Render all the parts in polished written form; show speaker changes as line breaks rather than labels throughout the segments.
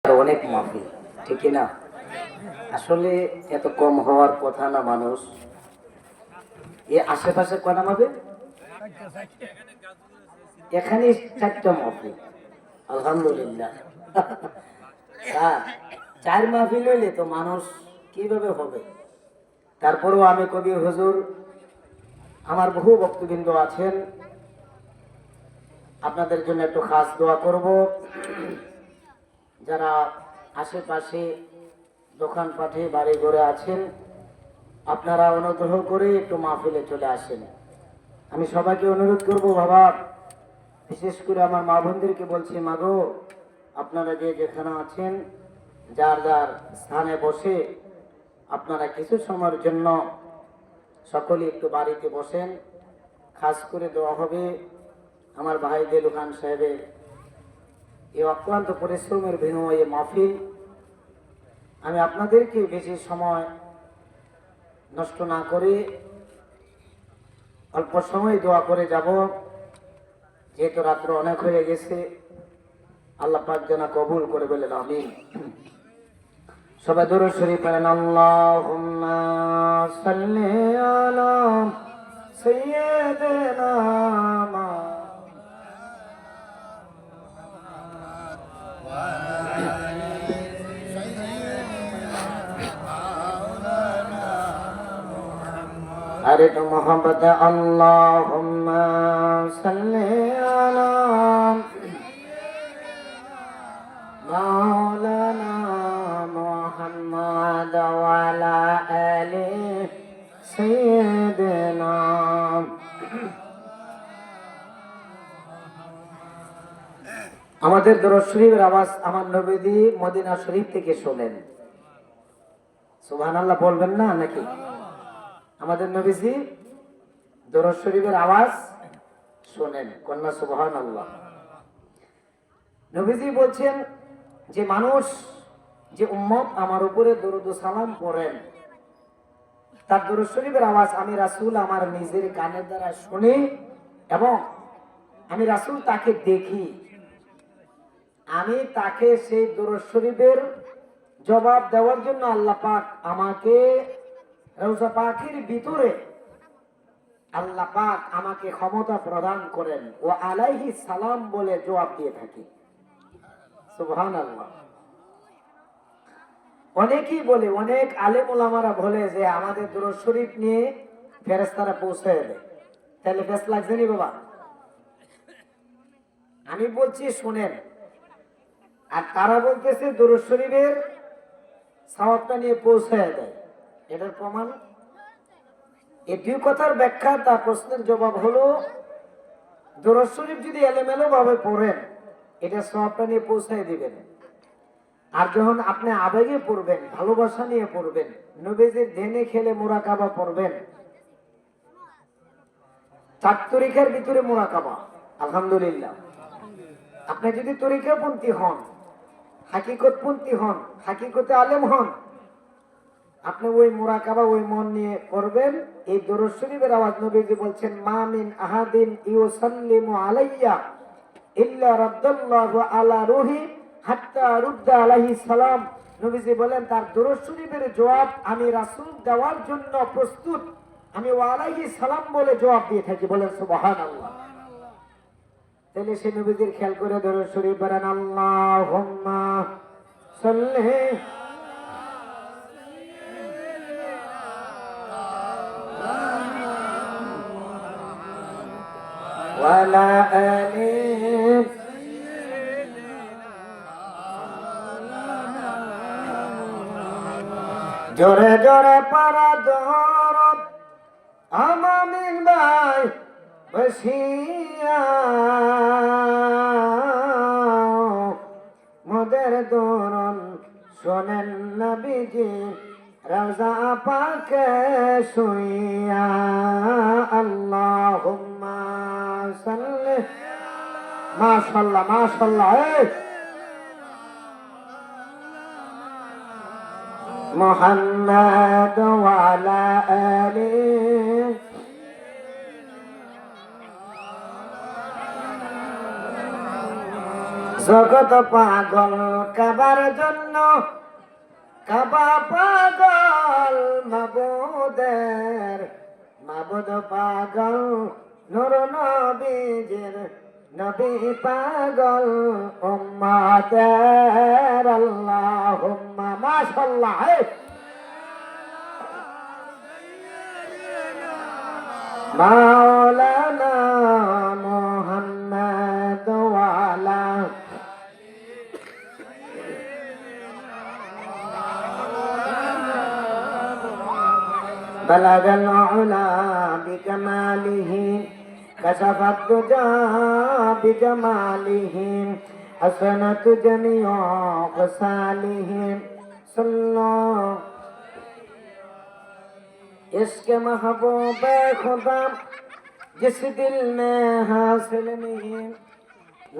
অনেক মাহফিল, ঠিক না? আসলে এত কম হওয়ার কথা না। মানুষ এ আশেপাশে কয়টা মাহফিল? এখানে 4টা মাহফিল, আলহামদুলিল্লাহ। আর 4 মাহফিল হইলে তো মানুষ কিভাবে হবে? তারপরেও আমি কবি হুজুর, আমার বহু ভক্তবৃন্দ আছেন, আপনাদের জন্য একটু খাস দোয়া করব। যারা আশেপাশে দোকানপাটে বাড়ি ঘরে আছেন, আপনারা অনুগ্রহ করে একটু মাহফিলে চলে আসেন। আমি সবাইকে অনুরোধ করব, বাবা, বিশেষ করে আমার মা বোনদেরকে বলছি, মাগো, আপনারা যে যেখানে আছেন যার যার স্থানে বসে আপনারা কিছু সময়ের জন্য সকলে একটু বাড়িতে বসেন। খাস করে দেওয়া হবে আমার ভাই দেলু খান সাহেবের এই অক্লান্ত পরিশ্রমের বিনিময়ে মাহফিল। আমি আপনাদেরকে বেশি সময় নষ্ট না করে অল্প সময় দোয়া করে যাব, যেহেতু রাত্র অনেক হয়ে গেছে। আল্লাহ পাক যেন কবুল করে বলেন আমিন। সবাই দরুদ শরীফ পড়েন। আল্লাহুম্মা সাল্লি আলা সাইয়্যিদিনা अरे तो मोहब्बत। अल्लाहुम्मा सल्ली अला मौलाना मुहम्मद वाला आले सय्यिदना। আমাদের দরুদ শরীফের আওয়াজ আমার নবী মদিনা শরীফ থেকে শোনেন। সুবহানাল্লাহ বলবেন না নাকি? আমাদের নবীজি দরুদ শরীফের আওয়াজ শোনেন, কন্যা সুবহানাল্লাহ। নবীজি বলছেন যে মানুষ, যে উম্মত আমার উপরে দরুদ ও সালাম পড়েন, তার দরুদ শরীফের আওয়াজ আমি রাসূল আমার নিজের কানের দ্বারা শুনি এবং আমি রাসূল তাকে দেখি। আমি তাকে সেই দরুদ শরীফের জবাব দেওয়ার জন্য আল্লাহ পাক আমাকে রওজা পাকের ভিতরে আল্লাহ পাক আমাকে ক্ষমতা প্রদান করেন ও আলাইহি সালাম বলে জবাব দিয়ে থাকি। সুবহানাল্লাহ। অনেকেই বলে, অনেক আলেম ওলামারা বলে যে আমাদের দরুদ শরীফ নিয়ে ফেরেশতারা পৌঁছায় দেয়। তাহলে বেশ লাগছে নি বাবা? আমি বলছি শুনেন, আর তারা বলতেছে দরুদ শরীফের সওয়াবটা নিয়ে পৌঁছায় দেয়। এটার প্রমাণ এই দুই কথার ব্যাখ্যা, তার প্রশ্নের জবাব হলো, দরুদ শরীফ যদি এলোমেলো ভাবে পড়েন এটা সওয়াবটা নিয়ে পৌঁছায় দিবেন। আর যখন আপনি আবেগে পড়বেন, ভালোবাসা নিয়ে পড়বেন, নবীজির ধ্যানে খেলে মুরাকাবা পড়বেন, 4 তরিকার ভিতরে মুরাকাবা, আলহামদুলিল্লাহ। আপনি যদি তরিকাপন্থী হন, হাকিকতপন্থী হন, হাকিকতে আলেম হন, আপনি ওই মুরাকাবা ওই মন নিয়ে করবেন। এই দরুদ শরীফের আওয়াজ নবীজি বলছেন, মা মিন আহাদিন ইউসাল্লিমু আলাইয়া ইল্লা রাদ্দাল্লাহু আলা রূহি হাত্তা রুদ্দা আলাইহিস সালাম। নবীজি বলেন তার দরুদ শরীফের জবাব আমি রাসূল দেওয়ার জন্য প্রস্তুত, আমি ওয়া আলাইহিস সালাম বলে জবাব দিয়ে থাকি। বলেন সুবহানাল্লাহ। তাহলে সেই নবীজির খেয়াল করে দরুদ শরীফ পড়েন। আল্লাহুম্মা সাল্লি ওয়ালা আলি জোরে জোরে পারা দরদ আমামিন ভাই বসিয়া মোদের দরুদ শোনেন নবীজি রওজা পাকে শুইয়া। আল্লাহুম্মা সাল্লি। মাশাআল্লাহ মাশাআল্লাহ। মুহাম্মদ ওয়া আলা আলিহি জগৎ পাগল কাবার জন্য, কাবা পাগল মাবুদের, মাবুদ পাগল নূর নবীজির, নবী পাগল উম্মতের। আল্লাহুম্মা মাশাআল্লাহ। মাওলানা মুহাম্মদ ওয়ালা بلغ العلا بكماله كشف الدجى بجماله حسنت جميع خصاله صلوا عشق محبوب خدا جس دل میں حاصل نہیں،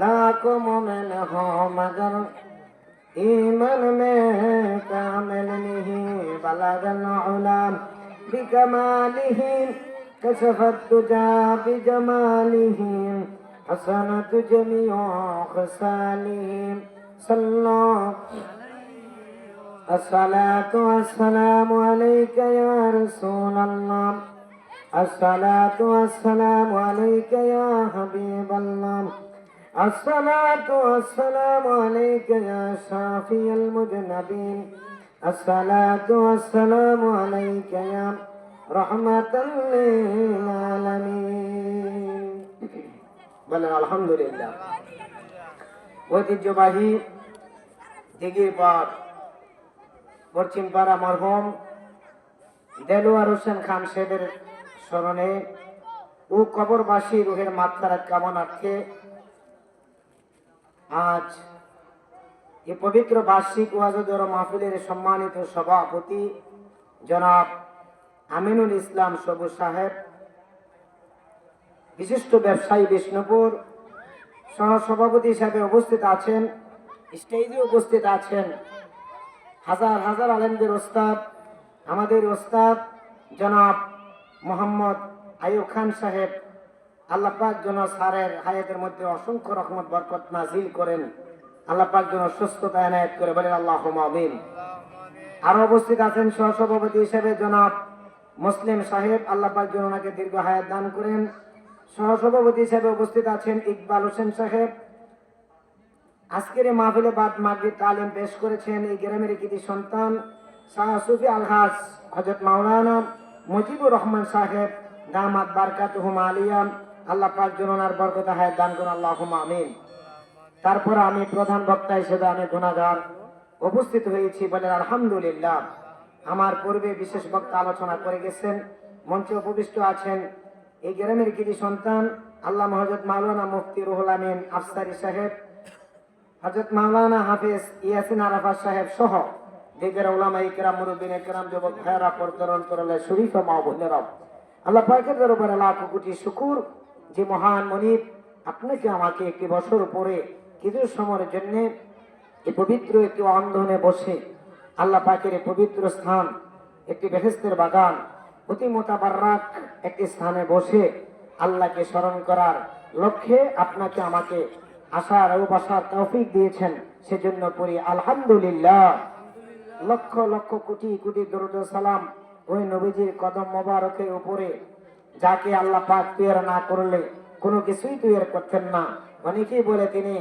لاکھوں مومن ہو مگر ایمان میں کامل نہیں۔ بلغ العلا بکمالہ کشف الدجى بجمالہ حسنت جمیع خصالہ صلوا الصلاة والسلام عليك يا رسول الله، الصلاة والسلام عليك يا حبيب الله، الصلاة والسلام عليك يا شافي المذنبين، الصلاة والسلام عليك يا رحمة للعالمين। বলেন আলহামদুলিল্লাহ। ঐতিহ্যবাহী দিঘির পাড় পশ্চিমপাড়া মরহুম দেলোয়ার হোসেন খান সাহেবের স্মরণে ও কবরবাসী রুহের মাগফিরাত কামনার্থে আজ এই পবিত্র বার্ষিক ওয়াজ ও মাহফিলের সম্মানিত সভাপতি জনাব আমিনুল ইসলাম সবুজ সাহেব, বিশিষ্ট ব্যবসায়ী বিষ্ণুপুর সহসভাপতি হিসাবে উপস্থিত আছেন, স্টেজে উপস্থিত আছেন হাজার হাজার আলেমদের ওস্তাদ, আমাদের ওস্তাদ জনাব মোহাম্মদ আইয়ুব খান সাহেব। আল্লাহ পাক যেন স্যারের হায়াতের মধ্যে অসংখ্য রহমত বরকত নাজিল করেন, আল্লাহ পাক যেন সুস্থতা এনায়েত করে, বলেন আল্লাহুম্মা আমিন। আরো উপস্থিত আছেন সহসভাপতি হিসেবে জনাব মুসলিম সাহেব, আল্লাহ পাক যেন ওনাকে দীর্ঘ হায়াত দান করেন। সহসভাপতি হিসেবে উপস্থিত আছেন ইকবাল হোসেন সাহেব। আজকের এই মাহফিলে বাদ মাগরিব তালিম পেশ করেছেন এই গ্রামের কৃতি সন্তান শাহ সুফি আলহাজ হযরত মাওলানা মুজিবুর রহমান সাহেব, দামাত বারকাতুহুম আলিয়া, আল্লাহ পাক যেন ওনার বরকত হায়াত দান করুন, আল্লাহুম্মা আমিন। তারপর আমি প্রধান বক্তা হিসেবে আমি গুনাহগার উপস্থিত হয়েছি, বলেন আলহামদুলিল্লাহ। আমার পূর্বে বিশেষ বক্তা আলোচনা করে গেছেন, মঞ্চে উপবিষ্ট আছেন এই গ্রামের কৃতি সন্তান আল্লামা হযরত মাওলানা মুফতি রুহুল আমিন আফসারী সাহেব, হযরত মাওলানা হাফেজ ইয়াসিন আরাফাত সাহেব সহ দিগের উলামা ইকরাম, মুরব্বিন ইকরাম, যুবক ভাইরা, পর্দার অন্তরালে শরীফ ও মা বোনেরা, আল্লাহ পাকের দরবারে লাখ কোটি শুকর যে মহান মনিব আপনাকে আমাকে একটি বছর পরে কিছু সময়ের জন্য এই পবিত্র একটি অন্ধনে বসে আল্লাহ পাকের এই পবিত্র স্থান, একটি বেহেশতের বাগান, অতি মোতাবাররাক একটি স্থানে বসে আল্লাহকে স্মরণ করার লক্ষ্যে আপনাকে আমাকে আসার ও বসার তৌফিক দিয়েছেন, সেজন্য পড়ি আলহামদুলিল্লাহ। লক্ষ লক্ষ কোটি কোটি দরুদ ও সালাম ওই নবীজির কদম মোবারকের উপরে, যাকে আল্লাহ পাক তৈরি না করলে কোনো কিছুই তৈরি করতেন না। অনেকেই বলে তিনি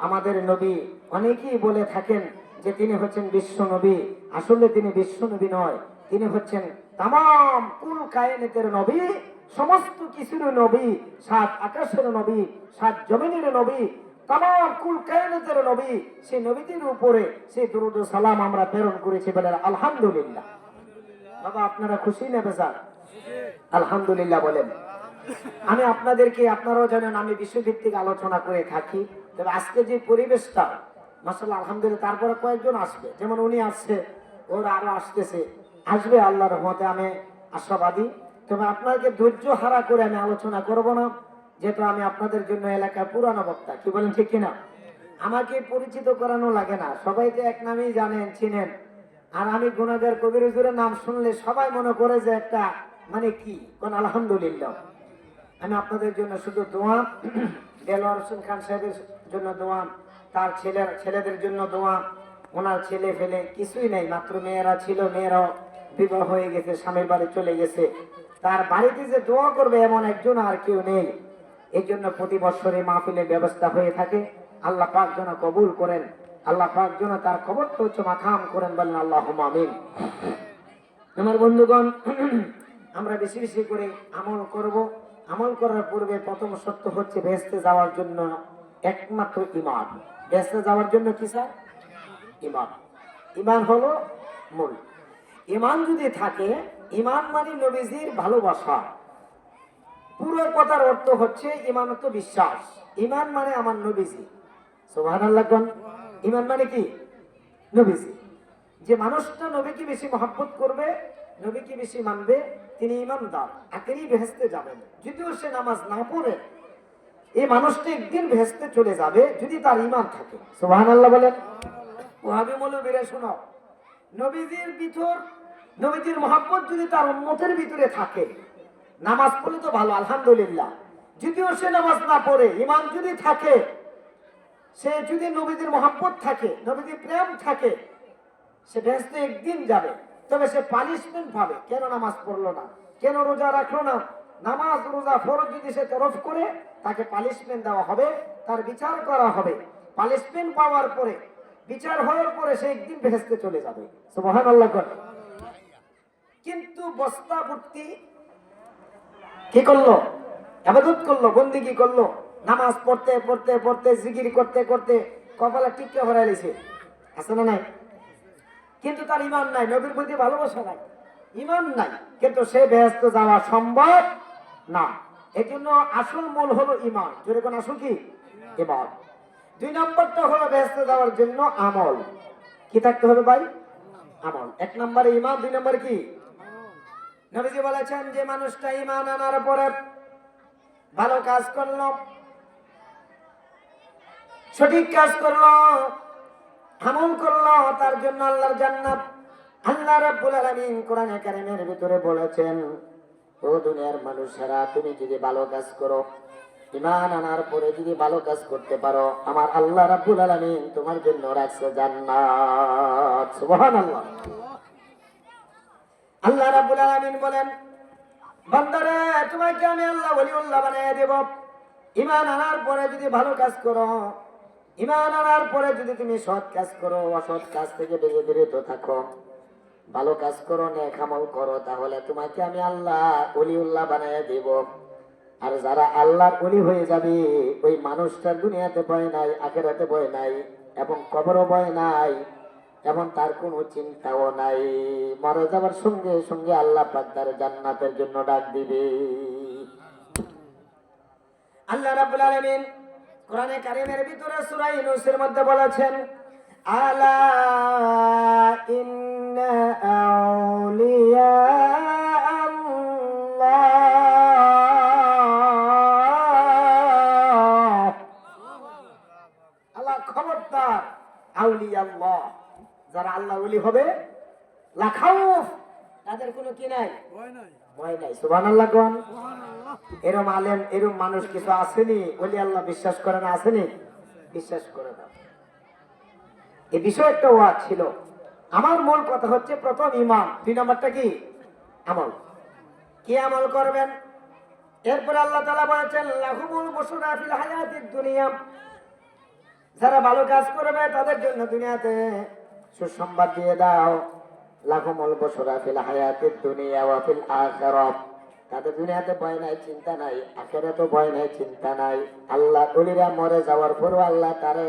আমাদের নবী, অনেকেই বলে থাকেন যে তিনি হচ্ছেন বিশ্ব নবী। আসলে তিনি বিশ্ব নবী নয়, তিনি হচ্ছেন তামাম কুল কায়নাতের নবী, সমস্ত কিছুর নবী, সাত আকাশের নবী, সাত জমিনের নবী, তামাম কুল কায়নাতের নবী। সেই নবীদের উপরে সেই দরুদ ও সালাম আমরা প্রেরণ করেছি, বলে আলহামদুলিল্লাহ। বাবা আপনারা খুশি না বেজার? আলহামদুলিল্লাহ বলেন। আমি আপনাদেরকে, আপনারাও জানেন আমি বিশ্বভিত্তিক আলোচনা করে থাকি, তবে আজকে যে পরিবেশটা মাশাআল্লাহ আলহামদুলিল্লাহ, তারপরে কয়েকজন আসবে, যেমন উনি আসছে, ওরা আরো আসতেছে, আসবে আল্লাহর রহমতে, আমি আশাবাদী। তবে আপনাকে ধৈর্য হারা করে আমি আলোচনা করব না, যেহেতু আমি আপনাদের জন্য এলাকার পুরানো বক্তা, কি বলেন ঠিক কিনা? আমাকে পরিচিত করানো লাগে না, সবাই তো এক নামেই জানেন, চিনেন। আর আমি গুনাহগার কবির হুজুরের নাম শুনলে সবাই মনে করে যে একটা মানে কি কোন, আলহামদুলিল্লাহ। আমি আপনাদের জন্য শুধু দোয়া দেলোয়ার হোসেন খান সাহেবের জন্য দোয়া, তার ছেলেদের জন্য দোয়া। ওনার ছেলে ফেলে কিছুই নেই, মাত্র মেয়েরা ছিল, মেয়েরাও বিবাহ হয়ে গেছে, স্বামীর বাড়ি চলে গেছে। তার বাড়িতে যে দোয়া করবে এমন একজন আর কেউ নেই। এই জন্য প্রতি বছরে মাহফিলের ব্যবস্থা হয়ে থাকে। আল্লাহ পাক যেন কবুল করেন, আল্লাহ পাক যেন তার কবরটা উচ্চ মাকাম করেন, বলেন আল্লাহুম্মা আমিন। আমার বন্ধুগণ, আমরা বেশি বেশি করে আমল করব। আমল করার পূর্বে প্রথম শর্ত হচ্ছে বেহেশতে যাওয়ার জন্য একমাত্র ঈমান। বেহেশতে যাওয়ার জন্য কি স্যার? ঈমান। ঈমান হলো মূল। ঈমান যদি থাকে, ঈমান মানে নবীজির ভালোবাসা। পুরো কথার অর্থ হচ্ছে ঈমান তো বিশ্বাস। ঈমান মানে আমার নবীজি। সুবহানাল্লাহ কোন? ঈমান মানে কি? নবীজি। যে মানুষটা নবীকে বেশি মহব্বত করবে, নবীকে বেশি মানবে, তিনি ঈমানদার, আখেরি বেহেশতে যাবেন। যদিও সে নামাজ না পড়ে, এই মানুষটা একদিন বেহেশতে চলে যাবে যদি তার ঈমান থাকে। সুবহানাল্লাহ বলেন। ওয়াহাবি মৌলবীরা শোনো, নবীজির ভিতর, নবীজির মহব্বত যদি তার উম্মতের ভিতরে থাকে, নামাজ পড়লে তো ভালো, আলহামদুলিল্লাহ। যদিও সে নামাজ না পড়ে, ঈমান যদি থাকে, সে যদি নবীজির মহব্বত থাকে, নবীজির প্রেম থাকে, সে বেহেশতে একদিন যাবে। তবে সে পানিশমেন্ট পাবে, কেন নামাজ পড়লো না, কেন রোজা রাখলো না। নামাজ রোজা ফরজ যদি সে তরফ করে, তাকে পানিশমেন্ট দেওয়া হবে, তার বিচার করা হবে। পানিশমেন্ট পাওয়ার পরে, বিচার হওয়ার পরে সে একদিন বেহেশতে চলে যাবে। সুবহানাল্লাহ করে। কিন্তু বস্তা ভর্তি কি করলো? ইবাদত করলো, বন্দেগী করলো, নামাজ পড়তে পড়তে পড়তে, জিকির করতে করতে কপালে টিক্কা ভরাই লিছে, আছে না নাই? কিন্তু তার ঈমান নাই, নবীর প্রতি ভালোবাসা নাই, ঈমান নাই, কিন্তু সে বেহেশতে যাওয়া সম্ভব না। এই জন্য আসল মূল হলো ঈমান। যেরকম আসল কি? ঈমান। 2 নম্বরটা হলো বেহেশতে যাওয়ার জন্য আমল। কি থাকতে হবে ভাই? আমল। 1 নম্বরে ঈমান, 2 নম্বরে কি? নবীজি বলেছেন যে মানুষটা ঈমান আনার পরে ভালো কাজ করলো, সঠিক কাজ করলো, আমল করলো, তার জন্য আল্লাহর জান্নাত। আল্লাহ রাব্বুল আলামিন কোরআনে কারীমের ভিতরে বলেছেন, ও দুনিয়ার মানুষেরা, তুমি যদি ভালো কাজ করো, ঈমান আনার পরে যদি ভালো কাজ করতে পারো, আমার আল্লাহ রাব্বুল আলামিন তোমার জন্য রাখছে জান্নাত। সুবহানাল্লাহ। আল্লাহ রাব্বুল আলামিন বলেন, বান্দারে, তোমাকে আমি আল্লাহ ওলিউল্লাহ বানিয়ে দেব। ঈমান আনার পরে যদি ভালো কাজ করো, ঈমান আনার পরে যদি তুমি সৎ কাজ করো, অসৎ কাজ থেকে বিরত থাকো, ভালো কাজ করো, নেক আমল করো, তাহলে তোমাকে আমি আল্লাহ ওলিউল্লাহ বানিয়ে দেব। আর যারা আল্লাহর ওলি হয়ে যাবে, ওই মানুষটার দুনিয়াতে ভয় নাই, আখিরাতে ভয় নাই, এবং কবরও ভয় নাই, এবং তার কোনো চিন্তাও নাই। মারা যাবার সঙ্গে সঙ্গে আল্লাহ পাক তার জান্নাতের জন্য ডাক দিবে। আল্লাহ রাব্বুল আলামিন কোরআনে কারীমের ভিতরে সূরা ইউনূসের মধ্যে বলেছেন, আলা ইন্না আউলিয়া আল্লাহ, খবরদার, আউলিয়া আল্লাহ, যারা আল্লাহ ওলি হবে, লা খাউফ, তাদের কোনো কি নাই, ভয় নাই। সুবহানাল্লাহ কোন? এরম আলেম, এরম মানুষ কিছু আসেনি ওলি আল্লাহ বিশ্বাস করে না? আসেনি? বিশ্বাস করে না। এই বিষয় একটা ওয়াজ ছিল। আমার মূল কথা হচ্ছে প্রথম ঈমান, 2 নম্বরটা কি? আমল। কি আমল করবেন? এরপর আল্লাহ তাআলা বলেছেন, লাহুমুল বুশরা ফিল হায়াতিদ দুনিয়া, যারা ভালো কাজ করবে তাদের জন্য দুনিয়াতে সুসংবাদ দিয়ে দাও। লাহুমুল বুশরা ফিল হায়াতিদ দুনিয়া ওয়া ফিল আখিরাহ, তাদের দুনিয়াতে ভয় নাই, চিন্তা নাই, আখিরাতে ভয় নাই, চিন্তা নাই। আল্লাহ ওলিরা মরে যাওয়ার পরও আল্লাহ তারে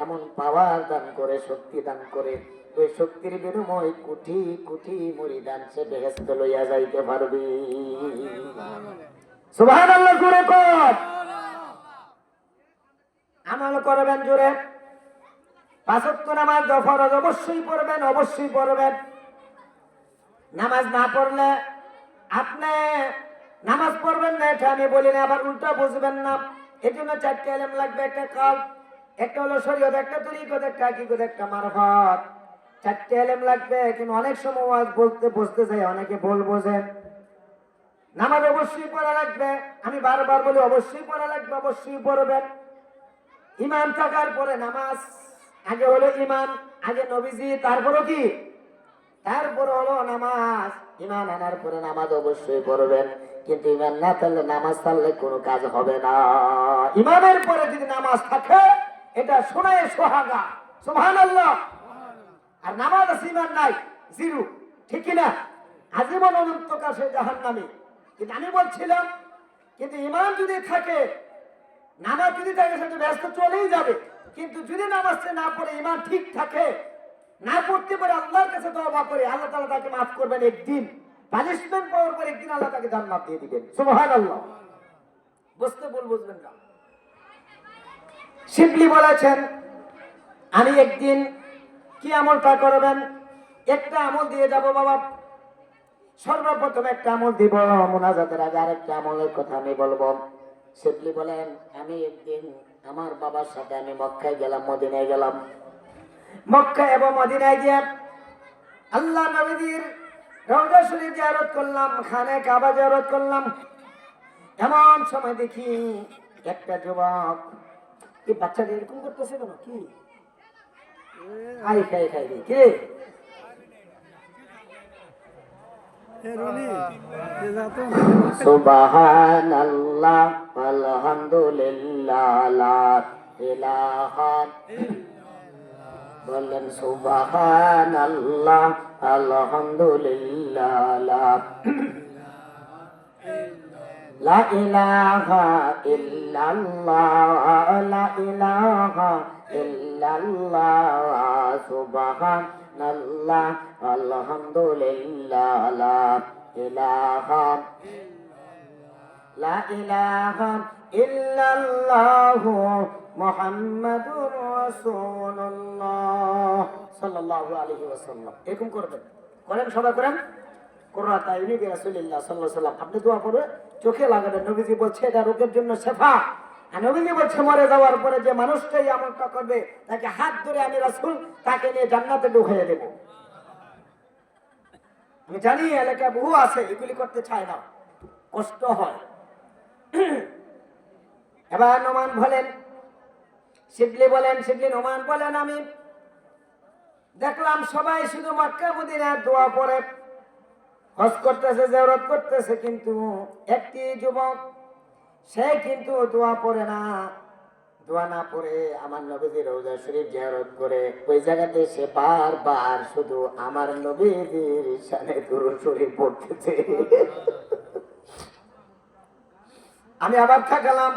এমন পাওয়ার দান করে, শক্তি দান করে, ওই শক্তির বিনিময়ে কোটি কোটি মুরিদান সে বেহেশতে লইয়া যাইতে পারবে। সুবহানাল্লাহ জোরে কর। আমল করবেন জোরে। 5 ওয়াক্ত নামাজ ফরজ অবশ্যই পড়বেন, অবশ্যই পড়বেন। নামাজ না পড়লে আপনি নামাজ পড়বেন না, এটা আমি বলি না, আবার উল্টা বুঝবেন না। এর জন্য 4টা ইলম লাগবে। একটা কাল, একটা হলো শরীয়ত, একটা তরিকত, একটা হাকিকত, একটা মারফত। 4টা ইলম লাগবে। কিন্তু অনেক সময় ওয়াজ বলতে যাই অনেকে ভুল বোঝেন। নামাজ অবশ্যই পড়া লাগবে, আমি বারবার বলি অবশ্যই পড়া লাগবে, অবশ্যই পড়বেন। ইমান থাকার পরে নামাজ। আগে হলো ইমান, আগে নবীজি, তারপরে কি, তারপরে হলো নামাজ। ইমান আনার পরে নামাজ অবশ্যই পড়বেন, কিন্তু ইমান না থাকলে নামাজ ছাড়লে কোনো কাজ হবে না। ইমানের পরে যদি নামাজ থাকে এটা শোনায় সোহাগা, সুবহানাল্লাহ। আর নামাজ আছে ইমান নাই, জিরো, ঠিক কিনা? আজীবন অনন্তকাল সে জাহান্নামী। কিন্তু আমি বলছিলাম, কিন্তু ইমান যদি থাকে, নামাজ যদি থাকে, সেটা ব্যস্ত চলেই যাবে। কিন্তু যদি নামাজটা না পড়ে ইমান ঠিক থাকে, না পড়তে পারে, আল্লাহর কাছে তওবা করে, আল্লাহ তাআলা তাকে মাফ করবেন। একদিন পানিশমেন্ট পাওয়ার পর একদিন আল্লাহ তাকে জান্নাত দিয়ে দিবেন, সুবহানাল্লাহ। বুঝবেন না। সিম্পলি বলেছেন, আমি একদিন কি আমলটা করবেন, একটা আমল দিয়ে যাব বাবা। সর্বপ্রথম একটা আমল দিব, মুনাজাতের আগে আরেকটা আমলের কথা আমি বলবো। সিম্পলি বলেন, আমি একদিন আমার বাবার সাথে আমি মক্কায় গেলাম, মদিনায় গেলাম। মক্কা এবং মদিনায় গিয়ে আল্লাহ নবীর রওজা শরীফ জিয়ারত করলাম, খানে কাবা জিয়ারত করলাম। এমন সময় দেখি একটা যুবক, এই বাচ্চাটা এরকম করতেছে কেন? কি খাই রে, কে? সুবহানাল্লাহ আলহামদুলিল্লাহ লা ইলাহা, বলেন সুবহানাল্লাহ আলহামদুলিল্লাহ লা ইলাহা ইল্লাল্লাহ, লা ইলাহা ইল্লাল্লাহ, সুবহানাল্লাহ আলহামদুলিল্লাহ লা ইলাহা, লা ইলাহা ইল্লাল্লাহ মুহাম্মাদুর রাসূলুল্লাহ সাল্লাল্লাহু আলাইহি ওয়াসাল্লাম। এরকম করবেন, করেন, সবাই করেন। কুররাত আইনি রাসূলুল্লাহ সাল্লাল্লাহু আলাইহি ওয়াসাল্লাম। আপনি দোয়া করবে, চোখে লাগাবেন। নবীজি বলছে এটা রোগের জন্য শেফা। আর নবীজি বলছে মরে যাওয়ার পরে যে মানুষটাই আমলটা করবে, তাকে হাত ধরে আমি রাসূল তাকে নিয়ে জান্নাতে ঢুকিয়ে দেব। আমি জানি এলাকায় বহু আছে এগুলি করতে চায় না, কষ্ট হয়। এবার নোমান বলেন, শিবলি বলেন, শিবলি নোমান বলেন, আমি দেখলাম সবাই শুধু মক্কা মদিনার দোয়া পড়ে, হজ করতেছে, জিয়ারত করতেছে, কিন্তু একটি যুবক সে কিন্তু দোয়া পড়ে না। দোয়া না পড়ে আমার নবীজির রওজা শরীফ জিয়ারত করে, ওই জায়গাতে সে বারবার শুধু আমার নবীজির শানে দুরূদ শরীফ পড়তেছে। আমি আবার তাকালাম,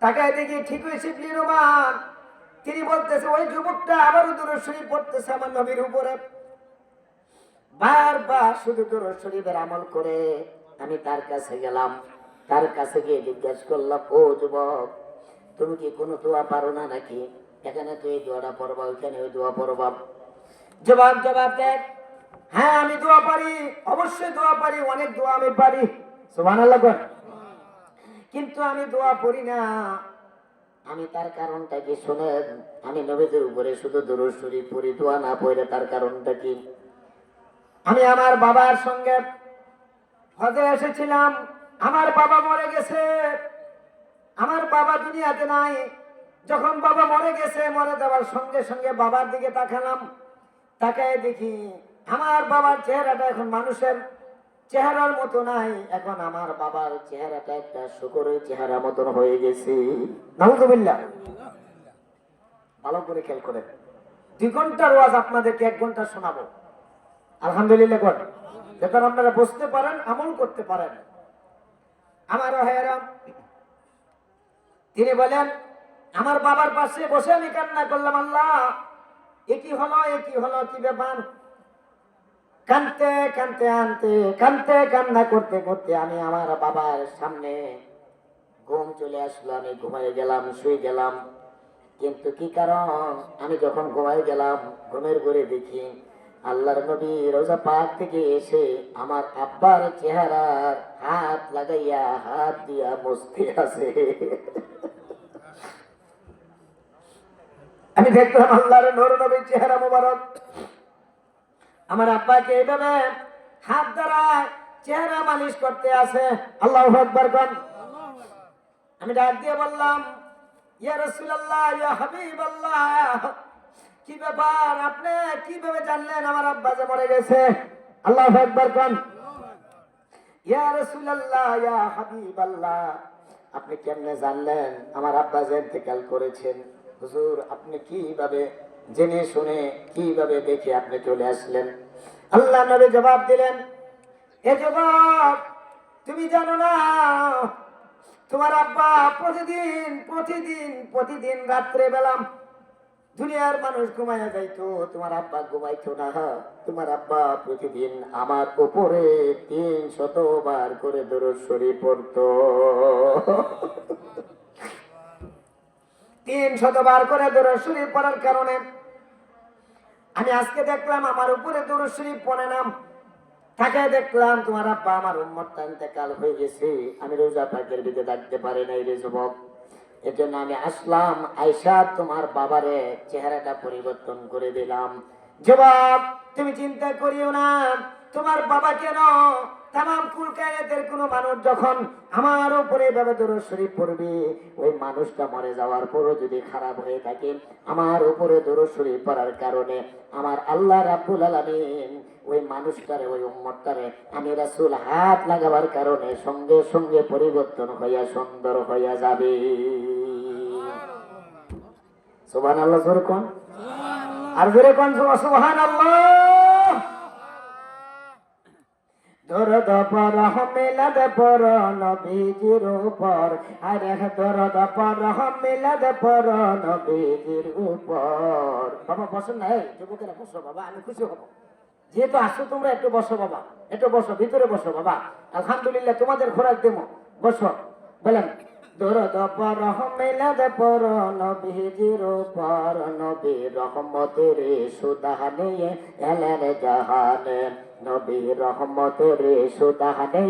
তাকায় দেখি ঠিকই শিবলি নোমান, তিনি বলতেছে ওই যুবকটা আবারও দুরূদ শরীফ পড়তেছে আমার নবীর উপরে, বারবার শুধু দুরূদ শরীফের আমল করে। আমি তার কাছে গেলাম, তার কাছে গিয়ে জিজ্ঞাসা করলাম, ও যুবক, তুমি কি কোনো দোয়া পারো না নাকি? এখানে তুই এই দোয়াটা পড়বা, ওইখানে ওই দোয়া পড়বা। যুবক জবাব দেয়, হ্যাঁ আমি দোয়া পারি, অবশ্যই দোয়া পারি, অনেক দোয়া আমি পারি, সুবহানাল্লাহ। কিন্তু আমি দোয়া পড়ি না। আমি তার কারণটা কি শুনেন, আমি নবীদের উপরে শুধু দুরূদ শরীফ পড়ি, দোয়া না পড়ে, তার কারণটা কি? আমি আমার বাবার সঙ্গে হজে এসেছিলাম, আমার বাবা মরে গেছে, আমার বাবা দুনিয়াতে নাই। যখন বাবা মরে গেছে, মরে যাওয়ার সঙ্গে সঙ্গে বাবার দিকে তাকালাম, তাকায় দেখি আমার বাবার চেহারাটা এখন মানুষের চেহারার মতো নাই, এখন আমার বাবার চেহারাটা একটা শুকরের চেহারা মতন হয়ে গেছে। নাউযুবিল্লাহ। ভালো করে খেয়াল করেন, 2 ঘন্টার ওয়াজ আপনাদেরকে 1 ঘন্টা শোনাবো। আলহামদুলিল্লাহ কর, যাতে আপনারা বুঝতে পারেন, আমল করতে পারেন। আমার ভাইয়েরা, তিনি বলেন আমার বাবার পাশে বসে আমি কান্না করলাম, আল্লাহ একই হলো, একই হলো, কি ব্যাপার? কানতে কান্না করতে করতে আমি আমার বাবার সামনে ঘুম চলে আসলো, আমি ঘুমাই গেলাম, শুয়ে গেলাম। কিন্তু কি কারণ, আমি যখন ঘুমাই গেলাম, ঘুমের ঘরে দেখি আল্লাহর নবী রোজা পাক থেকে এসে আমার আব্বার চেহারার হাত লাগাইয়া, হাত দিয়া বসতে আছে। আমি দেখলাম আল্লাহর নূর নবীর চেহারা মোবারক আমার আব্বাকে এইভাবে হাত দ্বারা চেহারা মালিশ করতে আছে। আল্লাহু আকবার। আমি ডাক দিয়ে বললাম, ইয়া রাসূলুল্লাহ, ইয়া হাবিবাল্লাহ, কি ব্যাপার, আপনি কিভাবে জানলেন আমার আব্বা যে মরে গেছে? আল্লাহু আকবার কোন। ইয়া রাসূলুল্লাহ, ইয়া হাবিবাল্লাহ, আপনি কেমনে জানলেন আমার আব্বা যে ইন্তেকাল করেছেন? হুজুর, আপনি কিভাবে জেনে শুনে কিভাবে দেখে আপনি চলে আসলেন? আল্লাহ নবী জবাব দিলেন, এ যুবক, তুমি জানো না তোমার আব্বা প্রতিদিন প্রতিদিন প্রতিদিন রাত্রে বেলা দুনিয়ার মানুষ ঘুমাইয়া যাইতো, তোমার আব্বা ঘুমাইতো না। তোমার আব্বা প্রতিদিন আমার উপরে 300 বার করে দরুদ শরীফ পড়তো। 300 বার করে দরুদ শরীফ পড়ার কারণে আমি আজকে দেখলাম আমার উপরে দরুদ শরীফ পড়ে নাম তাকে দেখলাম তোমার আব্বা আমার উম্মতটা ইন্তেকাল হয়ে গেছে, আমি রোজা পাকের ভিতরে থাকতে পারি নাই রে যুবক। এজন্য আমি আসলাম, আয়সা তোমার বাবারে চেহারাটা পরিবর্তন করে দিলাম। জবাব, তুমি চিন্তা করিও না, তোমার বাবা কেন, তামাম কুল কায়নাতের কোন মানুষ যখন আমার উপরে এভাবে দরুদ শরীফ পড়বে, ওই মানুষটা মরে যাওয়ার পরও যদি খারাপ হয়ে থাকে, আমার উপরে দরুদ শরীফ পড়ার কারণে আমার আল্লাহ রাব্বুল আলামিন ওই মানুষটারে, ওই উম্মতটারে আমি রাসূল হাত লাগাবার কারণে সঙ্গে সঙ্গে পরিবর্তন হইয়া সুন্দর হইয়া যাবে। সুবহানাল্লাহ, জোরে কোন, আর জোরে কোন সুবহানাল্লাহ। দরদ পর মিলাদ পর নবীজির উপর, আরে দরদ পর মিলাদ পর নবীজির উপর। বাবা বসো না, এই যুবকেরা বসো বাবা, আমি খুশি হব যেহেতু আসো তোমরা, একটু বসো বাবা, একটু বসো, ভিতরে বসো বাবা, আলহামদুলিল্লাহ তোমাদের খোরাক দেবো, বসো। বলেন, দরদ পর মিলাদ পর নবীজির উপর, নবী রহমতের সুদাহানে এলেন জাহানে, নবী রহমতের সুদাহানে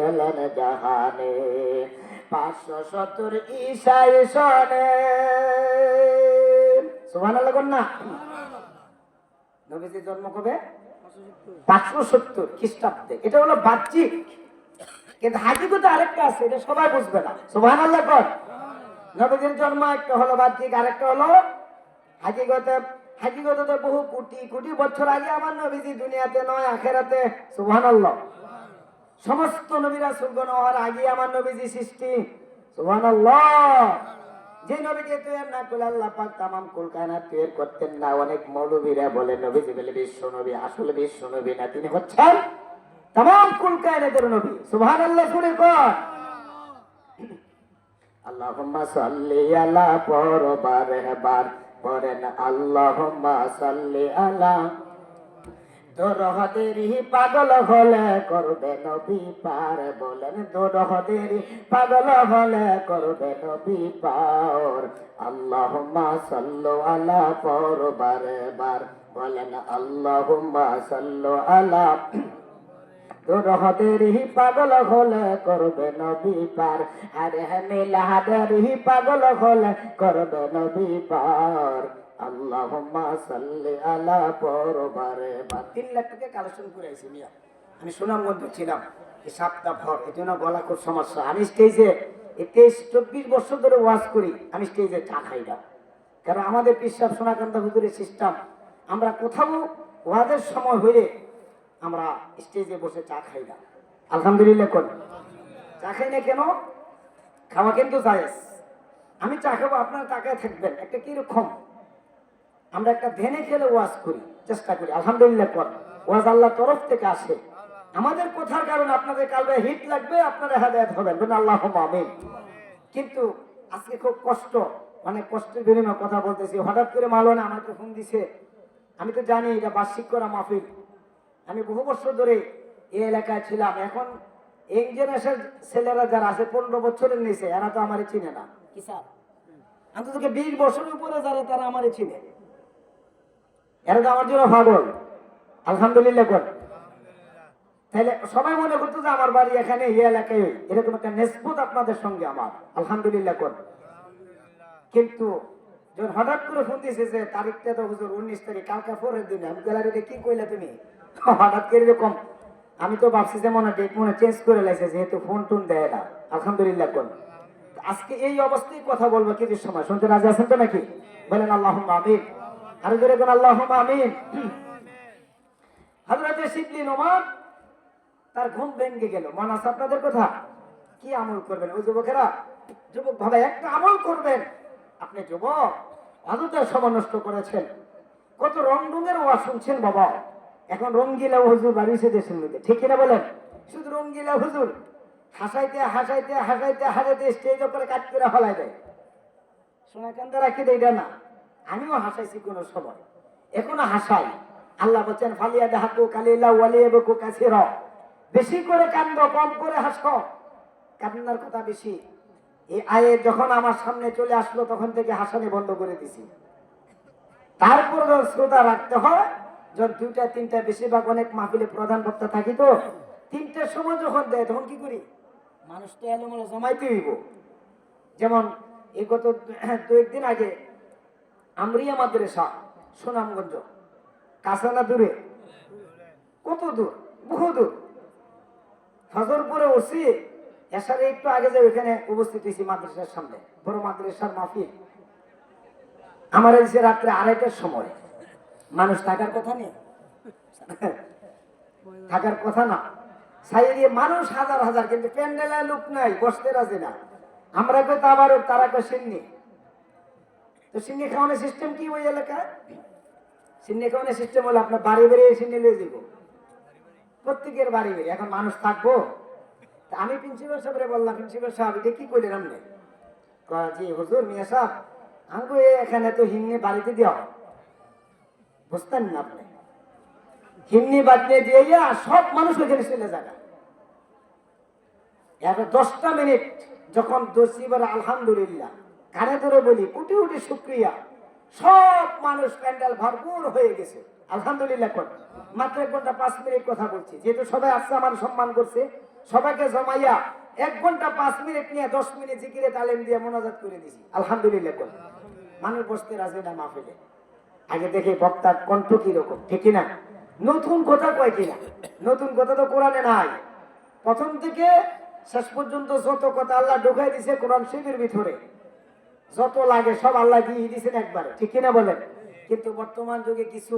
এলেন জাহানে। 570 ঈশাই সনে, সুবহানাল্লাহ কোন না। নবীজির জন্ম কবে? 570 খ্রিস্টাব্দে। এটা হলো বাহ্যিক, কিন্তু হাকিকতে আরেকটা আছে, এটা সবাই বুঝবে না। সুবহানাল্লাহ কোন। নবীজির জন্ম একটা হলো বাহ্যিক, আরেকটা হলো হাকিকতে। হাকিকতে বহু কোটি কোটি বছর আগে আমার নবীজি দুনিয়াতে নয়, আখেরাতে। সুবহানাল্লাহ। সমস্ত নবী রাসূলগণ হওয়ার আগে আমার নবীজি সৃষ্টি। সুবহানাল্লাহ। যে নবীকে তৈরি না করলে আল্লাহ পাক তামাম কুল কায়নাত তৈরি করতেন না। অনেক মৌলবীরা বলে নবীজি বলে বিশ্ব নবী, আসলে বিশ্ব নবী না, তিনি হচ্ছেন তামাম কুল কায়নাতের নবী। সুবহানাল্লাহ করে কর। আল্লাহুম্মা সাল্লি আলা পরবার পড়েন, আল্লাহুম্মা সাল্লি আলা। দরহদেরই পাগল হলে করবে নবী পার, বলেন দরহদেরই পাগল হলে করবে নবী পার। আল্লাহুম্মা সাল্লু আলা পরবার বলেন, আল্লাহুম্মা সাল্লু আলা। দরহদেরই পাগল হলে করবে নবী পার, আরে মিলাদেরই পাগল হলে করবে নবী পার। আল্লাহুম্মা সাল্লি আলা পরবারে। 3 লাখ টাকা কালেকশন করে আইছি মিয়া। আমি সুনামগঞ্জ ছিলাম এই সপ্তাহ ভর, এই জন্য গলা খুব সমস্যা। আমি স্টেজে 23-24 বছর ধরে ওয়াজ করি, আমি স্টেজে চা খাই না, কারণ আমাদের পিসাব সোনাকান্ত হুজুরের সিস্টেম, আমরা কোথাও ওয়াজের সময় হইলে আমরা স্টেজে বসে চা খাই না। আলহামদুলিল্লাহ কোন। চা খাই না কেন? খাওয়া কিন্তু জায়েজ। আমি চা খাবো, আপনারা তাকায় থাকবেন, একটা কিরকম আমরা একটা ধ্যানে খেলে ওয়াজ করি, চেষ্টা করি। আলহামদুলিল্লাহ কোন। ওয়াজ আল্লাহর তরফ থেকে আসে, আমাদের কথার কারণে আপনাদের কালবে হিট লাগবে, আপনারা হেদায়েত হবেন, বলুন আল্লাহুম্মা আমিন। কিন্তু আজকে খুব কষ্ট, অনেক কষ্টের বিনিময়ে কথা বলতেছি। হঠাৎ করে মাওলানা আমাকে ফোন দিছে, আমি তো জানি এটা বার্ষিক করা মাহফিল। আমি বহু বছর ধরে এই এলাকায় ছিলাম, এখন এই জেনারেশন ছেলেরা যারা আছে 15 বছরের নিচে, এরা তো আমারে চিনে না। কি স্যার, অন্তত 20 বছরের উপরে যারা, তারা আমারে চিনে, এরা তো আমার জন্য পাগল। আলহামদুলিল্লাহ কোন। তাহলে সবাই মনে করতো যে আমার বাড়ি এখানে এই এলাকায়, এরকম একটা নিসবত আপনাদের সঙ্গে আমার। আলহামদুলিল্লাহ কোন। কিন্তু যখন হঠাৎ করে ফোন দিয়েছে যে তারিখটা তো হুজুর 19 তারিখ, কালকে পরের দিনে, আমি গ্যালারিতে কি কইলা তুমি হঠাৎ করে এরকম, আমি তো ভাবছি যে মনে ডেট মনে চেঞ্জ করে লাইছে, যেহেতু ফোন টোন দেয় না। আলহামদুলিল্লাহ কোন। আজকে এই অবস্থায় কথা বলবো কিছু সময়, শুনতে রাজি আছেন তো নাকি? বলেন আল্লাহুম্মা আমিন। আরো জোরে বলেন আল্লাহুম্মা আমিন। হযরত শিবলি নোমান তার ঘুম ভেঙে গেল। মনে আছে আপনাদের কথা? কি আমল করবেন ওই যুবকেরা? যুবক ভাবে একটা আমল করবেন। আপনি যুবক অযথার সময় নষ্ট করেছেন, কত রং রঙের ওয়াজ শুনছেন বাবা। এখন রঙ্গিলা হুজুর বাড়িছে দেশের মধ্যে, ঠিক কিনা বলেন? শুধু রঙ্গিলা হুজুর হাসাইতে হাসাইতে হাসাইতে হাসাইতে স্টেজ উপরে কাট করে হলাই দেয়। সোনাকান্দা রাখি দেয় এটা না, আমিও হাসাইছি কোন সময়, এখনো হাসাই। আল্লাহ বলছেন ফালিয়া দেহাকু কালিল্লাহ ওয়ালিয়াবকু কাসিরা, বেশি করে কান্দ কম করে হাসো, কান্নার কথা বেশি। এই আয়াত যখন আমার সামনে চলে আসলো তখন থেকে হাসানি বন্ধ করে দিছি। তারপর শ্রোতা রাখতে হয় যখন 2টা 3টা, বেশিরভাগ অনেক মাহফিলে প্রধান বক্তা থাকি তো 3টার সময় যখন দেয় তখন কি করি, মানুষ তো এলোমেলো জমাইতে হইব। যেমন এই গত 2 দিন আগে আমরিয়া মাদ্রাসা সুনামগঞ্জ, কাছানা দূরে, কত দূর, বহু দূর। ফজর পরে উঠছি, এসারে একটু আগে যে ওইখানে উপস্থিত হয়েছি মাদ্রাসার সামনে, বড় মাদ্রাসার মাহফিল। আমার এসে রাত্রে 2:30টার সময়। মানুষ থাকার কথা নেই, থাকার কথা না, সাইয়ে মানুষ হাজার হাজার, কিন্তু প্যান্ডেলে লোক নাই, বসতে রাজি না। আমরা কেউ তো আবার তারা কেউ সিন্নি, তো সিন্নি খাওয়ানোর সিস্টেম কি ওই এলাকায়? সিন্নি খাওয়ানোর সিস্টেম হলো আপনার বাড়ি বেরিয়ে সিন্নি লিয়ে দিব, প্রত্যেকের বাড়ি বেরিয়ে। এখন মানুষ থাকবো, আমি প্রিন্সিপাল সাহেবরে বললাম, প্রিন্সিপাল সাহেব এটা কি করলেন আপনি? জি হুজুর মিয়া সাহেব, আমি এখানে তো হিন্নি বাড়িতে দেওয়া, বুঝতেন না আপনি? হিন্নি বাড়িতে দিয়ে সব মানুষ ওখানে চলে যাবে। এবার 10টা মিনিট যখন দোষীবার আলহামদুলিল্লাহ কানে ধরে বলি কোটি কোটি শুক্রিয়া, সব মানুষ প্যান্ডেল ভরপুর হয়ে গেছে আলহামদুলিল্লাহ। মাত্র 1 ঘন্টা 5 মিনিট কথা বলছি, যেহেতু সবাই আসছে আমার সম্মান করছে, সবাইকে জমাইয়া 1 ঘন্টা 5 মিনিট নিয়ে 10 মিনিট জিকিরে তালিম দিয়ে মোনাজাত করে দিছি আলহামদুলিল্লাহ। মানুষ বসতে রাজি না মাহফিলে। আগে দেখে বক্তার কণ্ঠ কিরকম, ঠিক না? নতুন কথা কয় কিনা? নতুন কথা তো কোরআনে নাই। প্রথম থেকে শেষ পর্যন্ত যত কথা আল্লাহ ঢুকাই দিছে কোরআন শরীফের ভিতরে, যত লাগে সব আল্লাহ দিয়ে দিয়েছেন একবারে, ঠিক কিনা বলেন? কিন্তু বর্তমান যুগে কিছু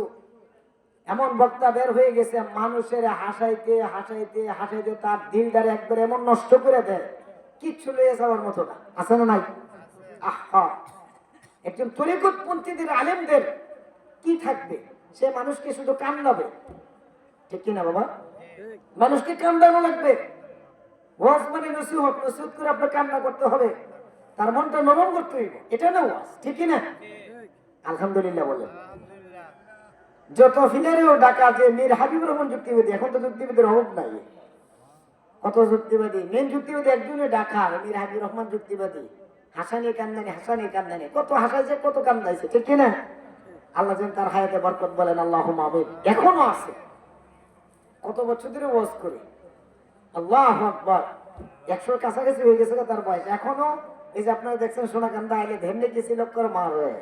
এমন বক্তা বের হয়ে গেছে, মানুষের হাসাইতে হাসাইতে হাসাইতে তার দিলদারে একবার এমন নষ্ট করে দেয়, কিচ্ছু লয়ে যাওয়ার মতো না, আছে না নাই? আহা, একজন তরিকতপন্থীদের আলেমদের কি থাকবে? সে মানুষকে শুধু কান্দাবে, ঠিক কিনা বাবা? মানুষকে কান্দানো লাগবে। ওয়াজ মানে নসিহত, নসিহত করে আপনার কান্না করতে হবে, তার মনটা নরম করতে হইবে, এটা না ওয়াজ, ঠিক না? আলহামদুলিল্লাহ বলেন। যত ফিলারেও ডাকা যে মীর হাবিবুর রহমান যুক্তিবাদী, এখন তো যুক্তিবাদীর অভাব নাই, কত যুক্তিবাদী। মেন যুক্তিবাদী একজনে ডাকা মীর হাবিবুর রহমান যুক্তিবাদী, হাসানি কান্দানি হাসানি কান্দানি, কত হাসাইছে কত কান্দাইছে, ঠিক কিনা? আল্লাহ যেন তার হায়াতে বরকত, বলেন আল্লাহুম্মা আমিন। এখনো আছে, কত বছর ধরে ওয়াজ করে, আল্লাহু আকবার, 100-র কাছাকাছি হয়ে গেছে তার বয়স। এখনো এই যে আপনারা দেখছেন সোনাকান্দা আইলে ধেমনে গেছি লক্কর মার হয়ে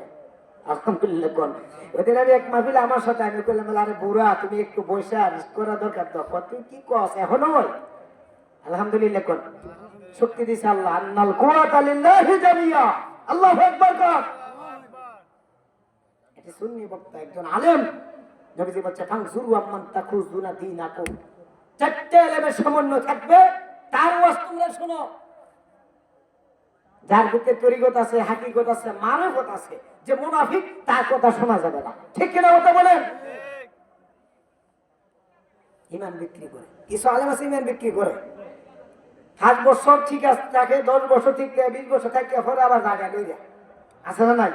আলহামদুলিল্লাহ। কোন ওদের আমি এক মাহফিলে আমার সাথে আমি বললাম, আরে বুড়া তুমি একটু বসে রিস্ক করা দরকার তো, তুই কি কস এখনো? আলহামদুলিল্লাহ। কোন শক্তি দিছে আল্লাহ, আন্নাল কুওয়াতা লিল্লাহি জামিয়া, আল্লাহু আকবার। কর এটা সুন্নি বক্তা একজন আলেম, নবীজি বলছে ফাংসুরু আম্মান তাখুজুনা দীনাকুম, 4টে এলেমের সমন্বয় থাকবে, তার ওয়াজ তোমরা শোনো। যার ভিতরে তরিকত আছে, হাকিকত আছে, মারফত আছে, যে মুনাফিক তার কথা শোনা যাবে না, ঠিক কিনা কথা বলেন? ইমান বিক্রি করে, কিছু আলেম আছে ইমান বিক্রি করে। 5 বছর ঠিক আছে থাকে, 10 বছর ঠিক থাকে, 20 বছর থাকে, পরে আবার জায়গা লইয়া, আছে না নাই?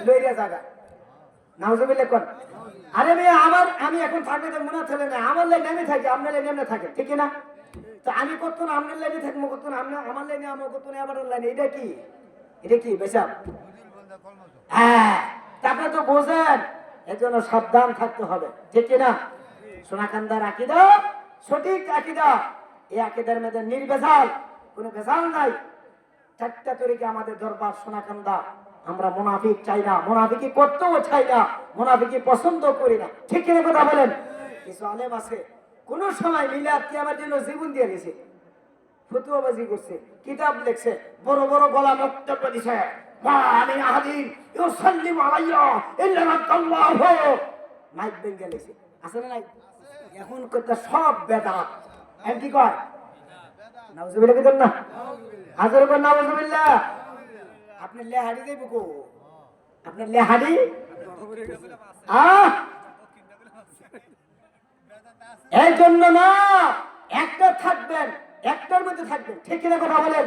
লইয়া জায়গা, নাউজুবিল্লাহ। কোন আরে মেয়ে আমার, আমি এখন থাকবে তো মনে চলে না, আমার লাইনে আমি থাকি, আপনার লাইনে এমনি থাকে, ঠিক না? তো আমি কত না আপনার লাইনে থাকবো, কত না আমার লাইনে, আমার কত না আবার লাইনে, এটা কি? এটা কি বেশাব? হ্যাঁ, তারপরে তো বোঝেন, এর জন্য সাবধান থাকতে হবে, ঠিক না? সোনাকান্দার আকীদা সঠিক আকীদা, এই আকীদার মধ্যে নির্ভেজাল, কোনো ভেজাল নাই। 4টা তরিকা আমাদের দরবার সোনাকান্দা। আমরা মুনাফিক চাই না, মুনাফিকি করতেও চাই না, মুনাফিকি পছন্দ করি না, ঠিক কিনা কথা বলেন? কিছু আলেম আছে কোন সময় মিলাদ কিয়ামের জন্য জীবন দিয়ে গেছে, ফতুয়াবাজি করছে, কিতাব লিখছে, বড় বড় গলা বক্তব্য দিছে, মা আলী আহাদিন ইউসাল্লিমু আলাইয়া ইল্লা রাদ্দাল্লাহু, মাইক ভেঙে লেছে, আছে না নাই? এখন কথা সব বেদাত। আর কি কয়? নাউজুবিল্লাহ বিদান না, হাজার করে নাউজুবিল্লাহ। আপনি লেহাড়ি দেব কো? আপনার লেহাড়ি এই জন্য না, একটা থাকবেন, একটার মধ্যে থাকবেন, ঠিক কিনা কথা বলেন?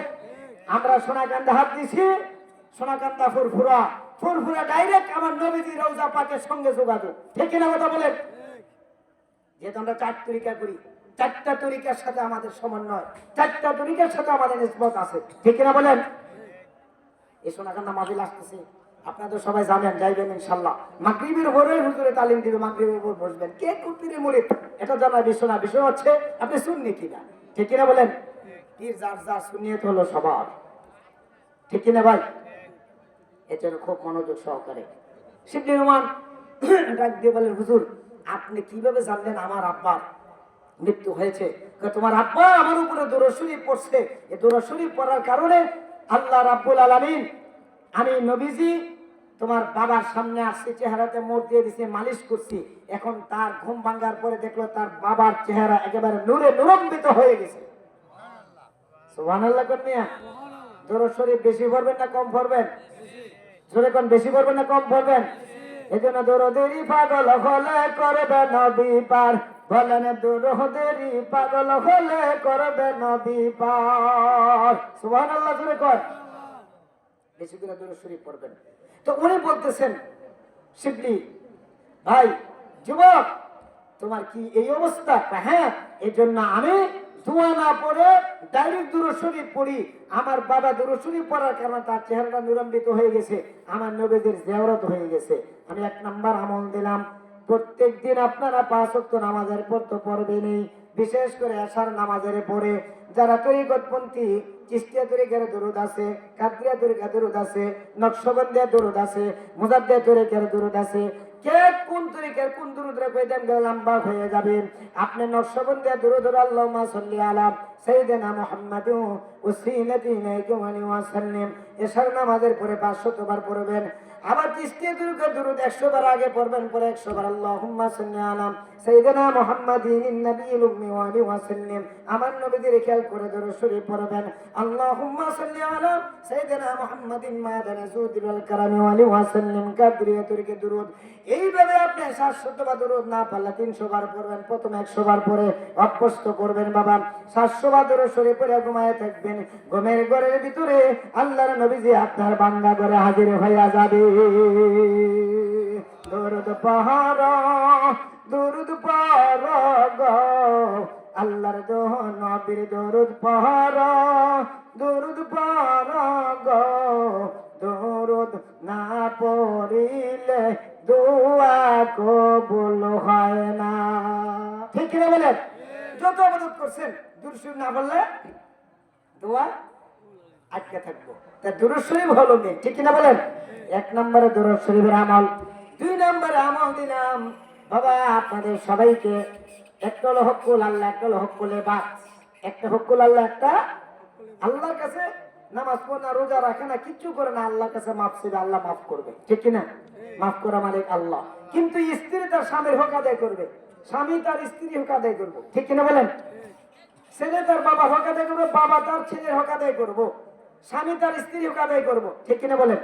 আমরা সোনাকান্দা হাত দিছি, সোনাকান্দা ফুরফুরা, ফুরফুরা ডাইরেক্ট আমার নবীজি রওজা পাকের সঙ্গে যোগাযোগ, ঠিক কিনা কথা বলেন? যেহেতু আমরা 4 তরিকা করি, 4টা তরিকার সাথে আমাদের সমন্বয়, 4টা তরিকার সাথে আমাদের নিসবত আছে, ঠিক কিনা বলেন? এই সোনাকান্দা মাহফিল আসতেছে, আপনারা তো সবাই জানেন, যাইবেন ইনশাআল্লাহ। মাগরিবের পরে হুজুরে তালিম দিবে, মাগরিবের পর বসবেন। কে কুপিরে মুরিদ এটা জানা বিষয় না, বিষয় হচ্ছে আপনি সুন্নি কিনা, ঠিক কিনা বলেন? পীর যার যার সুন্নিয়ত হলো সবার, ঠিক কিনা ভাই? এর জন্য খুব মনোযোগ সহকারে শিবলি রহমান ডাক দিয়ে বলেন, হুজুর আপনি কিভাবে জানলেন আমার আব্বার মৃত্যু হয়েছে? তোমার আব্বা আমার উপরে দরুদ শরীফ পড়ছে, এই দরুদ শরীফ পড়ার কারণে আল্লাহ রাব্বুল আলামিন, আমি নবীজি তোমার বাবার সামনে আসছি, চেহারাতে মোড় দিয়ে দিছি, মালিশ করছি, এখন তার ঘুম ভাঙার পরে দেখলো তার বাবার চেহারা একেবারে নূরে নূরান্বিত হয়ে গেছে। সুবহানাল্লাহ কন্যা, দরুদ শরীফ বেশি পড়বেন না কম পড়বেন? জোরে কোন, বেশি পড়বেন না কম পড়বেন? এজন্য দরদেরই পাগল হলে করবে নবী পার, বলেন দরদেরই পাগল হলে করবে নবী পার। সুবহানাল্লাহ জোরে কোন, বেশি করে দরুদ শরীফ পড়বেন। তো উনি বলতেছেন, শিবলি ভাই যুবক তোমার কি এই অবস্থা? হ্যাঁ, এই জন্য আমি দোয়া না পড়ে ডাইরেক্ট দরুদ শরীফ পড়ি। আমার বাবা দরুদ শরীফ পড়ার কারণে তার চেহারাটা নিরম্বিত হয়ে গেছে, আমার নবীদের জিয়ারত হয়ে গেছে। আমি 1 নাম্বার আমল দিলাম, প্রত্যেক দিন আপনারা 5 ওয়াক্ত নামাজের পর তো পড়বেনই, বিশেষ করে আশার নামাজের পরে যারা তরিকতপন্থী, চিশতিয়া তরিকার দরুদ আছে, কাদরিয়া তরিকার দরুদ আছে, নকশবন্দিয়া দরুদ আছে, মুজাদ্দিয়া তরিকার দরুদ আছে, কে কোন তরিকার কোন দরুদ রে কইতেন লম্বা হয়ে যাবে। আপনি নকশবন্দিয়া দরুদ আল্লাহুম্মা সাল্লি আলা সাইয়্যিদিনা মুহাম্মাদিন ওয়াসিলাতি ইলাইহি ওয়া সাল্লিম, এশার নামাজের পরে 500 বার পড়বেন। আবার চিশতিয়া তরিকার দরুদ 100 বার আগে পড়বেন, পরে 100 বার আল্লাহুম্মা সাল্লি আলা সাইয়্যিদিনা মুহাম্মাদিন নাবিয়্যিল উম্মি ওয়া আলিহি ওয়া সাল্লিম, আমার নবীদের খেয়াল করে দরুদ শরীফ পড়বেন। আল্লাহুম্মা সাল্লি আলা সাইয়্যিদিনা মুহাম্মাদিন মাদানা জুদি ওয়াল কারামি ওয়া আলিহি ওয়া সাল্লিম, কাদরিয়া তরিকার দরুদ। এইভাবে আপনি 700 বার দরুদ না পারলে 300 বার পড়বেন, প্রথমে 100 বার পরে অভ্যস্ত করবেন বাবা। 700 বার দরুদ শরীফ পড়ে ঘুমায় থাকবেন, ঘুমের ঘরের ভিতরে আল্লাহর নবীজি আপনার বান্দা করে হাজির হইয়া যাবে। দরুদ পাহারা, দরুদ পাহারা গো আল্লাহর নবীর দরুদ পাহারা, দরুদ পাহারা গো, দরুদ না পড়িলে দোয়া কবুল হয় না, ঠিক কিনা বলেন? যত ইবাদত করছেন দরুদ শরীফ না পড়লে দোয়া আটকে থাকবো। তা দরুদ শরীফ হলো মেন, ঠিক কিনা বলেন? 1 নম্বরে দরুদ শরীফের আমল। 2 নম্বরে আমল দিলাম বাবা আপনাদের সবাইকে, একটা হলো হকুল আল্লাহ, একটা হলো হকুল ইবাদ। একটা হকুল আল্লাহ, একটা আল্লাহর কাছে নামাজ পড়ে না, রোজা রাখে না, কিচ্ছু করে না, আল্লাহর কাছে মাফ চাইবে, আল্লাহ মাফ করবে, ঠিক কিনা? মাফ করা মালিক আল্লাহ। কিন্তু স্ত্রী তার স্বামীর হক আদায় করবে, স্বামী তার স্ত্রী হক আদায় করবে, ঠিক কিনা বলেন? ছেলে তার বাবা হক আদায় করবে, বাবা তার ছেলের হক আদায় করবো, স্বামী তার স্ত্রী হক আদায় করবো, ঠিক কিনা বলেন?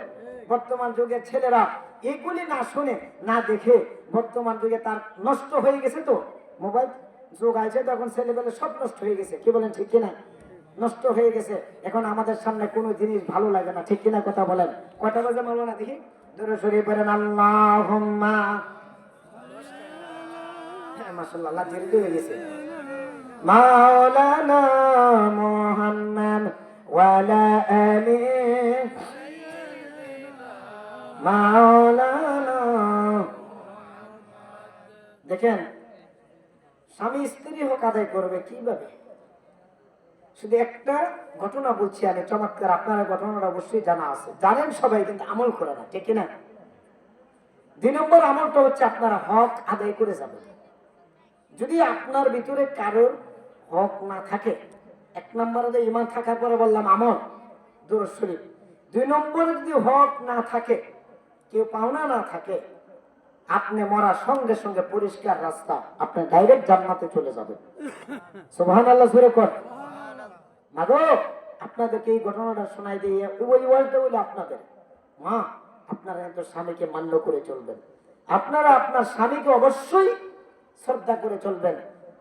বর্তমান যুগের ছেলেরা এগুলি না শুনে না দেখে, বর্তমান যুগে তার নষ্ট হয়ে গেছে, তো মোবাইল যুগ আছে, তখন ছেলেবেলে সব নষ্ট হয়ে গেছে, কি বলেন ঠিক কিনা? নষ্ট হয়ে গেছে। এখন আমাদের সামনে কোনো জিনিস ভালো লাগে না, ঠিক কিনা কথা বলেন? কয়টা বাজে বলো না দেখি? দরুদ শরীফ পড়েন আল্লাহুম্মা, মাশাআল্লাহ, আল্লাহ ধীরে ধীরে গেছে, মাওলানা মুহাম্মদ ওয়া আলা আলিহি মাওলানা। দেখেন, স্বামী স্ত্রী হক আদায় করবে কিভাবে? শুধু একটা ঘটনা বলছি আমি, চমৎকার, আপনারা ঘটনাটা অবশ্যই জানা আছে, জানেন সবাই, কিন্তু আমল করে না, ঠিক কিনা? 2 নম্বর আমলটা হচ্ছে আপনারা হক আদায় করে যাবেন। যদি আপনার ভিতরে কারোর হক না থাকে, এক নম্বরে ইমান থাকার পরে বললাম আমল দুরূদ শরীফ। 2 নম্বরে যদি হক না থাকে, কেউ পাওনা না থাকে, আপনি মরার সঙ্গে সঙ্গে পরিষ্কার রাস্তা, আপনি ডাইরেক্ট জান্নাতে চলে যাবেন। সুবহানাল্লাহ জোরে কর। মাগো, আপনাদেরকে এই ঘটনাটা শোনাই দিয়ে ওই ওয়ার্ডটা হলো আপনাদের মা, আপনারা কিন্তু স্বামীকে মান্য করে চলবেন। আপনারা আপনার স্বামীকে অবশ্যই শ্রদ্ধা করে চলবেন।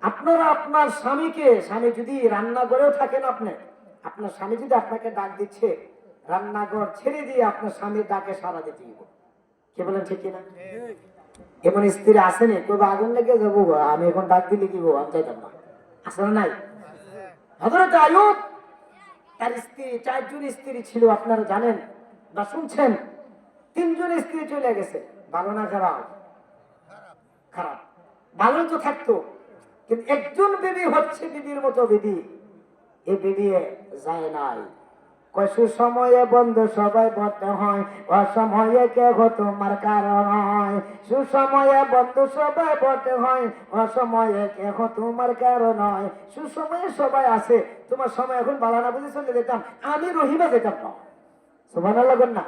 আপনারা আপনার স্বামীকে, স্বামী যদি রান্নাঘরেও থাকেন, আপনার স্বামী যদি আপনাকে ডাক দিচ্ছে, রান্নাঘর ছেড়ে দিয়ে আপনার স্বামীর ডাকে সাড়া দিতে হবে। কি বলেন ঠিক কিনা? এমন স্ত্রী আসেনি কবে আগুন লেগে যাবো, আমি এখন ডাক দিলে কি আমি চাইতাম না, আসলে নাই? হযরত আইয়ুব, তার স্ত্রী 4 জন স্ত্রী ছিল, আপনারা জানেন বা শুনছেন। 3 জন স্ত্রী চলে গেছে। ভালো না খারাপ? খারাপ। ভালো তো থাকতো, কিন্তু একজন বিবি হচ্ছে বিবির মতো বিবি, এই বিবি যায় নাই। কয় সুসময়ে বন্ধু সবাই বলতে হয়, অসময়ে কেহ তোমার কারণ হয়। সুসময়ে বন্ধু সবাই বলতে হয়, অসময়ে কেহ তোমার কারণ হয়। সুসময়ে সবাই আছে, তোমার সময় এখন ভালো না বুঝে চলে যেতাম, আমি রহিমা যেতাম না। সুবহানাল্লাহ বলেন না?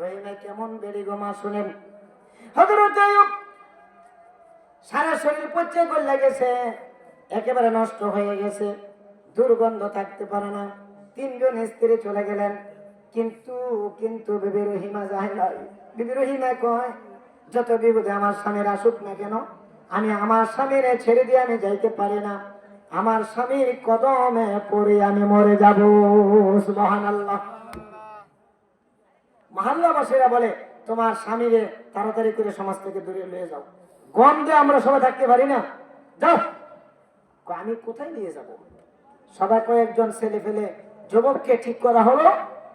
রহিমা কেমন বেড়ি গোমা শুনেন। হযরত আইয়ুব সারা শরীর পচে গলে গেছে, একেবারে নষ্ট হয়ে গেছে, দুর্গন্ধ থাকতে পারে না। 3 জন স্ত্রী চলে গেলেন, কিন্তু বিবি রহিমা যায় নাই। বিবি রহিমা কয়, যত বিপদে আমার স্বামীর আসুক না কেন, আমি আমার স্বামীর ছেড়ে দিয়ে আমি যাইতে পারি না। আমার স্বামীর কদমে পড়ে আমি মরে যাব। সুবহানাল্লাহ। মহল্লাবাসীরা বলে, তোমার স্বামীরে তাড়াতাড়ি করে সমাজ থেকে দূরে নিয়ে যাও, গন্ধে আমরা সবাই থাকতে পারি না, যাও। আমি কোথায় নিয়ে যাব? সবাই কয়েকজন ছেলে ফেলে যুবককে ঠিক করা হলো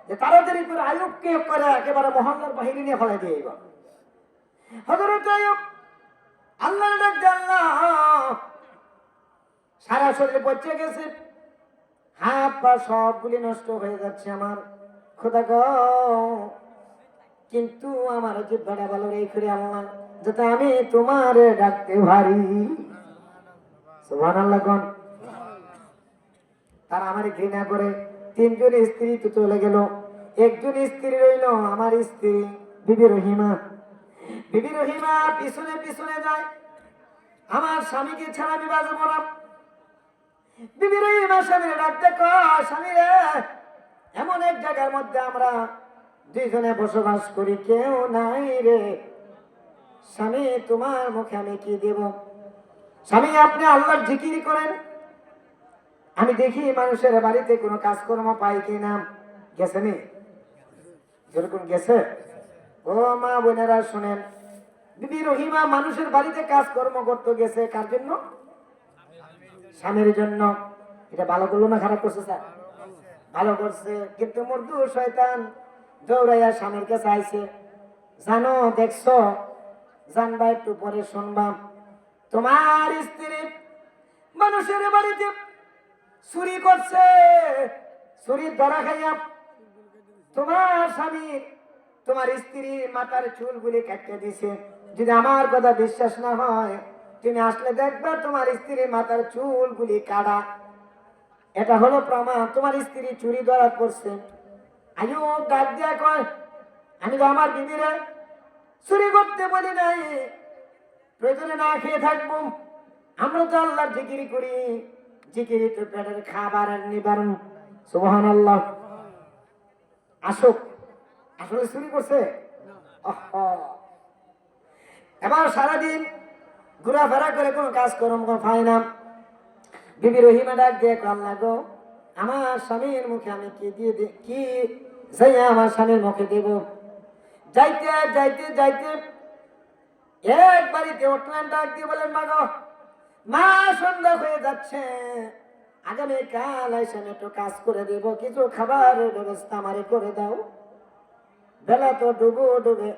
যে তাড়াতাড়ি করে আইয়ুবকে করে একেবারে মহল্লার বাহিরে নিয়ে ফেলাই দিয়ে এবার। হযরত আইয়ুব আল্লাহর ডাক দিয়ে, আল্লাহ, সারা শরীর পচে গেছে, হাত পা সবগুলি নষ্ট হয়ে যাচ্ছে আমার, খোদা গো, কিন্তু আমার জিহ্বাটা ভালো রেখে আল্লাহ, যাতে আমি তোমার ডাকতে পারি। সুবহানাল্লাহ কোন। তারা আমার ঘৃণা করে 3 জন স্ত্রী তো চলে গেল, একজন স্ত্রী রইল, আমার স্ত্রী বিবি রহিমা। বিবি রহিমা পিছনে পিছনে যায়, আমার স্বামীকে ছাড়া আমি বাঁচব না। বিবি রহিমা স্বামীর ডাকতে কয়, স্বামী রে, এমন এক জায়গার মধ্যে আমরা 2 জনে বসবাস করি, কেউ নাই রে। স্বামী, তোমার মুখে আমি কি দেব? স্বামী, আপনি আল্লাহর জিকির করেন, আমি দেখি মানুষের বাড়িতে কোনো কাজকর্ম পাই কিনা। গেছে নি? যেরকম গেছে। ও মা বোনেরা শোনেন, বিবি রহিমা মানুষের বাড়িতে কাজকর্ম করতে গেছে, কার জন্য? স্বামীর জন্য। এটা ভালো করলো না খারাপ করছে? স্যার ভালো করছে, কিন্তু মর্দু শয়তান দৌড়াইয়া স্বামীর কাছে আইছে। জানো, দেখছো, জানবা, একটু পরে শুনবা, তোমার স্ত্রী মানুষের বাড়িতে চুরি করছে, চুরির ধরা খাইয়া তোমার স্বামী তোমার স্ত্রী মাথার চুলগুলি কেটে দিছে। যদি আমার কথা বিশ্বাস না হয়, তুমি আসলে দেখবা তোমার স্ত্রীর মাথার চুলগুলি কাটা। এটা হলো প্রমাণ, তোমার স্ত্রী চুরি ধরা পড়ছে। আইয়ুব ডাক দিয়া কয়, আমি তো আমার বিবিরে চুরি করতে বলি নাই, প্রয়োজনে না খেয়ে থাকবো, আমরা তো আল্লাহর জিকির করি, জিকির তো পেটের খাবারের নিবারণ। সুবহানাল্লাহ। আসুক, আসলে চুরি করছে? এবার সারাদিন ঘোরাফেরা করে কোনো কাজ কর্ম পায় না। বিবি রহিমা ডাক দিয়ে, আল্লাহ গো, আমার স্বামীর মুখে আমি কি দিয়ে কি যাই আমার স্বামীর মুখে দেব? যাইতে যাইতে যাইতে এক বাড়িতে উঠলেন, ডাক দিয়ে বলেন, মা গো, মা, সন্ধ্যা হয়ে যাচ্ছে, আগামীকাল এসে আমি একটু কাজ করে দেব, কিছু খাবারের ব্যবস্থা আমারে করে দাও। বেলা তো ডুবে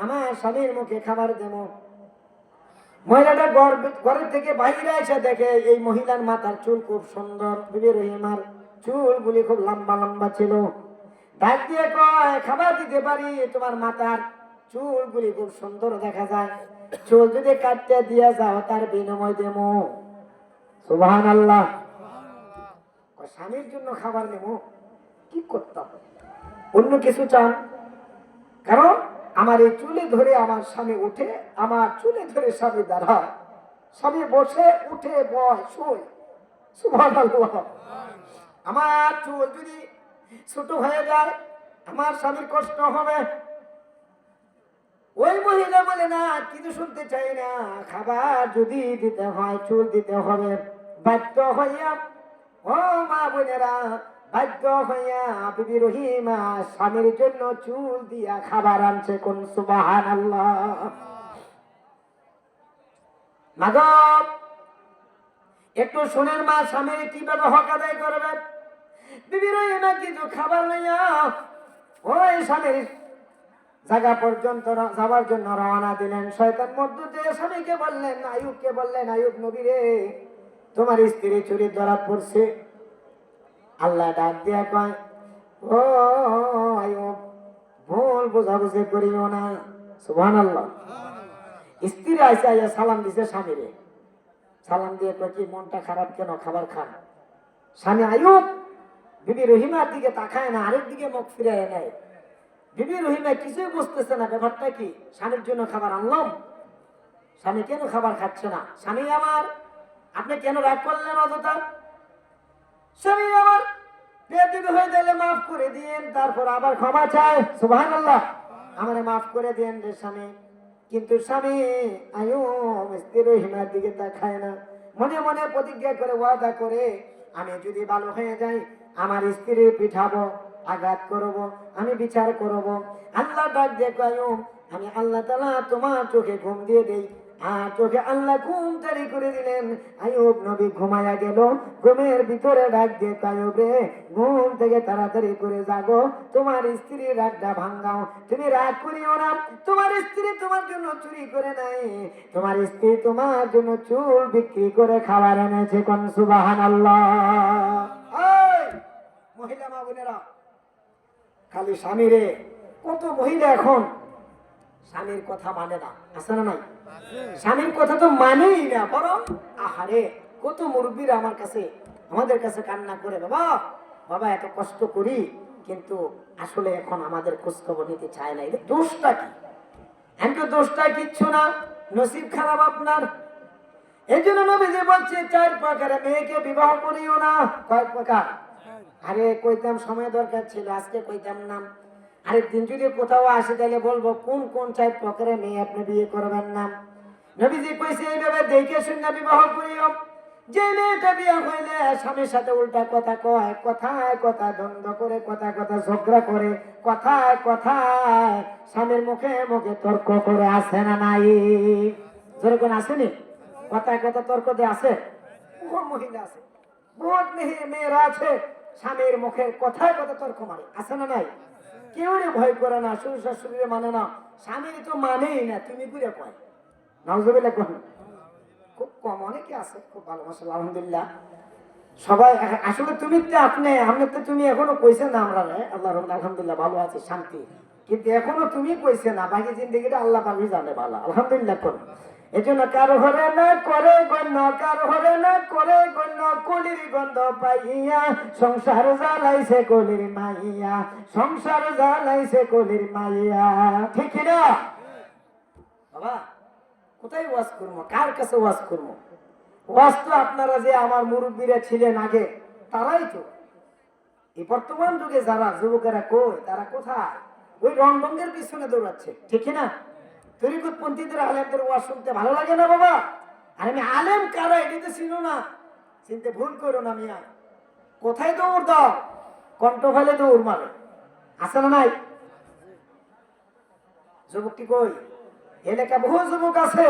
আমার স্বামীর মুখে খাবার দেব। মহিলাটা ঘরের থেকে বাইরে এসে দেখে এই মহিলার মাথার চুল খুব সুন্দর, বিবি রহিমার চুলগুলি খুব লম্বা লম্বা ছিল। ডাক দিয়ে কয়, খাবার দিতে পারি, তোমার মাথার চুলগুলি খুব সুন্দর দেখা যায়, চুল যদি কাটতে দিয়ে যাও তার বিনিময় দেবো। সুবহানাল্লাহ। স্বামীর জন্য খাবার নেব, কি করতাম? অন্য কিছু চান? কারণ আমার এই চুলে ধরে আমার স্বামী উঠে, আমার চুলে ধরে স্বামী দাঁড়ায়, স্বামী বসে উঠে বয় শোয়। সুবহানাল্লাহ। আমার চুল যদি ছোট হয়ে যায় আমার স্বামীর কষ্ট হবে। ওই মহিলা বলে না, কিছু শুনতে চাই না, খাবার যদি দিতে হয় চুল দিতে হবে। বাধ্য হইয়া, ও মা বোনেরা, বাধ্য হইয়া বিবি রহিমা স্বামীর জন্য চুল দিয়া খাবার আনছে। কোন সুবহানাল্লাহ। মাগো, একটু শোনেন মা, স্বামীর কিভাবে হক আদায় করবে। বিবি রহিমা কিছু খাবার লইয়া ওই স্বামীর জায়গা পর্যন্ত যাওয়ার জন্য রওনা দিলেন। শয়তান মধ্য দিয়ে স্বামীকে বললেন, আইয়ুবকে বললেন, আইয়ুব নবী রে, তোমার স্ত্রী চুরি ধরা পড়ছে। আল্লাহ ডাক দিয়া কয়, ও আইয়ুব, ভুল বোঝাবুঝি করিও না। সুবহানাল্লাহ। স্ত্রী আইসা আইয়া সালাম দিছে স্বামীরে। সালাম দিয়ে কয়, কি মনটা খারাপ কেন, খাবার খান। স্বামী আইয়ুব বিবি রহিমার দিকে তাকায় না, আরেক দিকে মুখ ফিরায় নেয়। বিবি রহিমা কিছুই বুঝতেছে না ব্যাপারটা কি। স্বামীর জন্য খাবার আনলাম, স্বামী কেন খাবার খাচ্ছে না? স্বামী আমার, আপনি কেন রাগ করলেন অযথা? স্বামী আমার বেয়াদবি হয়ে গেলে মাফ করে দিয়েন, তারপর আবার ক্ষমা চায়। সুবহানাল্লাহ। আমারে মাফ করে দিয়েন রে স্বামী। কিন্তু স্বামী আইয়ুব স্ত্রী রহিমার দিকে তাকায় না। মনে মনে প্রতিজ্ঞা করে, ওয়াদা করে, আমি যদি ভালো হয়ে যাই আমার স্ত্রী পিঠাবো, আঘাত করব, আমি বিচার করব। আল্লাহ ডাক দেখো, আইয়ুব আমি আল্লাহ তাআলা তোমার চোখে ঘুম দিয়ে দেই। আর চোখে আল্লাহ ঘুম তাড়ি করে দিলেন। আইয়ুব নবী ঘুমায়া গেল। ঘুমের ভিতরে ডাক দিয়ে, আইয়ুব রে, ঘুম থেকে তাড়াতাড়ি করে জাগো, তোমার স্ত্রীর রাগটা ভাঙাও। তুমি রাগ করিও না, তোমার স্ত্রী তোমার জন্য চুরি করে নাই, তোমার স্ত্রী তোমার জন্য চুল বিক্রি করে খাবার এনেছে। কোন সুবহানাল্লাহ। মহিলা মা বোনেরা, খালি স্বামী রে, কত মহিলা এখন স্বামীর কথা মানে না, আছে না নাই? স্বামীর কথা তো মানেই না, বরং আহারে কত মুরব্বীরা আমার কাছে, আমাদের কাছে কান্না করে, বাবা বাবা এত কষ্ট করি, কিন্তু আসলে এখন আমাদের খোঁজ খবর নিতে চায় না। এটা দোষটা কি? আমি তো দোষটা কিচ্ছু না, নসিব খারাপ আপনার। এই জন্য নবীজি বলছে, 4 প্রকারে মেয়েকে বিবাহ করিও না। কয়েক প্রকার? আরে কইতাম, সময় দরকার ছিল, আজকে কইতাম না। আরেকদিন যদি কোথাও আসে তাহলে বলবো কোন কোন 4 প্রকারের মেয়ে আপনি বিয়ে করবেন না। নবীজি কইছে, এইভাবে দেখে শুনে বিবাহ করিও। যে মেয়েটা বিয়ে হইলে স্বামীর সাথে উল্টা কথা কয়, কথায় কথা দ্বন্দ্ব করে, কথা কথা ঝগড়া করে, কথায় কথায় স্বামীর মুখে মুখে তর্ক করে, আসে না নাই? যেরকম আসেনি, কথায় কথা তর্ক দিয়ে আছে। বহু মহিলা আছে, বহুত মেয়েরা আছে, স্বামীর মুখের কথায় কথা তর্ক মারে, আছে না নাই? কেউ ভয় করে না, শ্বশুর শাশুড়ি মানে না, স্বামী তো মানেই না, তুমি ঘুরে কয় নাউজুবিল্লাহ কোন। খুব কম, অনেকে আছে খুব ভালো, মাশাআল্লাহ, আলহামদুলিল্লাহ। সবাই আসলে তুমি তো আপনি তো তুমি এখনো কইছে না আমরা আল্লাহর রহমতে আলহামদুলিল্লাহ ভালো আছি, শান্তি। কিন্তু এখনো তুমি কইছে না, বাকি জিন্দেগিটা আল্লাহ পাকই জানে ভালো, আলহামদুলিল্লাহ কোন। এই জন্য কারো ঘরে না করে গণ্য, কারো ঘরে না করে গণ্য, কলির গন্ধ পাইয়া সংসার জ্বালাইছে কলির মাইয়া, সংসার জ্বালাইছে কলির মাইয়া। ঠিক না বাবা? কোথায় ওয়াজ করবো, কার কাছে ওয়াজ করবো? ওয়াজ তো আপনারা যে আমার মুরব্বীরা ছিলেন আগে, তারাই তো। এই বর্তমান যুগে যারা যুবকেরা কই, তারা কোথায়? ওই রংডঙ্গের পিছনে দৌড়াচ্ছে, ঠিক না? তরিকতপন্থীদের আলেমদের ওয়াজ শুনতে ভালো লাগে না বাবা? আর আমি আলেম কারা এটা তো চিনো না, চিনতে ভুল করো না মিয়া। কোথায় দৌড় দাও, কণ্ঠ ফেলে দৌড় মারে, আছে না নাই? যুবকটি কই? এলাকা বহু যুবক আছে,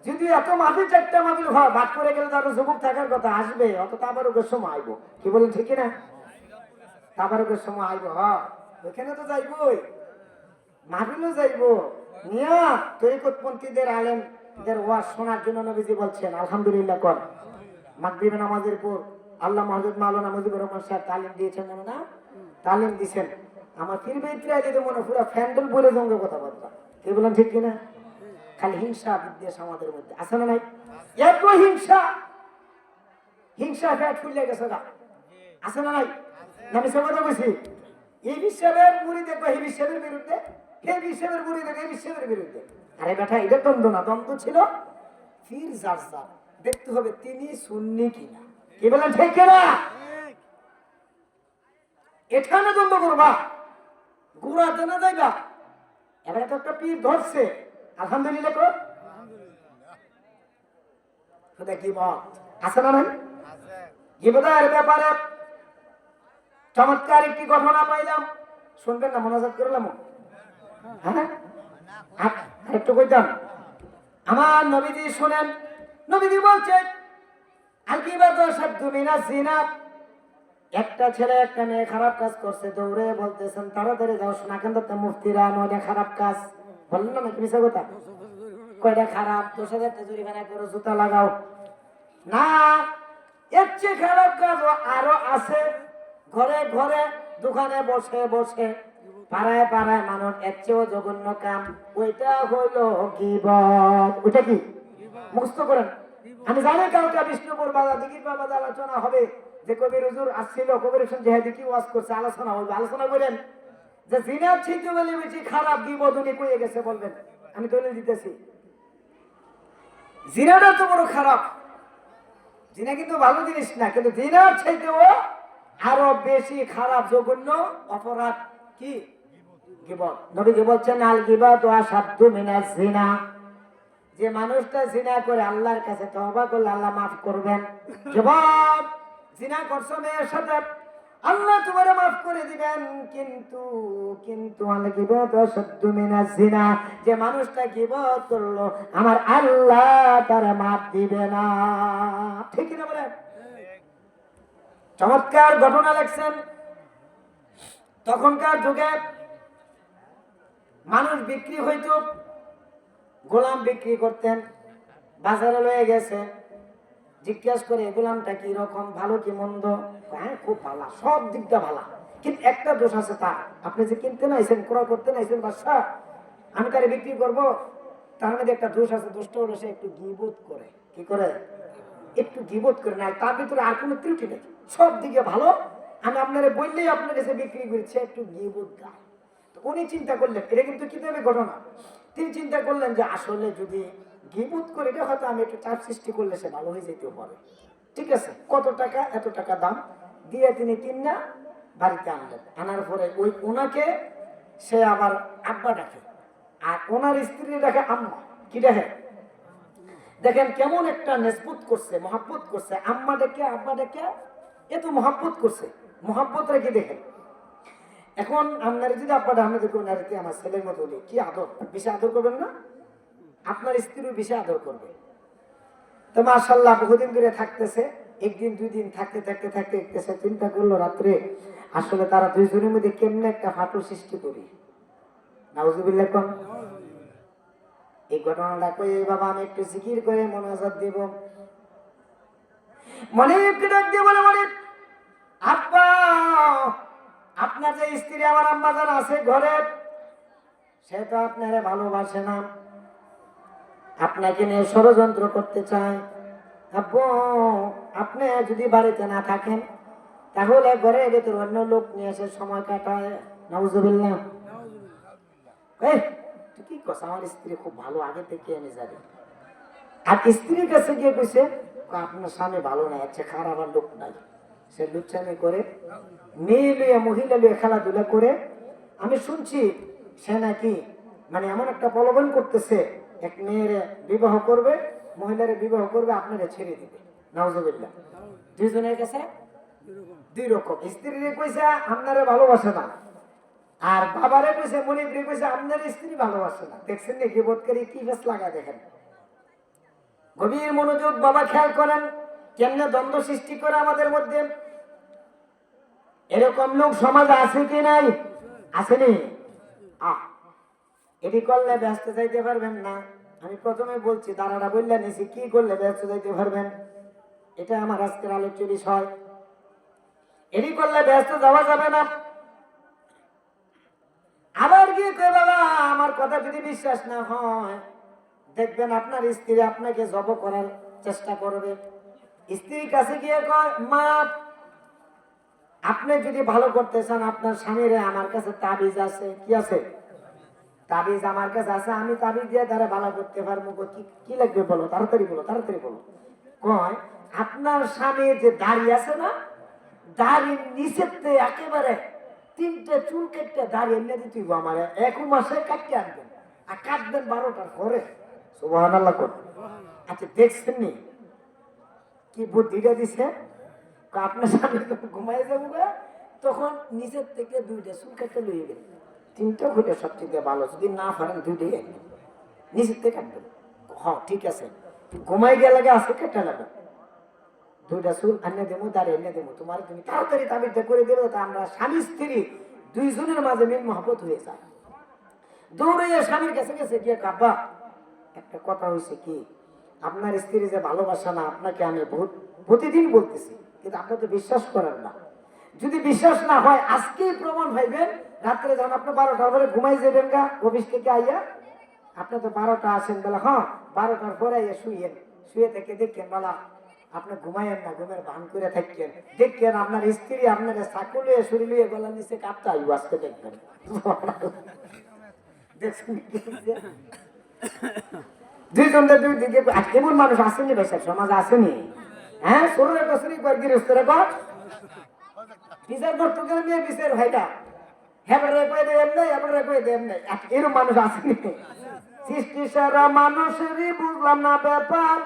যদি এত মাহফিল 4টা মাহফিল হয়, ভাগ করে গেলে তার যুবক থাকার কথা, আসবে অত তাবারুকের সময় আইব। কি বলেন, ঠিক না? তাবারুকের সময় আইব, হ্যাঁ ওখানে তো যাইবই, মাহফিলও যাইব। নিয়া তরিকতপন্থীদের আলেমদের ওয়াজ শোনার জন্য নবীজি বলছেন আলহামদুলিল্লাহ কর। মাগরিবের নামাজের পর আল্লাহ হযরত মাওলানা মুজিবুর রহমান সাহেব তালিম দিয়েছেন, মনে না? তালিম দিয়েছেন। আমার পীর বেইতরা যদি মনে পুরো ফ্যান্ডেল বলে জঙ্গে কথাবার্তা। কি বলেন, ঠিক কিনা? খালি হিংসা বিদ্বেষ আমাদের মধ্যে, আছে না নাই? এত হিংসা, হিংসা ফ্যাট ফুলে গেছে না। আছে না নাই? না মিশা কথা বলছি? এই বিশ্বের মুড়ি দেখবো এই বিশ্বের বিরুদ্ধে, এই বিশ্বের মুড়ি দেখবো এই বিশ্বের বিরুদ্ধে। আরে বেটা, এটা দ্বন্দ্ব না, দ্বন্দ্ব ছিল ফির যার যার, দেখতে হবে তিনি সুন্নি কিনা। কি বলেন ঠিক কিনা? এখানে দ্বন্দ্ব করবা, ঘুরাতে না যাইবা। এবার তো একটা পীর ধরছে, আলহামদুলিল্লাহ কর। গীবত আছে না নাই? গীবতের ব্যাপারে চমৎকার একটি ঘটনা পাইলাম, শুনবেন না? মোনাজাত করলাম। হ্যাঁ, একটু কইতাম। আমার নবীজি শুনেন, নবীজি বলছেন আল গীবাতু আশাদ্দু মিনাজ জিনা। একটা ছেলে একটা মেয়ে খারাপ কাজ করছে, দৌড়ে বলতেছেন তাড়াতাড়ি যাও, শোনা কেন তো মুফতিরা, নয়টা খারাপ কাজ বললেন না নাকি মিছা কথা? কয়টা খারাপ, 10,000 টাকা জরিমানা করো, জুতা লাগাও। না, এর চেয়ে খারাপ কাজ আরো আছে। ঘরে ঘরে, দোকানে বসে বসে, পাড়ায় পাড়ায় মানুষ, এর চেয়েও জঘন্য কাম। ওইটা হইল গীবত। ওইটা কি? মুখস্থ করেন। আমি জানি কালকে বিষ্ণুপুর বাজার দিঘির বাজার আলোচনা হবে, যে কবির হুজুর আসছিল, কবির হোসেন জেহাদি কি ওয়াজ করছে, আলোচনা হবে। আলোচনা করেন যে জিনার ছিটে বলে বেশি খারাপ, গীবত উনি কইয়ে গেছে বলবেন। আমি দলিল দিতেছি। জিনাটা তো বড় খারাপ, জিনা কিন্তু ভালো জিনিস না, কিন্তু জিনার চাইতেও আরো বেশি খারাপ জঘন্য অপরাধ কি? গীবত। নবীজি বলছেন আল গীবাতু আশাদ্দু মিনাজ জিনা। যে মানুষটা জিনা করে আল্লাহর কাছে তওবা করলে আল্লাহ মাফ করবেন। যুবক, জিনা করছো মেয়ের সাথে, আল্লাহ তোমারে মাফ করে দিবেন, কিন্তু কিন্তু আল গীবাতু আশাদ্দু মিনাজ জিনা। যে মানুষটা গীবত করলো, আমার আল্লাহ তারে মাফ দিবে না। ঠিক না বলেন? চমৎকার ঘটনা লেখছেন। তখনকার যুগে মানুষ বিক্রি হইতো, গোলাম বিক্রি করতেন, বাজারে লয়ে গেছে, জিজ্ঞাসা করে গোলামটা কি রকম, ভালো কি মন্দ? হ্যাঁ, খুব ভালো, সব দিকটা ভালো, কিন্তু একটা দোষ আছে তার। আপনি যে কিনতে নাইছেন, ক্রয় করতে নাইছেন বাদশা, আমি তারে বিক্রি করব, তার মধ্যে একটা দোষ আছে। দোষটা হলো সে একটু গীবত করে। কি করে? একটু গীবত করে না, তার ভিতরে আর কোনো ত্রুটি নেই, সব দিকে ভালো। আমি আপনারা বললেই আপনার কাছে বিক্রি করছে, একটু গীবত গায়। তো উনি চিন্তা করলেন, এটা কিন্তু কিতাবে ঘটনা, তিনি চিন্তা করলেন যে আসলে যদি গীবত করে, এটা হয়তো আমি একটু চাপ সৃষ্টি করলে সে ভালো হয়ে যেতে পারে। ঠিক আছে, কত টাকা? এত টাকা দাম দিয়ে তিনি কিনা বাড়িতে আনলেন। আনার পরে ওই ওনাকে সে আবার আব্বা ডাকে, আর ওনার স্ত্রী ডাকে আম্মা। কি দেখে? দেখেন কেমন একটা নেসবত করছে, মহাব্বত করছে। আম্মা ডেকে আব্বা ডেকে এত মহাব্বত করছে, মহাব্বত রেখে দেখেন। এখন আপনার যদি আব্বাটা আমি দেখুন, আমার ছেলের মতো হলে কি আদর, বেশি আদর করবেন না? আপনার স্ত্রীও বেশি আদর করবে। তো মাশাআল্লাহ বহুদিন ধরে থাকতেছে, একদিন দুই দিন থাকতে থাকতে থাকতে সে চিন্তা করলো রাত্রে আসলে তারা দুইজনের মধ্যে কেমনে একটা ফাটল সৃষ্টি করি। নাউজুবিল্লাহ কোন। এই ঘটনাটা কই, বাবা আমি একটু জিকির করে মোনাজাত দেব। মনে একটু ডাক দিয়ে বলে, মনে আব্বা, আপনার যে স্ত্রী আমার আম্মা যারা আছে ঘরে, সে তো আপনারে ভালোবাসে না, আপনাকে নিয়ে ষড়যন্ত্র করতে চায়। আব্বু, আপনি যদি বাড়িতে না থাকেন তাহলে ঘরের ভেতর অন্য লোক নিয়ে এসে সময় কাটায়। নাউজুবিল্লাহ। এই তুই কি করছ? আমার স্ত্রী খুব ভালো, আগে থেকে আমি জানি। আর স্ত্রীর কাছে গিয়ে কইছে আপনার স্বামী ভালো নাই, আচ্ছা খারাপ আর লোক নাই। সে লুচ্ছামি করে, মেয়ে লইয়া মহিলা লইয়া খেলাধুলা করে। আমি শুনছি সে নাকি মানে এমন একটা প্রলোভন করতেছে, এক মেয়ের বিবাহ করবে, মহিলারে বিবাহ করবে, আপনারা ছেড়ে দিবে। নাউজুবিল্লাহ। দুইজনের কাছে দুই রকম। স্ত্রীরে কইছে আপনারে ভালোবাসে না, আর বাবারে কইছে, মনিবরে কইছে আপনার স্ত্রী ভালোবাসে না। দেখছেন না গীবতকারী কি ফেস লাগা? দেখেন, গভীর মনোযোগ বাবা, খেয়াল করেন কেমনে দ্বন্দ্ব সৃষ্টি করে আমাদের মধ্যে। এরকম লোক সমাজে আছে কি নাই? আসেনি? এটি করলে ব্যস্ত যাইতে পারবেন না। আমি প্রথমে বলছি, দাঁড়াটা বললে নিছি, কি করলে ব্যস্ত যাইতে পারবেন, এটা আমার আজকের আলোচ্য বিষয়। এটি করলে ব্যস্ত যাওয়া যাবে না। আবার গিয়ে কই, বাবা আমার কথা যদি বিশ্বাস না হয়, দেখবেন আপনার স্ত্রী আপনাকে জব করার চেষ্টা করবে। স্ত্রীর কাছে গিয়ে কয়, মা আপনি যদি ভালো করতে চান, আপনার স্বামীর আমার কাছে তাবিজ আছে, কি আছে? তাবিজ আমার কাছে আছে, আমি তাবিজ দিয়ে তারা ভালো করতে পারবো। কি কি লাগবে বলো, তাড়াতাড়ি বলো, তাড়াতাড়ি বলো। কয় আপনার স্বামীর যে দাড়ি আছে না, দাড়ির নিচের একেবারে 3টে চুল কেটে দাড়ি এনে দিতে হইব আমার, 1 মাসে কাটতে আনবেন, আর কাটবেন 12টার পরে। সুবহানাল্লাহ কর। আচ্ছা দেখছেন নি কি বুদ্ধিটা দিছে? আপনার স্বামী ঘুমাই যাবো তখন নিচের থেকে 2টা চুল কেটে লইয়ে গেল, 3টা খুঁটে সবচেয়ে ভালো, যদি না পারেন 2টাই একদম নিচের থেকে কাটবেন। হ্যাঁ ঠিক আছে, ঘুমাই গেলে আছে কেটে নেবে, 2টা চুল এনে দেবো, দাঁড়িয়ে এনে দেবো তোমার, তুমি তাড়াতাড়ি তাবিজটা করে দেবো, তা আমরা স্বামী স্ত্রী দুইজনের মাঝে মিল মহব্বত হয়ে যায়। দৌড়াইয়া স্বামীর কাছে গেছে গিয়ে, কাব্বা একটা কথা হয়েছে কি, আপনার স্ত্রী যে ভালোবাসা না, আপনাকে আমি প্রতিদিন বলতেছি, কিন্তু আপনি তো বিশ্বাস করেন না। যদি বিশ্বাস না হয় আজকেই প্রমাণ পাইবেন, রাত্রে যখন আপনি 12টার পরে ঘুমাই যাবেন গা অফিস থেকে আইয়া, আপনি তো 12টা আসেন বেলা, হ্যাঁ 12টার পরে আইয়া শুয়েন, শুয়ে থেকে দেখেন বেলা আপনি ঘুমাইয়েন না, ঘুমের ভান করে থাকেন, দেখেন আপনার স্ত্রী আপনার চাকু লুয়ে শুরু লুয়ে গলার নিচে কাঁপতে আইব, আজকে দেখবেন। দেখছেন দুই দিকে এমন মানুষ আসেনি, বেশার সমাজ আসেনি। হ্যাঁ শরীরে কসরি কর গৃহস্থরে কর বিচার করতে গেলে মেয়ে বিচার ভাইটা হেবারে কয়ে দেয় এমনি, হেবারে কয়ে দেয় এমনি, এরকম মানুষ আসেনি। সৃষ্টি সারা মানুষেরই বুঝলাম না ব্যাপার,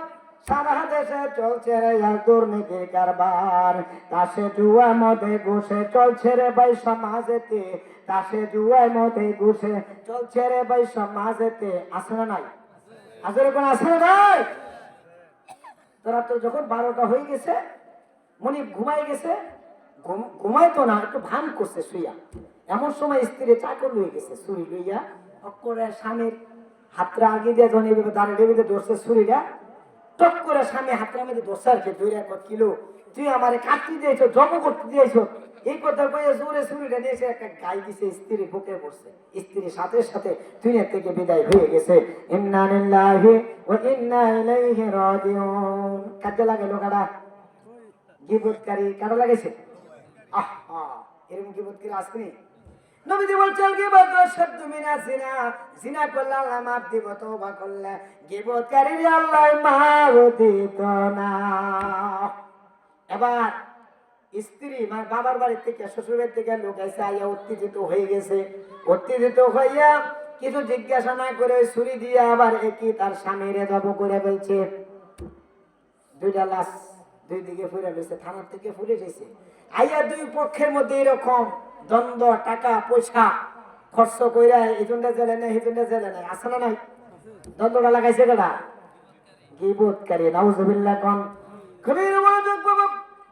সারা দেশে চলছে রে দুর্নীতির কারবার, তাসে জুয়া মদে ঘুষে চলছে রে ভাই সমাজেতে, তাসে জুয়া মদে ঘুষে চলছে রে ভাই সমাজেতে। আসে না নাই? আসলে কোন আসে না নাই? তোরা তো যখন 12টা হয়ে গেছে, মনি ঘুমাই গেছে, ঘুমাই তো না, একটু ভান করছে শুইয়া, এমন সময় স্ত্রী চাকর লয়ে গেছে ছুরি লইয়া, অক্করে স্বামীর হাতরা আগে দিয়ে যখন এইভাবে দাঁড়িয়ে ডেবিতে ধরছে ছুরিটা, টক করে স্বামী হাতরা মধ্যে ধরছে আর কি, ধরে কিলো তুই আমারে কাটতে দিয়েছ, জব করতে দিয়েছ, এই কথা কয়ে জোরে ছুরিটা নিয়েছে একটা গাই দিছে, স্ত্রী বুকে পড়ছে, স্ত্রীর সাথে সাথে দুনিয়া থেকে বিদায় হয়ে গেছে। ইন্না লিল্লাহি ওয়া ইন্না ইলাইহি রাজিউন। কাজে লাগে লোকাটা গীবতকারী কাটা লাগাইছে। আহা এরকম গীবতকারী আসেনি। নবীজি বলছেন গীবত শব্দ মিনা জিনা, জিনা করলে আল্লাহ মাফ দিব, তওবা করলে গীবতকারীর আল্লাহ মাফ দিত না। এবার স্ত্রী মানে বাবার বাড়ি থেকে শ্বশুরের থেকে লোক এসে আইয়া উত্তেজিত হয়ে গেছে, উত্তেজিত হইয়া কিছু জিজ্ঞাসা না করে ছুরি দিয়ে আবার একই তার স্বামীরে জব করে ফেলছে। 2টা লাশ দুই দিকে ফুরে গেছে, থানার থেকে ফুরে গেছে। আইয়া দুই পক্ষের মধ্যে এরকম দ্বন্দ্ব, টাকা পয়সা খরচ কইরা এজন্ডা জেলে নেই, এজন্ডা জেলে নেই, আসে না নাই? দ্বন্দ্বটা লাগাইছে কেডা? গীবতকারী। নাউজুবিল্লাহ কোন। খুবই মনোযোগ বাবা।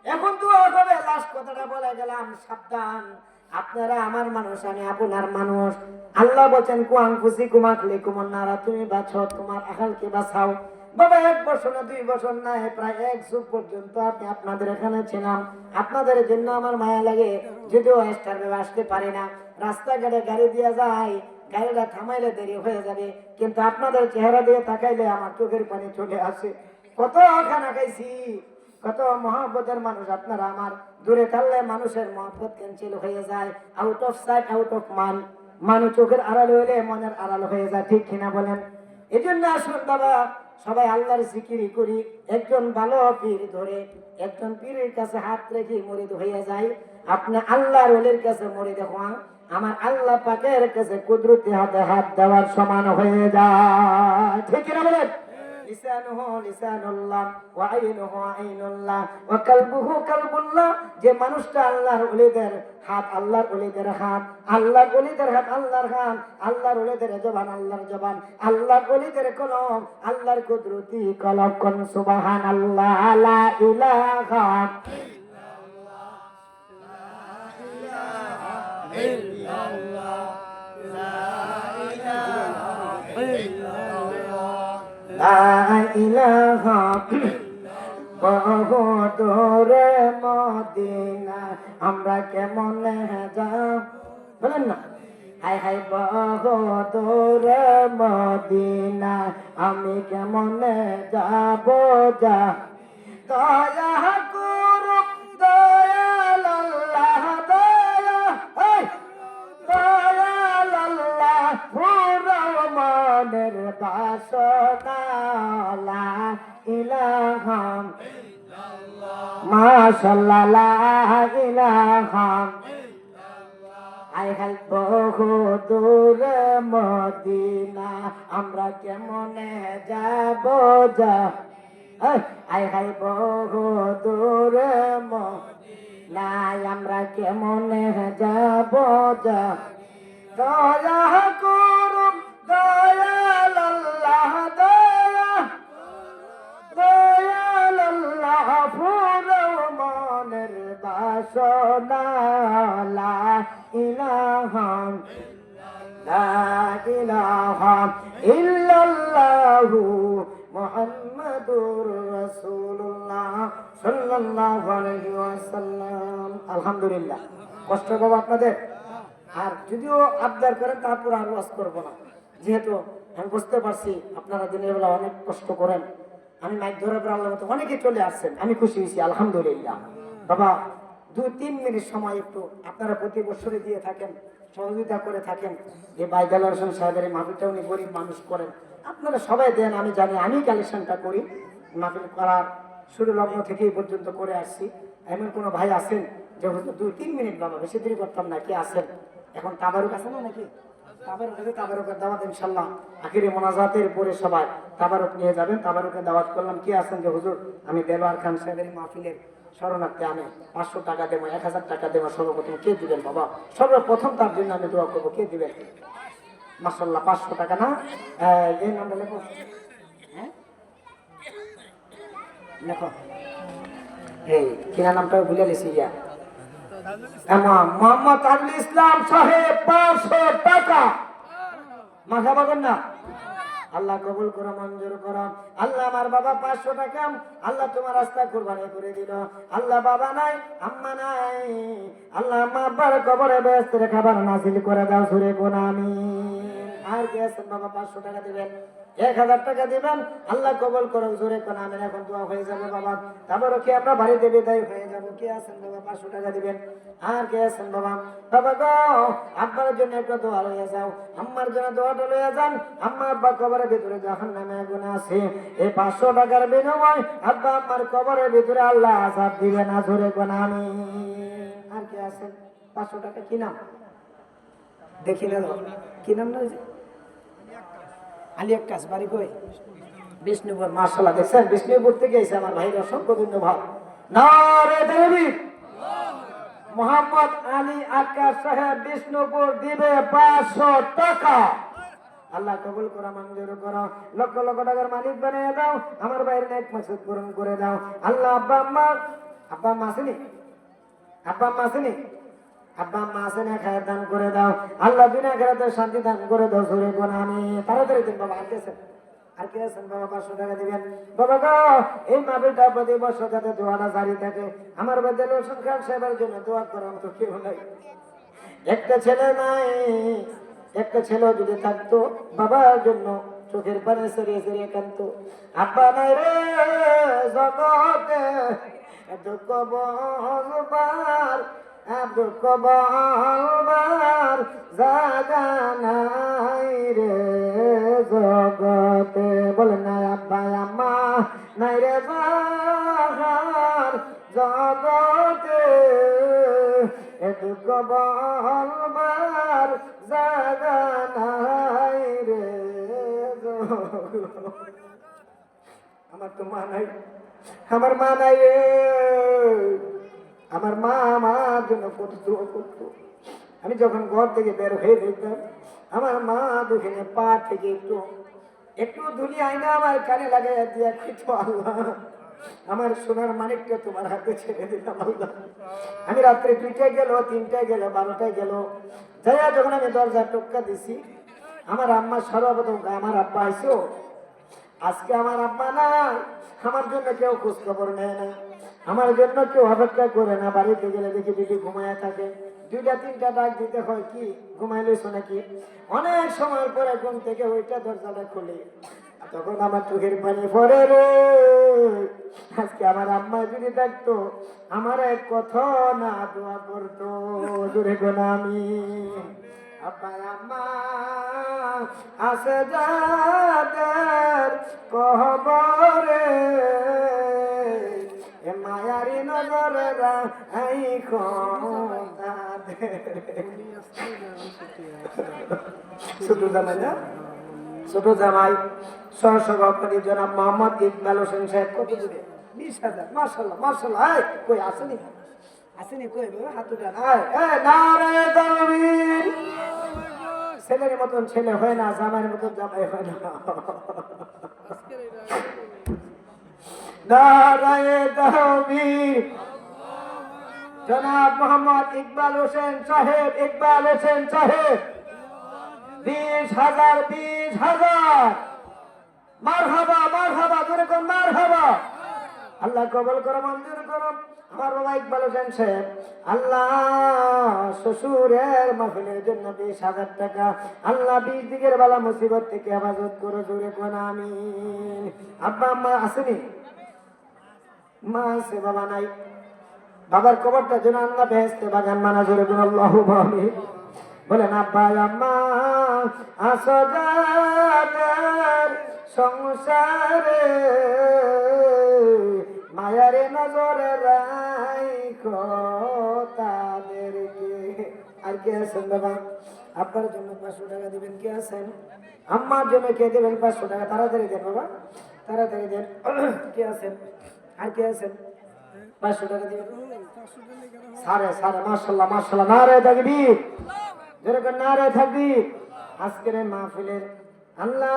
এখন তো হবে লাস্ট কথাটা বলে গেলাম, সাবধান, আপনারা আমার মানুষ, আমি আপনার মানুষ। আল্লাহ বলেন কুয়াং খুশি কুমাকলে কুমন নারা, তুমি বাঁচো তোমার আহালকে বাঁচাও। বাবা 1 বছর না 2 বছর না, প্রায় 1 যুগ পর্যন্ত আমি আপনাদের এখানে ছিলাম, আপনাদের জন্য আমার মায়া লাগে, যদিও স্টারবে আসতে পারি না, রাস্তাঘাটে গাড়ি দিয়ে যায়, গাড়িটা থামাইলে দেরি হয়ে যাবে, কিন্তু আপনাদের চেহারা দিয়ে তাকাইলে আমার চোখের পানি চলে আসে। কত খানা খাইছি, কত মহব্বতের মানুষ আপনারা আমার, দূরে থাকলে মানুষের মহব্বত ক্যান্সেল হয়ে যায়, out of sight out of mind, মানুষ চোখের আড়াল হইলে মনের আড়াল হয়ে যায়, ঠিক কিনা বলেন? এই জন্য আসুন বাবা সবাই আল্লাহর জিকিরি করি, একজন ভালো পীর ধরে একজন পীরের কাছে হাত রেখে মুরিদ হয়ে যায়, আপনি আল্লাহর ওলির কাছে মুরিদ হন, আমার আল্লাহ পাকের কাছে কুদরতি হাতে হাত দেওয়ার সমান হয়ে যায়, ঠিক কিনা বলেন? লিসানুহু লিসানুল্লাহ ওয়া আইনুহু আইনুল্লাহ ওয়া কলবুহু কলবুল্লাহ। যে মানুষটা আল্লাহর ওলিদের হাত আল্লাহর ওলিদের হাত, আল্লাহর ওলিদের হাত আল্লাহর হাত, আল্লাহর ওলিদের জবান আল্লাহর জবান, আল্লাহর ওলিদের কলম আল্লাহর কুদরতি কলম। কোন সুবহানাল্লাহ, লা ইলাহা ইল্লাল্লাহ, লা ইলাহা ইল্লাল্লাহ, লা ইলাহা ইল্লাল্লাহ, লা ইলাহা বহুদূরে মদিনা, আমরা কেমন যাব, বলেন না, হাই হাই বহুদূরে মদিনা, আমি কেমন যাব, যা দয়া করুন দয়াল আল্লাহ, না লা ইলাহা মাশাআল্লাহ লা ইলাহা আয় হায় বহু দূরে মদিনা আমরা কেমনে যাব যা আয় হায় বহু দূরে মদিনা আমরা কেমনে যাব যা দয়া করুন দয়াল আল্লাহ দয়া দয়াল আল্লাহ পুরো মনের বাসনা লা ইলাহা লা ইলাহা ইল্লাল্লাহু মুহাম্মাদুর রাসূলুল্লাহ সাল্লাল্লাহু আলাইহি ওয়াসাল্লাম। আলহামদুলিল্লাহ। কষ্ট হবে আপনাদের, আর যদিও আবদার করেন তারপর আর ওয়াজ করবো না, যেহেতু আমি বুঝতে পারছি আপনারা দিনের বেলা অনেক কষ্ট করেন। আমি মাইক ধরার পর আল্লাহর মতো অনেকে চলে আসছেন, আমি খুশি হয়েছি আলহামদুলিল্লাহ। বাবা 2-3 মিনিট সময় একটু আপনারা প্রতি বছরে দিয়ে থাকেন, সহযোগিতা করে থাকেন। যে বাইদাল হোসেন সাহেবের এই মাহফিলটা উনি গরিব মানুষ করেন, আপনারা সবাই দেন, আমি জানি। আমি কালেকশনটা করি, মাহফিল করার শুরু লগ্ন থেকেই পর্যন্ত করে আসছি। এমন কোনো ভাই আছেন যে হয়তো 2-3 মিনিট বাবা, বেশি দেরি করতাম না, কে আছেন? এখন তাবারুক আছে না নাকি? তাবারুকের দাওয়াত ইনশাল্লাহ আখিরি মোনাজাতের পরে সবাই তাবারুক নিয়ে যাবেন। তাবারুকের দাওয়াত করলাম। কে আছেন যে হুজুর আমি দেলোয়ার খান সাহেবের মাহফিলের শরণার্থে আমি 500 টাকা দেবো, 1000 টাকা দেবো, সর্বপ্রথম কে দিবেন বাবা? সর্বপ্রথম তার জন্য আমি দোয়া করবো, কে দিবেন? মাশাআল্লাহ 500 টাকা না? এই নামটা লেখো, হ্যাঁ লেখো, এই কিনা নামটা ভুলে গেছি। মোহাম্মদ তাজুল ইসলাম সাহেব 500 টাকা। মাথা পাবেন না? আল্লাহ কবুল করো, মঞ্জুর করো। আল্লাহ আমার বাবা 500 টাকা আল্লাহ তোমার রাস্তা কুরবানি করে দিল। আল্লাহ বাবা নাই, আম্মা নাই, আল্লাহ আম্মা আব্বার কবরে বেহেশতের খাবার নাজিল করে দাও, সুরে কোন আমিন। আর কে আছেন বাবা 500 টাকা দিবেন? 1000 টাকা দিবেন। আল্লাহ কবুল করো, সুরে কোন আমিন। এখন দোয়া হয়ে যাবে বাবা, তারপরে কি আমরা বাড়িতে বিদায় হয়ে যাব। কে আছেন বাবা 500 টাকা দিবেন? আর কে আছেন বাবা? বাবা গো আব্বার জন্য একটা দোয়া লইয়া যাও, আম্মার জন্য দোয়াটা লইয়া যান। আম্মা আব্বা কবরের ভিতরে জাহান্নামে আগুন আছে, এই 500 টাকার বিনিময় আব্বা আম্মার কবরের ভিতরে আল্লাহ আযাব দিবে না, ধরে কোন আমিন। আর কে আছেন? 500 টাকা কি নাম দেখি না, কি নাম না? আলী আক্কাস, বাড়ি কই? বিষ্ণুপুর। মাশাআল্লাহ, দেখছেন বিষ্ণুপুর থেকে এসে আমার ভাইরা অসংখ্য ধন্যবাদ। নারে তাকবীর। মোহাম্মদ আলী আক্কাস সাহেব বিষ্ণুপুর দিবে 500 টাকা। আল্লাহ কবুল করা, মঞ্জুর করো, লক্ষ লক্ষ টাকার মালিক বানিয়ে দাও। আমার ভাইয়ের নেক মাকসুদ পূরণ করে দাও। আল্লাহ আব্বা আম্মা আসেনি? আব্বা আম্মা আসেনি? আব্বা আম্মা আসেনি, খায়ের দান করে দাও। আল্লাহ দুনিয়া আখিরাতে শান্তি দান করে দাও, সুরে কোন আমিন। তাড়াতাড়ি দিন বাবা। আর কে আছেন? আর কে আছেন বাবা 500 টাকা দিবেন? বাবা গো এই মাহফিলটা প্রতি বছর যাতে দোয়াটা জারি থাকে। আমার বাদল হোসেন খান সাহেবের জন্য দোয়া করার মতো কেউ নাই। একটা ছেলে নাই, একটা ছেলে যদি থাকতো বাবার জন্য চোখের পানি সরিয়ে সরিয়ে কাঁদতো। আব্বা নাই রে জগতে, দুঃখ বলবার, দুঃখ বলবার জায়গা নাই রে জগতে। বলে না আব্বা আম্মা নাই রে জগতে, দুঃখ বলবার জায়গা নাই রে। আমার তো মা নাই, আমার মা নাই রে। আমার মা আমার জন্য কত দোয়া করতো। আমি যখন ঘর থেকে বের হয়ে দেখতাম আমার মা দুখানে পা থেকে একটু একটু ধুলি আইনা আমার কানে লাগাইয়া দিয়া খেত, আল্লাহ আমার সোনার মানিকটা তোমার হাতে ছেড়ে দিলাম আল্লাহ। আমি রাত্রে 2টায় গেল, 3টায় গেল, 12টায় গেল, যাইয়া যখন আমি দরজা টোক্কা দিছি আমার আম্মা সর্বপ্রথম আমার আব্বা আইসো। আজকে আমার আব্বা না, আমার জন্য কেউ খোঁজ খবর নেয় না, আমার জন্য কেউ অপেক্ষা করে না। বাড়িতে গেলে দেখি দিদি ঘুমায়া থাকে, 2টা-3টা ডাক দিতে হয়, কি ঘুমাই লইছো নাকি? অনেক সময়ের পরে ঘুম থেকে ওইটা দরজাটা খুলে তখন আমার চোখের পানি পড়ে রে। আজকে আমার আম্মা যদি থাকতো আমার এক কথা না দোয়া করতো, জোরে কোন আমিন। আব্বা আম্মা আছে যাদের কবরে এ মায়ারি নজরে রাখো তাদের। ছোট জামাই না, ছোট জামাই সহসভাপতি জনাব মোহাম্মদ ইকবাল হোসেন সাহেব কত দিবে? 20,000। মাশাআল্লাহ মাশাআল্লাহ। কই আসেনি আসেনি কই হাত উঠান। নারে তাকবীর। ছেলের মতন ছেলে হয় না, জামাইয়ের মতন জামাই হয় না। নারে তাকবীর। জনাব মোহাম্মদ ইকবাল হোসেন সাহেব, ইকবাল হোসেন সাহেব 20,000 20,000। মারহাবা মারহাবা জোরে কোন মারহাবা। আল্লাহ কবুল করো, মঞ্জুর করো। আমার বাবা ইকবাল হোসেন সাহেব আল্লাহ শ্বশুরের মাহফিলের জন্য 20,000 টাকা। আল্লাহ 20 দিকের বালা মুসিবত থেকে হেফাজত করো, জোরে কোন আমিন। আব্বা আম্মা আসেনি? মা আছে, বাবা নাই। বাবার কবরটা যেন আল্লাহ বেহেশতে বাগান মানা, জোরে কোন আল্লাহু আমিন। বলেন আব্বা আম্মা আসো যাদের সংসারে মায়ারে নজরে রাখো তাদেরকে। আর কে আছেন বাবা? আপনার জন্য 500 টাকা দিবেন। কে আছেন? আম্মার জন্য কে দেবেন 500 টাকা? তাড়াতাড়ি দেন বাবা, তাড়াতাড়ি দেন। কে আছেন? আর কে আছেন? 500 টাকা দিবেন। সারে সারে মাশাআল্লাহ মাশাআল্লাহ। নারে তাকবীর, যেরকম নারে তাকবীর। আজকের মাহফিলের আল্লাহ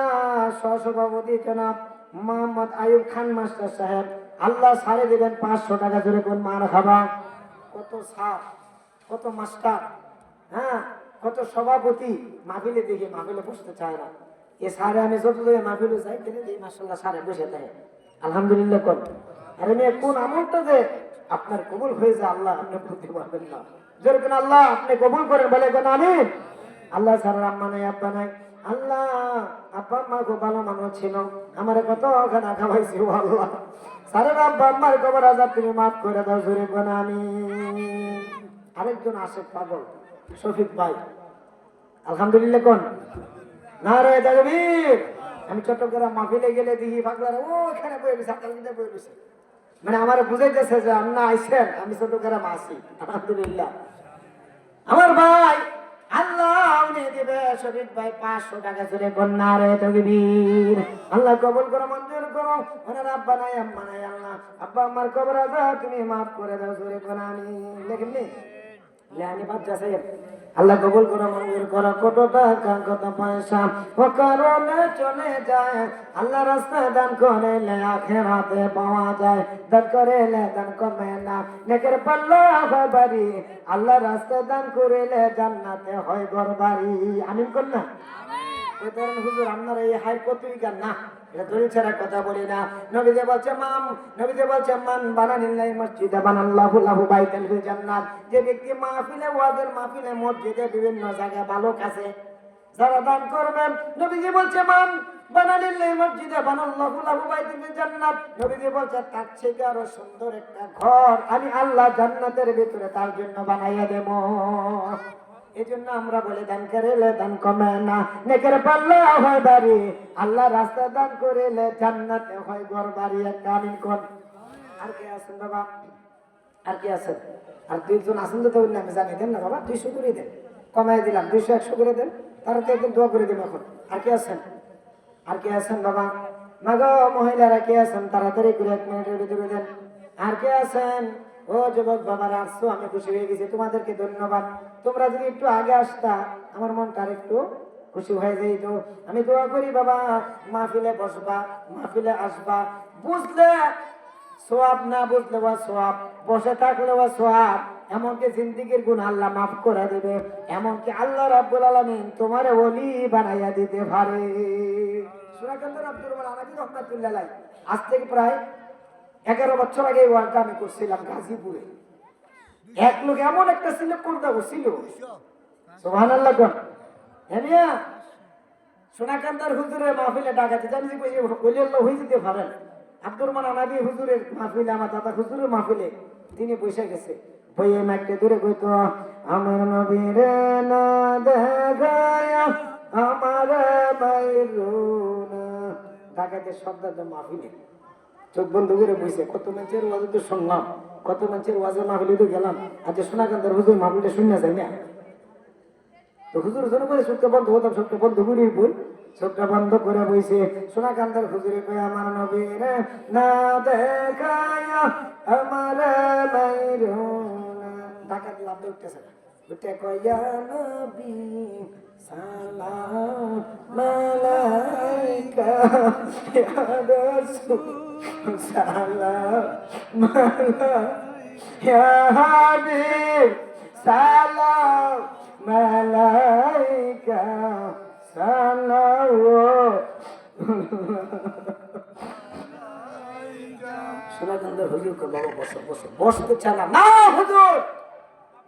সহসভাপতি জনাব মোহাম্মদ আয়ুব খান মাস্টার সাহেব আল্লাহ সারে দিবেন 500 টাকা। জোরে কোন মারহাবা। কত স্যার, কত মাস্টার, হ্যাঁ কত সভাপতি মাহফিলে দেখি মাহফিলে বসতে চায় না। এ সারে আমি যত মাহফিলে যাই কিন্তু এই মাশাআল্লাহ সারে বসে থাকে। আলহামদুলিল্লাহ কোন। আরে মেয়ে কোন আমলটা যে আপনার কবুল হয়ে যায় আল্লাহ আপনি বলতে পারবেন না। যেরকম আল্লাহ আপনি কবুল করেন বলে কোন আমিন। আল্লাহ ছাড়া আম্মা নাই আব্বা নাই। আল্লাহ আব্বা আম্মা খুব ভালো মানুষ ছিল, আমার কত খানা খাওয়াইছি ও আল্লাহ। সারা আব্বা আম্মার কবর আজাব তুমি মাফ করে দাও, জোরে কোন আমিন। আরেকজন আসে পাগল শফিক ভাই, আলহামদুলিল্লাহ কোন। নারে তাকবীর। আমি চট্টগ্রাম মাহফিলে গেলে দেখি পাগলারা ওখানে বয়ে গেছে, আপনার বয়ে গেছে, মানে আমার বুঝাইতেছে যে আপনি আইসেন, আমি চট্টগ্রাম আসি। আলহামদুলিল্লাহ আমার ভাই আল্লাহ উনি দিবে শফিক ভাই 500 টাকা। জোরে বন্যা রে তাকবীর। আল্লাহ কবুল করো, মঞ্জুর করো। ওনার আব্বা নাই আম্মা নাই, আল্লাহ আব্বা আম্মার কবর আজাব তুমি মাফ করে দাও, জোরে কোন আমিন। লেখেননি লেহানি বাচ্চা সাহেব আল্লাহ কবুল করো, মঞ্জুর করো। কত টাকা কত পয়সা ও কারণে চলে যায়, আল্লাহ রাস্তায় দান করিলে আখিরাতে পাওয়া যায়। দান করিলে দান কমে না, নেকের পাল্লা হয় বাড়ি, আল্লাহ রাস্তায় দান করিলে জান্নাতে হয় ঘর বাড়ি। আমিন কোন না? ওই ধরেন হুজুর আপনার এই হাই পত্রিকার না, এটা দলিল ছাড়া কথা বলি না। নবীজি বলছে নবীজি বলছে মান বানানিল্লাহি মসজিদা বানাল্লাহু লাহু বাইতাল ফিল জান্নাত। যে ব্যক্তি মাহফিলে ওয়াজের মাহফিলে মসজিদে বিভিন্ন জায়গায় ভালো কাছে যারা দান করবেন, নবীজি বলছে মান বানানিল্লাহি মসজিদা বানাল্লাহু লাহু বাইতাল ফিল জান্নাত। নবীজি বলছে তার থেকে আরো সুন্দর একটা ঘর আমি আল্লাহ জান্নাতের ভিতরে তার জন্য বানাইয়া দেব। এই জন্য আমরা বলি দান করিলে দান কমে না, নেকের পাল্লা হয় বাড়ি, আল্লাহ রাস্তা দান করিলে জান্নাতে হয় ঘর বাড়ি। একটা আমিন কোন। আর কে আছেন বাবা? আর কে আছেন? আর 2জন আছেন তো আমি জানি। দেন না বাবা, 200 করে দেন, কমাই দিলাম 200 100 করে দেন, তারা তো একদম দোয়া করে দিন এখন। আর কে আছেন? আর কে আছেন বাবা? মাগো মহিলারা কে আছেন? তাড়াতাড়ি করে 1 মিনিটের ভিতরে দেন। আর কে আছেন? ও যুবক বাবারা আসছো, আমি খুশি হয়ে গেছি, তোমাদেরকে ধন্যবাদ। তোমরা যদি একটু আগে আসতা আমার মনটা আর একটু খুশি হয়ে যাইতো। আমি দোয়া করি বাবা মাহফিলে বসবা, মাহফিলে আসবা, বুঝলে সোয়াব, না বুঝলে ওয়া সোয়াব, বসে থাকলে ওয়া সোয়াব। এমনকি জিন্দেগীর গুনাহ আল্লাহ মাফ করে দিবে, এমনকি আল্লাহ রাব্বুল আলামিন তোমারে ওলি বানাইয়া দিতে পারে। সুরাকান্দার আব্দুর রহমান আনাজি রহমাতুল্লাহ আলাইহি আজ থেকে প্রায় 11 বছর আগে এই ওয়ার্ডটা আমি করছিলাম গাজীপুরে। এক লোক এমন একটা সিলেক্ট করতে বসছিল, সুবহানাল্লাহ কোন। হ্যাঁ সোনাকান্দার হুজুরের মাহফিলে ডাকাতে জানি যে ওলি আল্লাহ হয়ে যেতে পারেন। আব্দুর রহমান আনাজি হুজুরের মাহফিলে, আমার দাদা হুজুরের মাহফিলে তিনি বসে গেছে, বইয়ে মাইকটা দূরে কইতো আমার নবীর না দেখায়া আমার মাইরুনা ঢাকাতে শব্দ মাহফিলে চোখ বন্ধ করে বসে কত মানুষের ওয়াজে তো শুনলাম, কত মানুষের ওয়াজে মাহফিলে তো গেলাম, আজ সোনাকান্তের হুজুর মাহফিলটা শুনে যায় না, তো হুজুর জন্য করে চোখটা বন্ধ হতাম, চোখটা বন্ধ করে বই, চোখটা বন্ধ করে বইছে সোনাকান্তের হুজুরে কই আমার নবীর না দেখায়া আমার মাইরুনা ঢাকাতে লাভ উঠতেছে না, উঠে কয়া নবী সালাম মালাইকা ইয়া রাসূল সালাম মালাইকা ইয়া হাবিব সালাম মালাইকা সালাম। সোনাকান্তের হুজুর কে বাবা বসো বসো, বসতে চালা না হুজুর,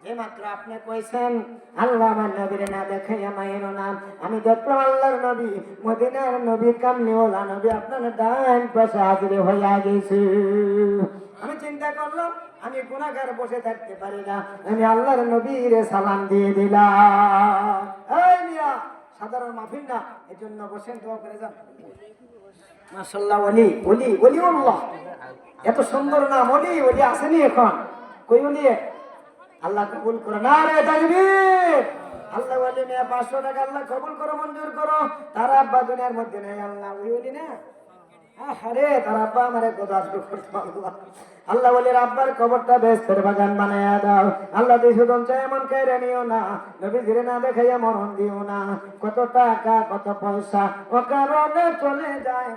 যে মাত্র আপনি কইছেন আল্লাহ আমার নবীরে না দেখাইয়া মায়েরও নাম, আমি দেখলাম আল্লাহর নবী মদিনার নবী কামলিওয়ালা নবী আপনার ডান পাশে হাজির হইয়া গেছে। আমি চিন্তা করলাম আমি গুনাহগার বসে থাকতে পারি না, আমি আল্লাহর নবীরে সালাম দিয়ে দিলাম। এই মিয়া সাধারণ মাহফিল না, এজন্য বসেন দোয়া করে যান। মাশাআল্লাহ ওলি ওলি ওলিউল্লাহ, এত সুন্দর নাম ওলি, ওলি আসেনি এখন, কই ওলি? আল্লাহ কবুল করো, নারে তাকবীর। আল্লাহ ওলি নিয়ে 500 টাকা আল্লাহ কবুল করো, মঞ্জুর করো। তার আব্বা দুনিয়ার মধ্যে নেই, আল্লাহ ওই ওলি না, আরে তার আব্বা আমারে কথা করতো আল্লাহ। আল্লাহ ওলির আব্বার কবরটা বেহেশতের বাগান বানায়া দাও আল্লাহ, দিশু দঞ্চা এমন কাইরে নিও না, নবী ধীরে না দেখাইয়া মরণ দিও না। কত টাকা কত পয়সা ও কারণে চলে যায়।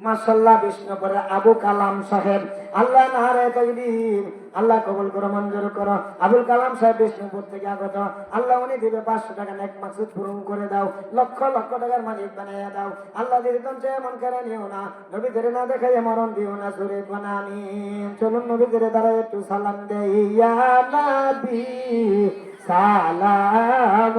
মাশাআল্লাহ বিষ্ণুপুরের আবু কালাম সাহেব, আল্লাহ নারে তাকবীর, আল্লাহ কবুল করো, মঞ্জুর করো। আবুল কালাম সাহেব বিষ্ণুপুর থেকে আগত, আল্লাহ উনি দিবে 500 টাকা নেক মাকসুদ পূরণ করে দাও, লক্ষ লক্ষ টাকার মালিক বানাইয়া দাও আল্লাহ। দিদি তঞ্চে এমন করে নিও না, নবী ধীরে না দেখাই মরণ দিও না, সুরে বানানি। চলুন নবী ধীরে দ্বারা একটু সালাম দেই, ইয়া নবী সালাম।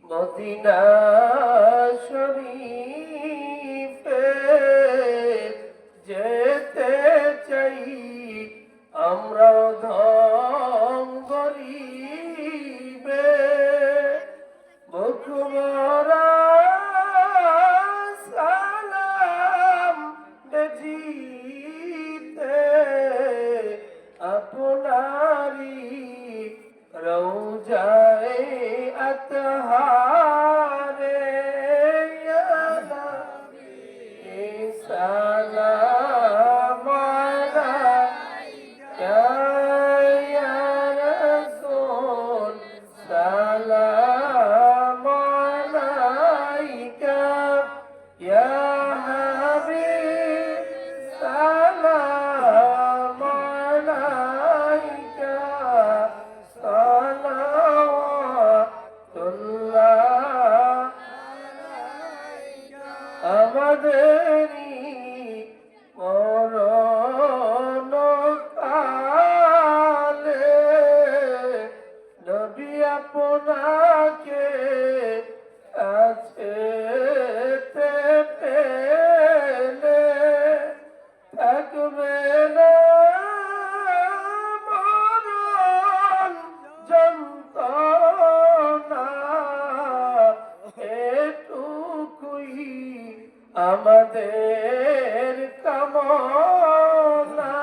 মদিনা শরীফে যেতে চাই আমরা ধম গরিবে, মুখমরা সালাম বেজিতে আপনারি রওজায়ে আতহারে ইয়া নবী সালাম আলাইকা ইয়া রাসূল সালাম আলাইকা ইয়া হাবিব সালাম আলাইকা সালাওয়াতুল্লাহ আমাদের কামনা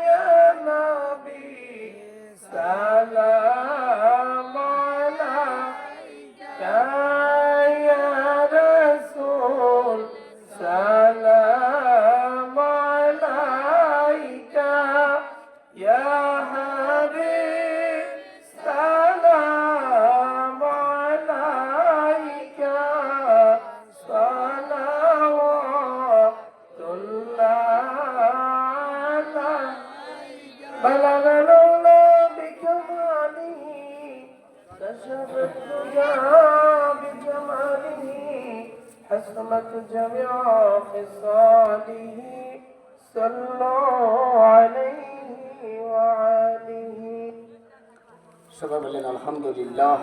ইয়া নবী সালাম আলাইকা ইয়া রাসূল সালাম আলাইকা ইয়া হাবিব সালাম আলাইকা بلغ العلا بكماله كشف الدجى بجماله حسنت جميع خصاله صلوا عليه وآله
সবাই বলেন আলহামদুলিল্লাহ।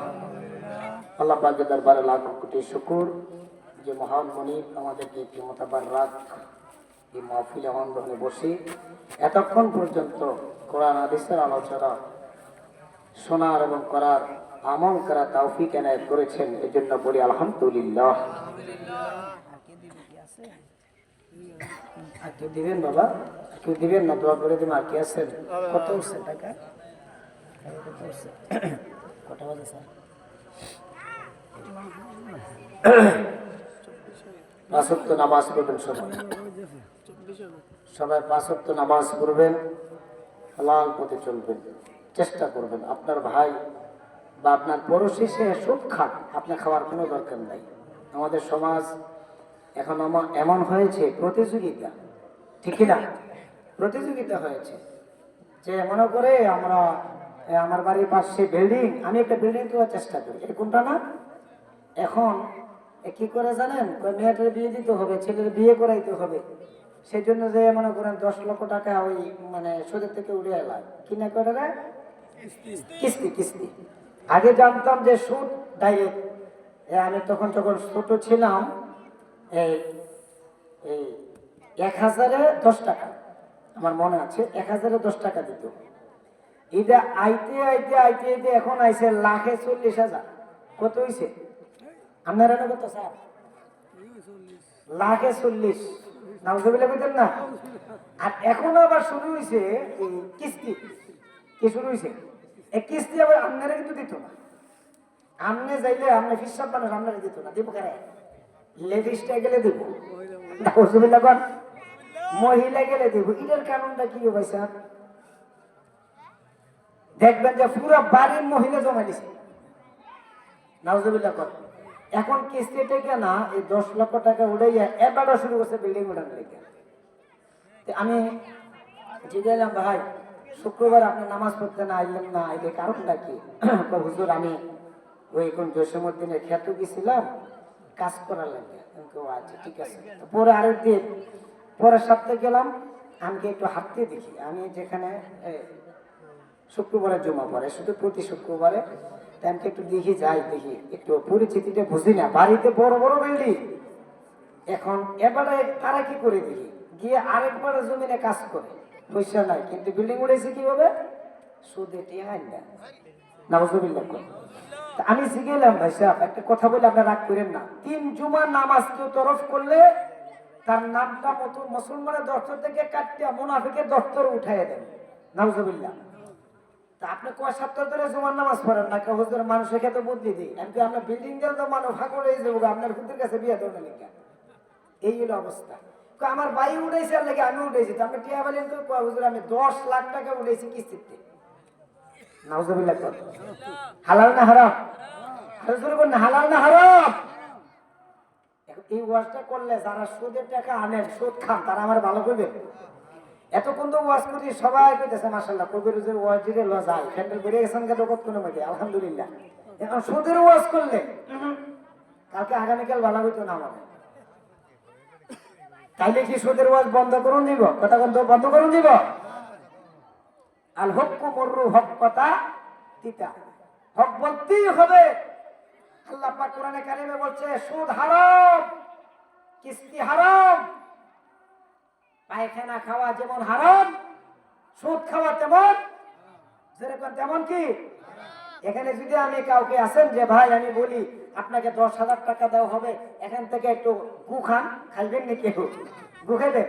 আল্লাহ পাকের দরবারে লাখ কোটি শুকর যে মহান মনিব আমাদেরকে একটি মোতাবাররাক এই মাহফিলে আনন্দে বসে এতক্ষণ পর্যন্ত কোরআন হাদিসের আলোচনা শোনার এবং করার আমল করা তৌফিক এনায়েত করেছেন, এজন্য বলি আলহামদুলিল্লাহ। আর কেউ দিবেন বাবা, কেউ দিবেন না, দোয়া করে দিবেন। আর কি আছেন? কত হচ্ছে টাকা? কটা বাজে স্যার? 5 ওয়াক্ত নামাজ পড়বেন সবাই, সবাই 5 ওয়াক্ত নামাজ পড়বেন, হালাল পথে চলবেন, চেষ্টা করবেন। আপনার ভাই বা আপনার পড়োশি সে সুদ খান, আপনার খাওয়ার কোনো দরকার নাই। আমাদের সমাজ এখন এমন হয়েছে প্রতিযোগিতা, ঠিক না? প্রতিযোগিতা হয়েছে যে মনে করে আমরা আমার বাড়ির পাশে বিল্ডিং, আমি একটা বিল্ডিং দেওয়ার চেষ্টা করি, এরকমটা না। এখন কি করে জানেন, মেয়েটার বিয়ে দিতে হবে, ছেলের বিয়ে করাইতে হবে, সেই জন্য যে মনে করেন 10 লক্ষ টাকা ওই মানে সুদের থেকে উড়ে এলাম, কিনা করে কিস্তি কিস্তি। আগে জানতাম যে সুদ ডাইরেক্ট, আমি তখন যখন ছোট ছিলাম এই 1000-এ 10 টাকা, আমার মনে আছে 1000-এ 10 টাকা দিত। এটা আইতে আইতে আইতে আইতে এখন আইছে লাখে 40,000। কত হয়েছে আপনারা কত স্যার? লাখে 40। নাউজুবিল্লাহ বলতেন না। আর এখন আবার শুরু হয়েছে এই কিস্তি। কি শুরু হয়েছে? এই কিস্তি আবার আপনারা কিন্তু দিত না। আমনে যাইলে আপনি ফিসাব মানুষ আপনারা দিত না, দিব কারে? লেডিসটা গেলে দিব, নাউজুবিল্লাহ কোন মহিলা গেলে দিব। এটার কারণটা কি ভাই স্যার? দেখবেন যে পুরো বাড়ির মহিলা জমা দিছে, নাউজুবিল্লাহ কোন। এখন কিস্তি থেকে না এই 10 লক্ষ টাকা উড়াইয়া এবারও শুরু করছে বিল্ডিং উঠানোর লেগে। আমি জিজ্ঞাসলাম, ভাই শুক্রবার আপনি নামাজ পড়তে না আইলেন না, এদের কারণটা কি? হুজুর আমি ওই কোন জসীমউদ্দিনের খেতে গেছিলাম কাজ করার লাগে। আচ্ছা ঠিক আছে। পরে আরেক দিন পরের সপ্তাহে গেলাম, আমাকে একটু হাঁটতে দেখি, আমি যেখানে শুক্রবারে জমা পড়ে শুধু প্রতি শুক্রবারে, আমি একটু দেখি যাই, দেখি একটু পরিচিতিটা বুঝি না, বাড়িতে বড় বড় বিল্ডিং। এখন এবারে তারা কি করে দেখি গিয়ে আরেকবারে জমিনে কাজ করে, পয়সা নাই কিন্তু বিল্ডিং উঠেছে কিভাবে? সুদে টিহাই না, নাউজুবিল্লাহ। আমি শিখেলাম ভাই সাহেব একটা কথা বলে আপনার রাগ করেন না, 3 জুমার নামাজ কেউ তরফ করলে তার নামটা মতো মুসলমানের দপ্তর থেকে কাটিয়া মুনাফিকের দপ্তর উঠাইয়া দেন, নাউজুবিল্লাহ। তা আপনি কয় সপ্তাহ ধরে জুমার নামাজ পড়েন না, হুজুর মানুষের ক্ষেত্রে বুদ্ধি দিই, এমনকি আপনার বিল্ডিং গেলে তো মানুষ ফাঁকর হয়ে যাবো, আপনার হুজুর কাছে বিয়ে দেওয়া লেখা। এই হলো অবস্থা। আমার ভাই উঠেছে আর লেগে আমি উঠেছি, তো আপনি টিয়া বলেন তো হুজুর আমি 10 লাখ টাকা উঠেছি কিস্তিতে, নাউজুবিল্লাহ। হালাল না হারাম? হুজুর বলেন হালাল না হারাম? এই ওয়াজটা করলে যারা সুদের টাকা আনেন, সুদ খান, তারা আমার ভালো করবে। এতক্ষণ তো ওয়াজ করি সবাই কইতেছে মাশাআল্লাহ, কবিরুজের ওয়াজ দিলে লজায় ফ্যান্ডেল বেরিয়ে গেছেন কে জগৎ কোনো মধ্যে, আলহামদুলিল্লাহ। এখন সুদের ওয়াজ করলে কালকে আগামীকাল ভালো হইতো না আমাদের। তাইলে কি সুদের ওয়াজ বন্ধ করুন দিব? কথা বন্ধ করুন দিব? আল হক্কু মররু, হক কথা তিতা, হক বলতেই হবে। আল্লাহ পাক কোরআনে কারিমে বলছে সুদ হারাম, কিস্তি হারাম, পায়খানা খাওয়া যেমন হারাম, সুদ খাওয়া তেমন, যেরকম তেমন কি এখানে যদি আমি কাউকে আছেন যে ভাই আমি বলি আপনাকে 10,000 টাকা দেওয়া হবে, এখান থেকে একটু গু খান, খাইবেন নি কেউ? গু খাইবেন?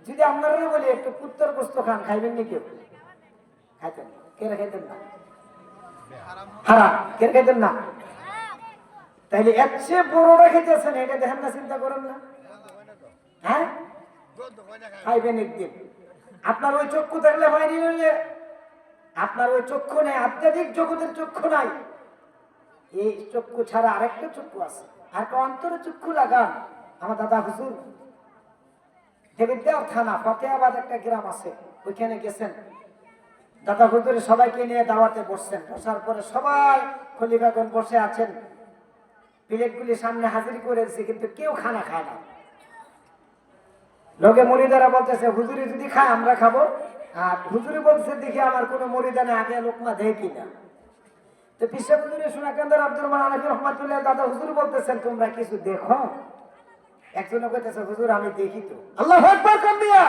যদি আপনারা বলি একটু পুত্তর গোস্ত খান, খাইবেন নি কেউ? খাইতেন? কেরা খাইতেন না? হারাম। কেরা খাইতেন না? তাইলে এর চেয়ে বড়টা খেতেছেন, এটা দেখেন না, চিন্তা করেন না? হ্যাঁ, খাইবেন একদিন। আপনার ওই চক্ষু থাকলে হয়নি, আপনার ওই চক্ষু নেই, আধ্যাত্মিক জগতের চক্ষু নাই। এই চক্ষু ছাড়া আরেকটা চক্ষু আছে, আর একটা অন্তরে চক্ষু লাগান। আমার দাদা হুজুর দেবিদ্যার থানা ফতেহাবাদ একটা গ্রাম আছে, ওইখানে গেছেন। দাদা হুজুরে সবাইকে নিয়ে দাওয়াতে বসছেন। বসার পরে সবাই খলিফাগণ বসে আছেন, প্লেটগুলি সামনে হাজির করেছে, কিন্তু কেউ খানা খায় না। লোকে মুরিদারা বলতেছে হুজুরি যদি খায় আমরা খাবো, আর হুজুরি বলছে দেখি আমার কোনো মুরিদানে আগে লোকমা দেয় কিনা। তো পিসা হুজুরি সোনাকান্দার আব্দুর রহমান আলাইহি রহমাতুল্লাহ দাদা হুজুর বলতেছেন তোমরা কিছু দেখো? একজনে কইতেছে হুজুর আমি দেখি তো। আল্লাহু আকবার কামিয়া।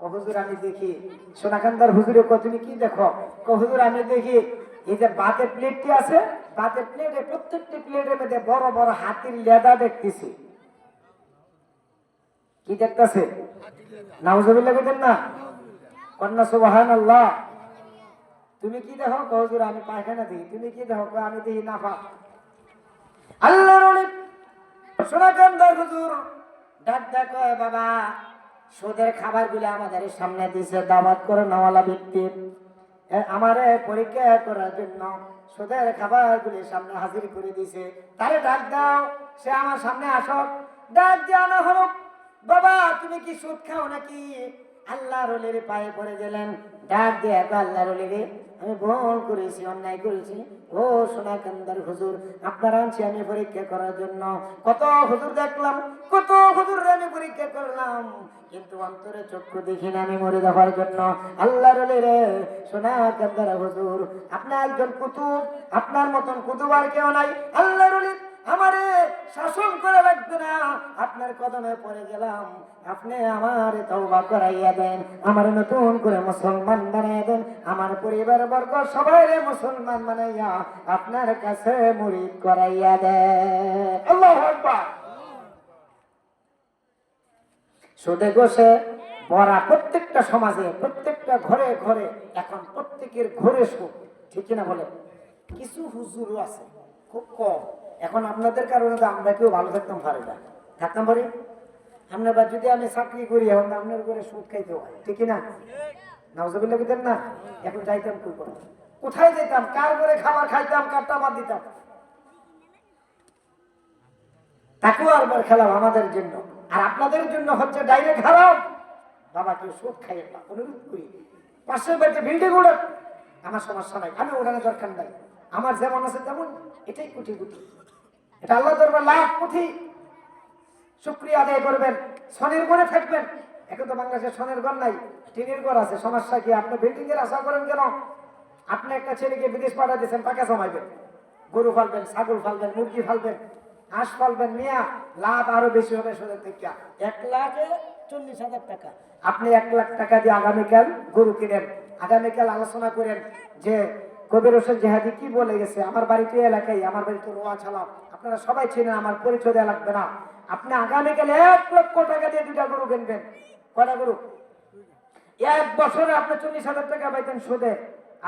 ও হুজুর আমি দেখি। সোনাকান্দার হুজুরে কয় তুমি কি দেখো? কয় হুজুর আমি দেখি এই যে ভাতের প্লেটটি আছে, ভাতের প্লেটে প্রত্যেকটি প্লেটের মধ্যে বড় বড় হাতির লেদা দেখতেছি। কি দেখতেছে? নাউজুবিল্লাহ কইতেন না? কন্যা সুবহানাল্লাহ। তুমি কি দেখো? হুজুর আমি পায়খানা দেখি। তুমি কি দেখো? আমি দেখি নাফা। আল্লাহর ওলি সোনাকান্দার হুজুর ডাক ডাক কয় বাবা সুদের খাবারগুলো আমাদের সামনে দিয়েছে দাওয়াত করে নেওয়ালা ব্যক্তি, আমারে পরীক্ষা করার জন্য সুদের খাবারগুলি সামনে হাজির করে দিয়েছে। তারে ডাক দাও, সে আমার সামনে আসো। ডাক দিয়ে আনা হোক। বাবা তুমি কি সুদ খাও নাকি? আল্লাহর ওলির পায়ে পড়ে গেলেন। ডাক দিয়ে আল্লাহর ওলিরে আমি ভুল করেছি, অন্যায় করেছি। ও সোনাকান্দার হুজুর আপনার আনছি আমি পরীক্ষা করার জন্য। কত হুজুর দেখলাম, কত হুজুর আমি পরীক্ষা করলাম, কিন্তু অন্তরে চক্ষু দেখি না আমি মরে যাওয়ার জন্য। আল্লাহর ওলিরে সোনাকান্দার হুজুর আপনি একজন কুতুব, আপনার মতন কুতুব আর কেউ নাই। আল্লাহর ওলি আমারে শাসন করে রাখবে না, আপনার কদমে পড়ে গেলাম, আপনি আমার তওবা করাইয়া দেন, আমার নতুন করে মুসলমান বানাইয়া দেন, আমার পরিবার বর্গ সবাই মুসলমান বানাইয়া আপনার কাছে মুরিদ করাইয়া দেন। আল্লাহু আকবার। সুদে বসে ভরা প্রত্যেকটা সমাজে, প্রত্যেকটা ঘরে ঘরে, এখন প্রত্যেকের ঘরে সুদ, ঠিক কিনা বলে? কিছু হুজুরও আছে খুব কম। এখন আপনাদের কারণে তো আমরা কেউ ভালো থাকতাম পারি না, থাকতাম পারি আমরা। বা যদি আমি চাকরি করি এখন আপনার ঘরে সুদ খাইতে হয়, ঠিক না? নাউজুবিল্লাহ বলতেন না? এখন যাইতাম কই করে, কোথায় যেতাম, কার ঘরে খাবার খাইতাম, কারটা বাদ দিতাম, তাকেও আরবার খেলাম আমাদের জন্য। আর আপনাদের জন্য হচ্ছে ডাইরেক্ট হারাম। বাবা কেউ সুদ খাইয়েন না, অনুরোধ করি। পাশের বাড়িতে বিল্ডিং উড়ান, আমার সমস্যা নাই, আমি উড়ানোর দরকার নাই, আমার যেমন আছে তেমন, এটাই কোটি কোটি। এটা আল্লাহ দরবার লাখ কোটি শুকরিয়া আদায় করবেন। সনের ঘরে থাকবেন। এখন তো বাংলাদেশে সনের ঘর নাই, টিনের ঘর আছে, সমস্যা কি? আপনি বিল্ডিং এর আশা করেন কেন? আপনি একটা ছেলেকে বিদেশ পাঠা দিয়েছেন, টাকা জমাইবেন, গরু ফালবেন, ছাগল ফালবেন, মুরগি ফালবেন, হাঁস ফালবেন, নিয়ে লাভ আরো বেশি হবে সুদের থেকে। 1,40,000 টাকা আপনি 1 লাখ টাকা দিয়ে আগামীকাল গরু কিনেন। আগামীকাল আলোচনা করেন যে কবির হোসেন জেহাদি কি বলে গেছে। আমার বাড়িতে এলাকায়, আমার বাড়িতে রোয়া ছালাম, আপনারা সবাই চেনেন, আমার পরিচয় দেওয়া লাগবে না। আপনি আগামীকাল 1 লক্ষ টাকা দিয়ে 2টা গরু কিনবেন। কয়টা গরু? 1 বছরে আপনি 40,000 টাকা পাইতেন সুদে।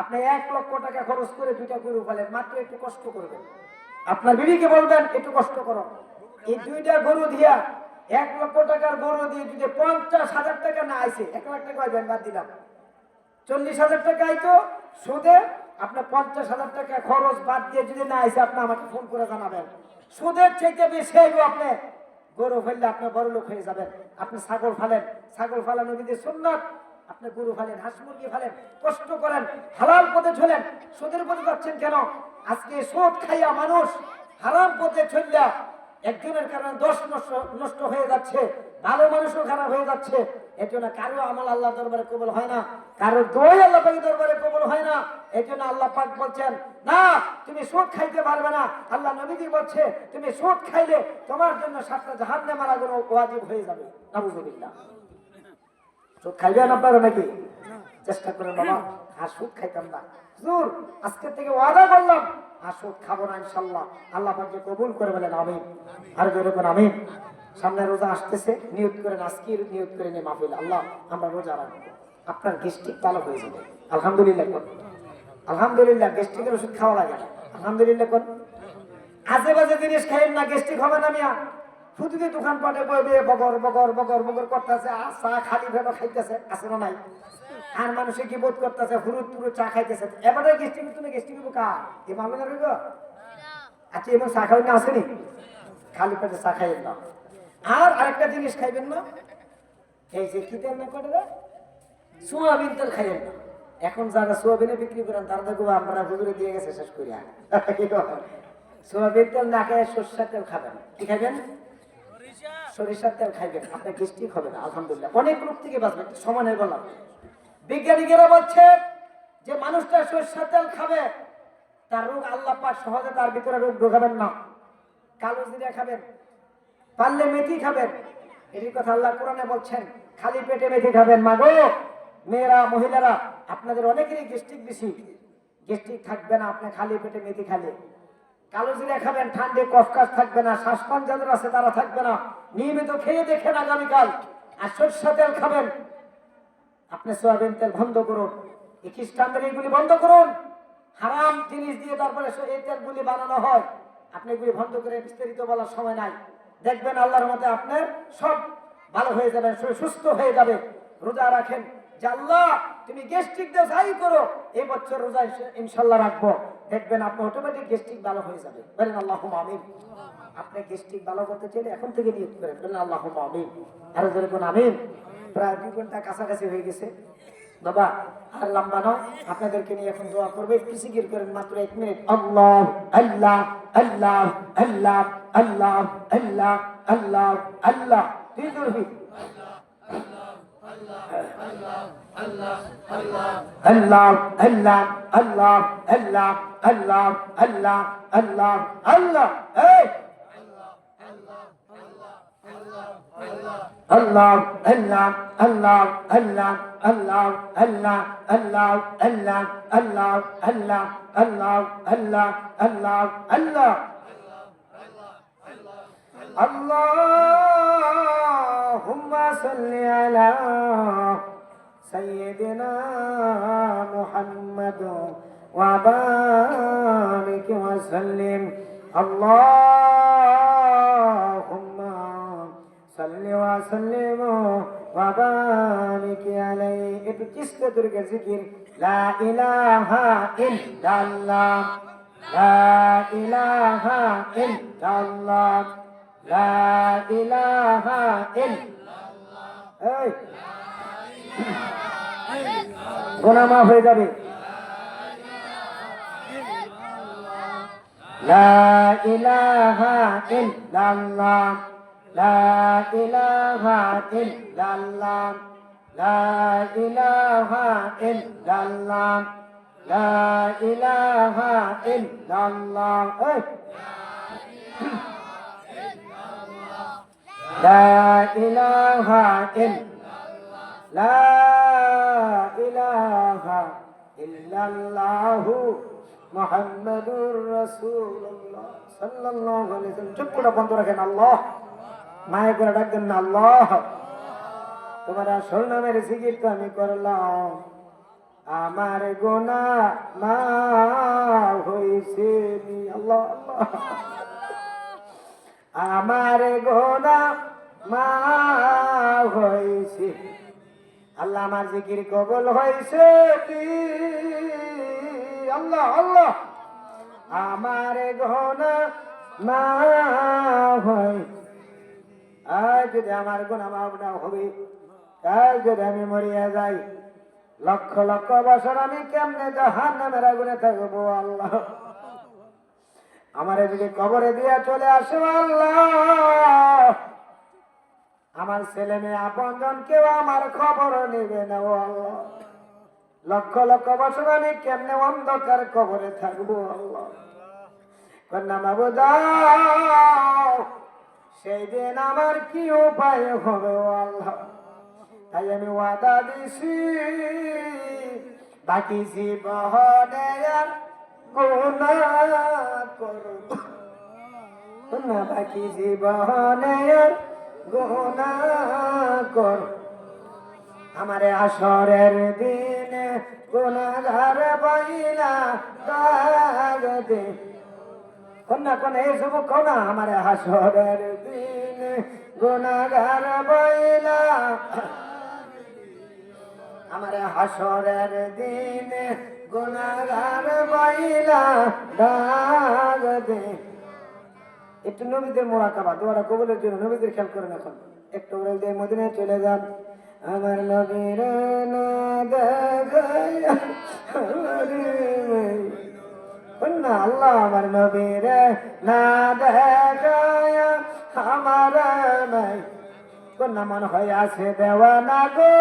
আপনি 1 লক্ষ টাকা খরচ করে 2টা গরু ফেলেন, মাত্র একটু কষ্ট করবেন। আপনার বিবিকে বলবেন একটু কষ্ট করো। এই 2টা গরু দিয়া 1 লক্ষ টাকার গরু দিয়ে যদি 50,000 টাকা না আইছে, 1 লাখ টাকা আইবেন, বাদ দিলাম 40,000 টাকা আইতো সুদে, আপনার 50,000 টাকা খরচ বাদ দিয়ে যদি না আইসে, আপনি আমাকে ফোন করে জানাবেন। সুদের চাইতে বেশি আইব। আপনি গরু ফেললে আপনি বড় লোক হয়ে যাবেন। আপনি ছাগল ফালেন, ছাগল ফালানো যদি সুন্নাত, আপনি গরু ফালেন, হাঁস মুরগি ফালেন, কষ্ট করেন, হালাল পথে চলেন। সুদের পথে যাচ্ছেন কেন? আজকে সুদ খাইয়া মানুষ হারাম পথে চললা একজনের কারণে 10 নষ্ট হয়ে যাচ্ছে, ভালো মানুষও খারাপ হয়ে যাচ্ছে। এর জন্য কারো আমল আল্লাহ দরবারে কবুল হয় না, কারো দোয়াই আল্লাহ পাকের দরবারে কবুল হয় না। এর জন্য আল্লাহ পাক বলছেন না, তুমি সুদ খাইতে পারবে না। আল্লাহ নবীজি বলছে তুমি সুদ খাইলে তোমার জন্য 7টা জাহান্নামের আগুন ওয়াজিব হয়ে যাবে। নাউজুবিল্লাহ। সুদ খাইবেন আপনারা নাকি? চেষ্টা করেন বাবা, আর সুদ খাইতাম না। হুজুর আজকে থেকে ওয়াদা করলাম আর সুদ খাবো না ইনশাল্লাহ। আল্লাহ পাকে কবুল করে বলেন আমিন। আর জোরে কোন আমিন। সামনে রোজা আসতেছে, নিয়ত করেন, আজকের নিয়ত করে নিয়ে মাহফিল, আল্লাহ আমরা রোজা রাখবো, আপনার গ্যাস্ট্রিক ভালো হয়ে যাবে। আলহামদুলিল্লাহ কোন, আলহামদুলিল্লাহ গ্যাস্ট্রিকের ওষুধ খাওয়া লাগে না। আলহামদুলিল্লাহ কোন, আজে বাজে জিনিস খাইেন না, গ্যাস্ট্রিক হবে না মিয়া। ফুটুকে দোকানপাটে বইবে বগর বগর বগর বগর করতেছে, আর চা খালি ভেবে খাইতেছে, আছে না নাই? আর মানুষে কি বোধ করতেছে, হুরুত পুরো চা খাইতেছে, এবারে গ্যাস্ট্রিক, তুমি গ্যাস্ট্রিক বোকা এ মামলা না রইব। আচ্ছা এবং চা খাওয়াই না আসেনি, খালি পেটে চা খাইবেন না। আর আরেকটা জিনিস খাইবেন না, এই যে কি তেল না করে সোয়াবিন তেল খাইবেন না। এখন যারা সোয়াবিনে বিক্রি করেন তারা দেখবো আমরা হুজুরে দিয়ে গেছে শেষ করিয়া। সোয়াবিন তেল না খেয়ে সরষের তেল খাবেন। কি খাবেন? সরিষার তেল খাইবেন, আপনার গ্যাস্ট্রিক হবে না। আলহামদুলিল্লাহ অনেক রোগ থেকে বাঁচবেন। সমানের বললাম, বিজ্ঞানীরা বলছে যে মানুষটা সরিষার তেল খাবে তার রোগ আল্লাহ পাক সহজে তার ভিতরে রোগ ঢোকাবেন না। কালো জিরা খাবেন, পারলে মেথি খাবেন, এর কথা আল্লাহ কোরআনে বলছেন। খালি পেটে মেথি খাবেন। মাগো মেয়েরা মহিলারা আপনাদের অনেকেরই গ্যাস্ট্রিক বেশি, গ্যাস্ট্রিক থাকবে না আপনি খালি পেটে মেথি খালে। কালো জিরা খাবেন, ঠান্ডে কফকাশ থাকবে না, শ্বাসকন যাদের আছে তারা থাকবে না। নিয়মিত খেয়ে দেখেন আগামীকাল। আর সরষের তেল খাবেন, আপনি সয়াবিন তেল বন্ধ করুন, এই খ্রিস্টানদের এইগুলি বন্ধ করুন। হারাম জিনিস দিয়ে তারপরে এই তেলগুলি বানানো হয়, আপনি এগুলি বন্ধ করে বিস্তারিত বলার সময় নাই। দেখবেন আল্লাহর মতে আপনার সব ভালো হয়ে যাবে, সুস্থ হয়ে যাবে। রোজা রাখেন যে আল্লাহ তুমি গ্যাস্ট্রিক দিয়ে যাই করো, এই বছর রোজা ইনশাল্লাহ রাখবো, দেখবেন আপনি অটোমেটিক গ্যাস্ট্রিক ভালো হয়ে যাবে। বলেন আল্লাহুম্মা আমিন। আপনি গ্যাস্ট্রিক ভালো করতে চাইলে এখন থেকে নিয়ত করেন, বলেন আল্লাহুম্মা আমিন। আরো জোরে কোন আমিন। প্রায় 2 ঘন্টা কাছাকাছি হয়ে গেছে বাবা, আর লম্বা নয়। আপনাদেরকে নিয়ে এখন দোয়া করবে, একটু জিকির করেন মাত্র 1 মিনিট। আল্লাহ আল্লাহ আল্লাহ আল্লাহ আল্লাহ আল্লাহ আল্লাহ আল্লাহ। তুই করবি আল্লাহ আল্লাহ আল্লাহ আল্লাহ আল্লাহ আল্লাহ আল্লাহ আল্লাহ আল্লাহ। এই আল্লাহ আল্লাহ আল্লাহ আল্লাহ আল্লাহ আল্লাহ আল্লাহ আল্লাহ আল্লাহ আল্লাহ আল্লাহ আল্লাহ আল্লাহ আল্লাহ। আল্লাহুম্মা সাল্লি আলা সাইয়্যিদিনা মুহাম্মাদ ওয়া বারিক ওয়া সাল্লিম। আল্লাহুম্মা সাল্লি ওয়া সাল্লিম ওয়া বারিক আলাইহি। একটু চিস্তে দুর্গে জিকির, লা ইলাহা ইল্লাল্লাহ লা ইলাহা ইল্লাল্লাহ লা ইলাহা ইল্লাল্লাহ। এই গুনাহ মাফ হয়ে যাবে। লা ইলাহা ইল্লাল্লাহ লা ইলাহা ইল্লাল্লাহ লা ইলাহা ইল্লাল্লাহ লা ইলাহা ইল্লাল্লাহ। লা ইলাহা ইল্লাল্লাহ লা ইলাহা ইল্লাল্লাহু মুহাম্মাদুর রাসূলুল্লাহ সাল্লাল্লাহু আলাইহি ওয়াসাল্লাম। চুপ করে বন্ধ রাখেন। আল্লাহ মায়ে করে ডাকবেন না। আল্লাহ তোমার আসল নামের জিকির তো আমি করলাম, আমার গুনাহ মাফ হইছে। আল্লাহ আল্লাহ আমার গুনাহ মাফ হইছে। আল্লাহ আমার জিকির কবুল হইছে। আল্লাহ আল্লাহ আমার গুনাহ মাফ হইছে। আজ যদি আমার গুনাহ মাফ না হবে, কাল যদি আমি মরিয়া যাই, লক্ষ লক্ষ বছর আমি কেমনে জাহান্নামের আগুনে থাকবো। আল্লাহ আমারে যদি কবরে দিয়া চলে আসো, আল্লাহ আমার ছেলে মেয়ে আপনজন কেউ আমার খবর নেবে না। ও আল্লাহ লক্ষ লক্ষ বছর আমি কেমনে অন্ধকার কবরে থাকবো। আল্লাহ কন্যা মাবুদ সেই দিন আমার কি উপায় হবে। ও আল্লাহ তাই আমি ওয়াদা দিছি, বাকি জীবনে আর গুনাহ করব না, বাকি জীবনে আর গুনাহ করব আমারে আসরের দিনে গুনাহগার বইলা দাগ দে। কন্যা কোন এই যুবক না আমারে হাসরের দিনে গুনাহগার বইলা, আমারে হাসরের দিনে গুনাহগার বইলা দাগ দে। একটু নবীদের মোরাকাবা দোয়াটা কবুলের জন্য নবীদের খেয়াল করেন। এখন একটু উড়ে দিয়ে মদিনায় চলে যান। আমার নবীর না দেখায়া না আল্লাহ, আমার নবীর না দেখায়া আমার নাই কন্যা মন হয়ে আছে দেওয়ানা গো,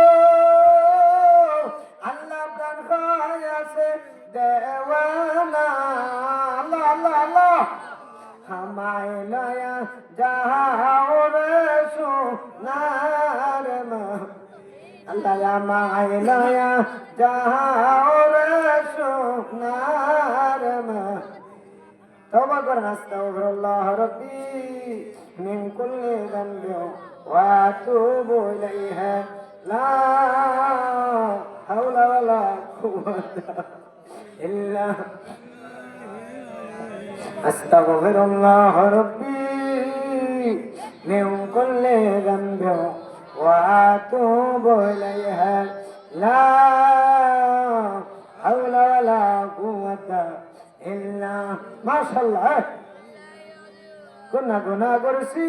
আল্লাহ প্রাণ হয়ে আছে দেওয়ানা। আল্লাহ আল্লাহ আল্লাহ হামায় লয়া যাও রে সোনার মা, আল্লাহ আমায় লয়া যাও রে সোনার মা। তওবা করেন, আস্তাগফিরুল্লাহ রাব্বি মিন কুল্লি যানবি ওয়া আতুবু ইলাইহি লা হাওলা ওয়ালা কুওয়াতা ইল্লা আস্তাগফিরুল্লাহ রাব্বি মিন কুল্লি যানবি ওয়া আতুবু ইলাইহি লা হাওলা ওয়ালা কুওয়াতা ইল্লা। মাশাআল্লাহ, গুনাহ গুনাহ করেছি,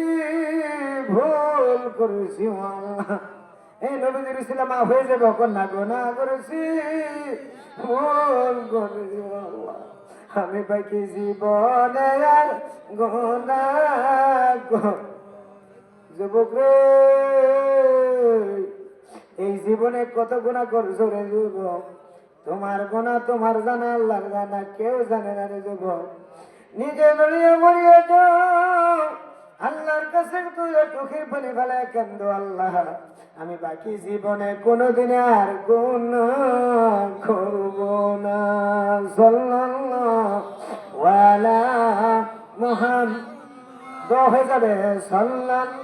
ভুল করেছি আল্লাহ, এই নবীদের ইসলাম মাফ হয়ে যাবে। গুনাহ গুনাহ করেছি, ভুল করেছি আল্লাহ, আমি বাকি জীবনে আর গুনাহ যুবক রে, এই জীবনে কত গুনাহ করছো রে যুবক, তোমার গুনাহ তোমার জানা, আল্লাহর জানা, কেউ জানে না রে যুবক। নিজে মরিয়ে মরিয়ে যাও, আল্লাহর কাছে তুই চোখের পানি ফেলায় কেন্দ, আল্লাহ আমি বাকি জীবনে কোনোদিনে আর গুনাহ করব না। সাল্লাল্লাহু আলা মুহাম্মদ, দোয়া হয়ে যাবে সাল্লাল্লাহু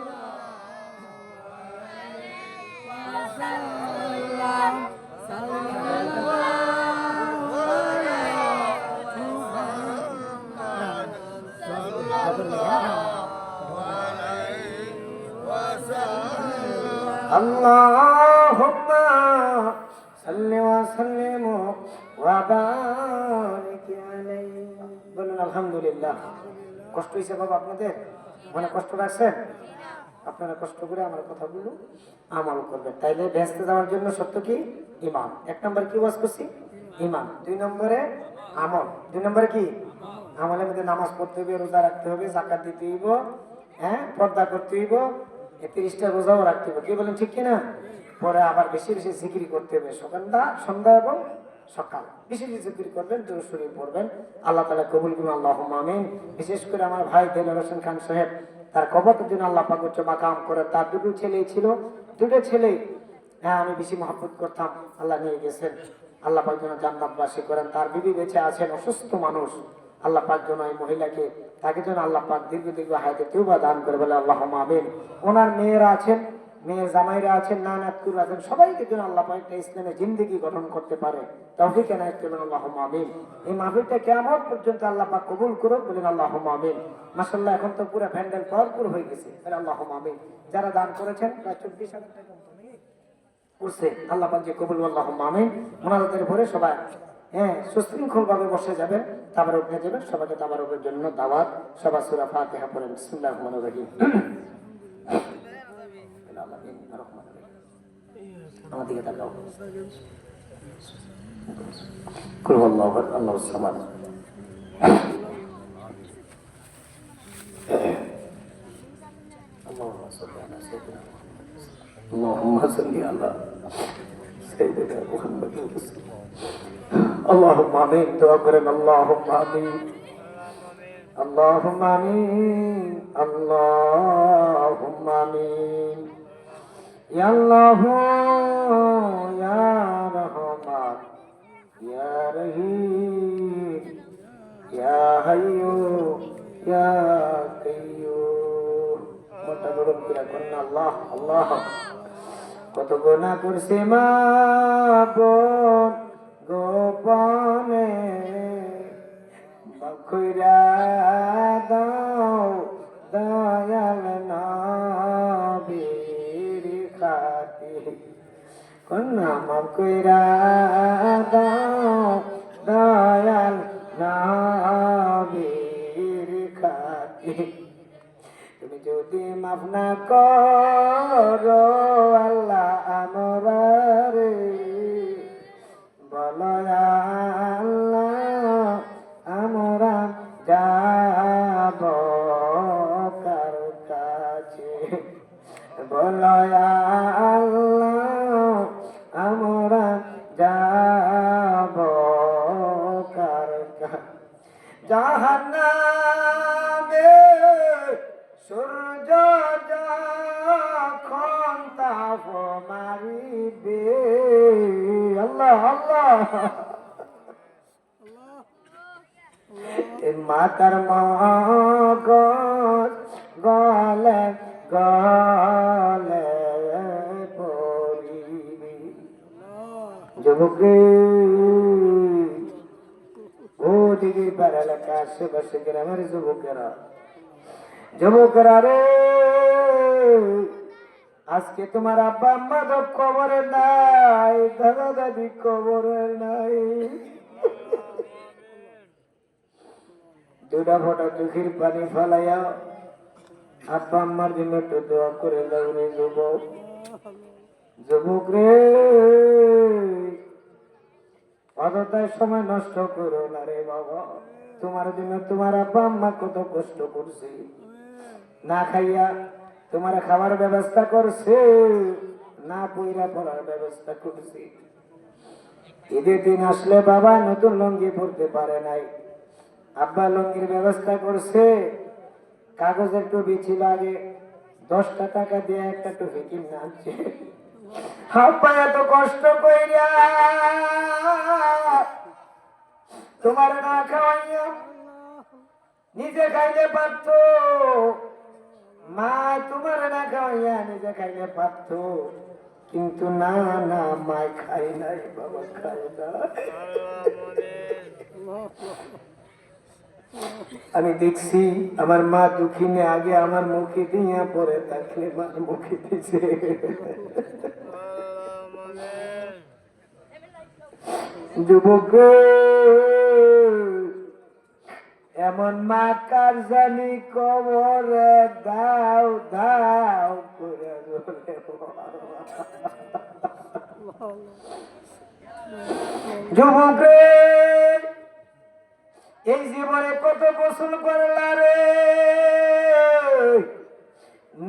আল্লাহুম্মা সাল্লি ওয়া সাল্লিম ওয়া বারিক আলাইহি। বলুন আলহামদুলিল্লাহ। কষ্ট হয়েছে বাবা আপনাদের, মানে কষ্ট লাগছেন? আপনারা কষ্ট করে আমার কথাগুলো আমল করবেন, তাইলে বেহেশতে যাওয়ার জন্য সত্য কি? ঈমান। এক নম্বরে কি ওয়াজ করছি? ঈমান। দুই নম্বরে আমল। দুই নম্বরে কি? আমলের মধ্যে নামাজ পড়তে হবে, রোজা রাখতে হবে, যাকাত দিতে হইব, হ্যাঁ পর্দা করতে হইব, 30টা রোজাও রাখতে হবে। কি বলেন, ঠিক কিনা? পরে আবার বেশি বেশি জিকির করতে হবে, সকালটা সন্ধ্যা এবং সকাল বেশি বেশি জিকির করবেন, দুরূদ শরীফ পড়বেন। আল্লাহ তাআলা কবুল করুন, আল্লাহুম্মা আমিন। বিশেষ করে আমার ভাই দেলোয়ার হোসেন খান সাহেব, তার কবরের জন্য আল্লাহ পাক উচ্চ মাকাম করে। তার দুটো ছেলেই ছিল, দুটো ছেলে হ্যাঁ আমি বেশি মহব্বত করতাম, আল্লাহ নিয়ে গেছেন। আল্লাহ পাক যেন জান্নাতবাসী করেন। তার বিবি বেঁচে আছেন, অসুস্থ মানুষ, আল্লাহ পাক যেন এই মহিলাকে, তাকে যেন আল্লাহ পাক দীর্ঘ দীর্ঘ হায়াতে তওবা দান করে, বলে আল্লাহুম্মা আমিন। ওনার মেয়েরা আছেন, মেয়ে জামাইরা আছেন, নানাতুর আছেন, সবাইকে যেন আল্লাহ পাক একটা ইসলামের জিন্দেগি গঠন করতে পারে, তৌফিক এনায়েত করবেন, আল্লাহুম্মা আমিন। এই মাহফিলটা কিয়ামত পর্যন্ত আল্লাহ পাক কবুল করুন, বলেন আল্লাহুম্মা আমিন। মাশাআল্লাহ, এখন তো পুরো প্যান্ডেল ভরপুর হয়ে গেছে, বলে আল্লাহুম্মা আমিন। যারা দান করেছেন প্রায় 24,000 টাকা করছে, আল্লাহ পাক যে কবুল, আল্লাহুম্মা আমিন। মুনাজাতের পরে সবাই হ্যাঁ সুশৃঙ্খল ভাবে বসে যাবেন, তাবারুক হয়ে যাবেন। সবাইকে তাবারুকের জন্য দাওয়াত। সবাই সূরা ফাতিহা পড়েন। বিসমিল্লাহির রহমানির রহিম। আমার দিকে তাকাও। কুল হুয়াল্লাহু আহাদ, আল্লাহুস সামাদ। আল্লাহুম্মা সাল্লি আলা সাইয়্যিদিনা মুহাম্মাদিন। আল্লাহুম্মা আমিন। দোয়া করেন, আল্লাহুম্মা আমিন, আল্লাহুম্মা আমিন, আল্লাহুম্মা আমিন। ইয়া আল্লাহু ইয়া রহমান ইয়া রহিম ইয়া হাইয়ু ইয়া কাইয়্যুম। মোটা গরম করে কন্যা আল্লাহ আল্লাহ। কত গুনাহ করছে মা বোন গোপনে, মাফ কইরা দাও দয়াল নবীর খাতির। কন্যা মাফ কইরা দাও দয়াল নবীর খাতির। তুমি যদি মাফ না করো আল্লাহ আমরারে, বলো আল্লাহ আমরা যাব কার কাছে, বলো আল্লাহ আমরা যাব কার কাছে। জাহান্নামে সূর্য যখন তাপ মারিবে, আল্লাহ আল্লাহ, মাতার মগজ গলে গলে পড়িবে। যুবকরে ও দিকে পার এলাকা আশেপাশে গ্রামের যুবকেরা, যুবকেরা রে, আজকে তোমার আব্বা আম্মা তো কবরে নাই, দাদা দাদি কবরে নাই। দুটা ফোঁটা চোখের পানি ফেলাইয়া আব্বা আম্মার জন্য একটু দোয়া করে দাও রে যুবক। যুবক রে, অযথায় সময় নষ্ট করো না রে বাবা। তোমার জন্য তোমার আব্বা আম্মা কত কষ্ট করছে, না খাইয়া তোমার খাবার ব্যবস্থা করছে, না পইরা পড়ার ব্যবস্থা করছে। ঈদের দিন আসলে বাবা নতুন লুঙ্গি পরতে পারে নাই, আব্বা লুঙ্গির ব্যবস্থা করছে। কাগজের টুপি ছিল আগে, 10 টাকা দিয়ে একটা টুপি কিনে আনছে। আব্বা এত কষ্ট কইরা তোমার না খাওয়াইয়া নিজে খাইলে পারত, মা তোমার না খাওয়াইয়া নিজে খাইলে পারত, কিন্তু না না মা খাই নাই, বাবা খাই না। আমি দেখছি আমার মা দুঃখিনী আগে আমার মুখে দিয়ে পরে থাকলে মার মুখে দিছে। যুবক এমন মা কার জানি কবরে দাও দাও করে ধরে। যুবক এই জীবনে কত গোসল করলা রে,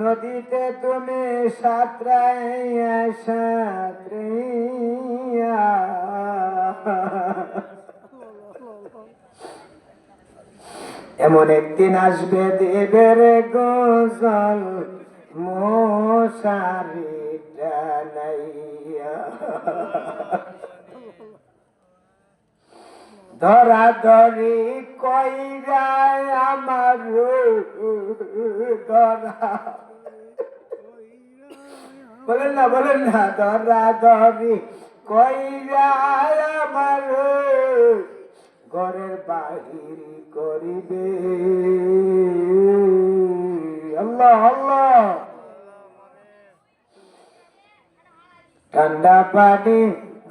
নদীতে তুমি সাঁতরাইয়া সাঁতরাইয়া, এমন একদিন আসবে দেবের গোসল মশারি টানাইয়া, ধরা ধরি কইরা আমার ধরা, বলেন না, ধরা ধরি কইরা আমার ঘরের বাহির করিবে। আল্লাহ আল্লাহ। ঠান্ডা পানি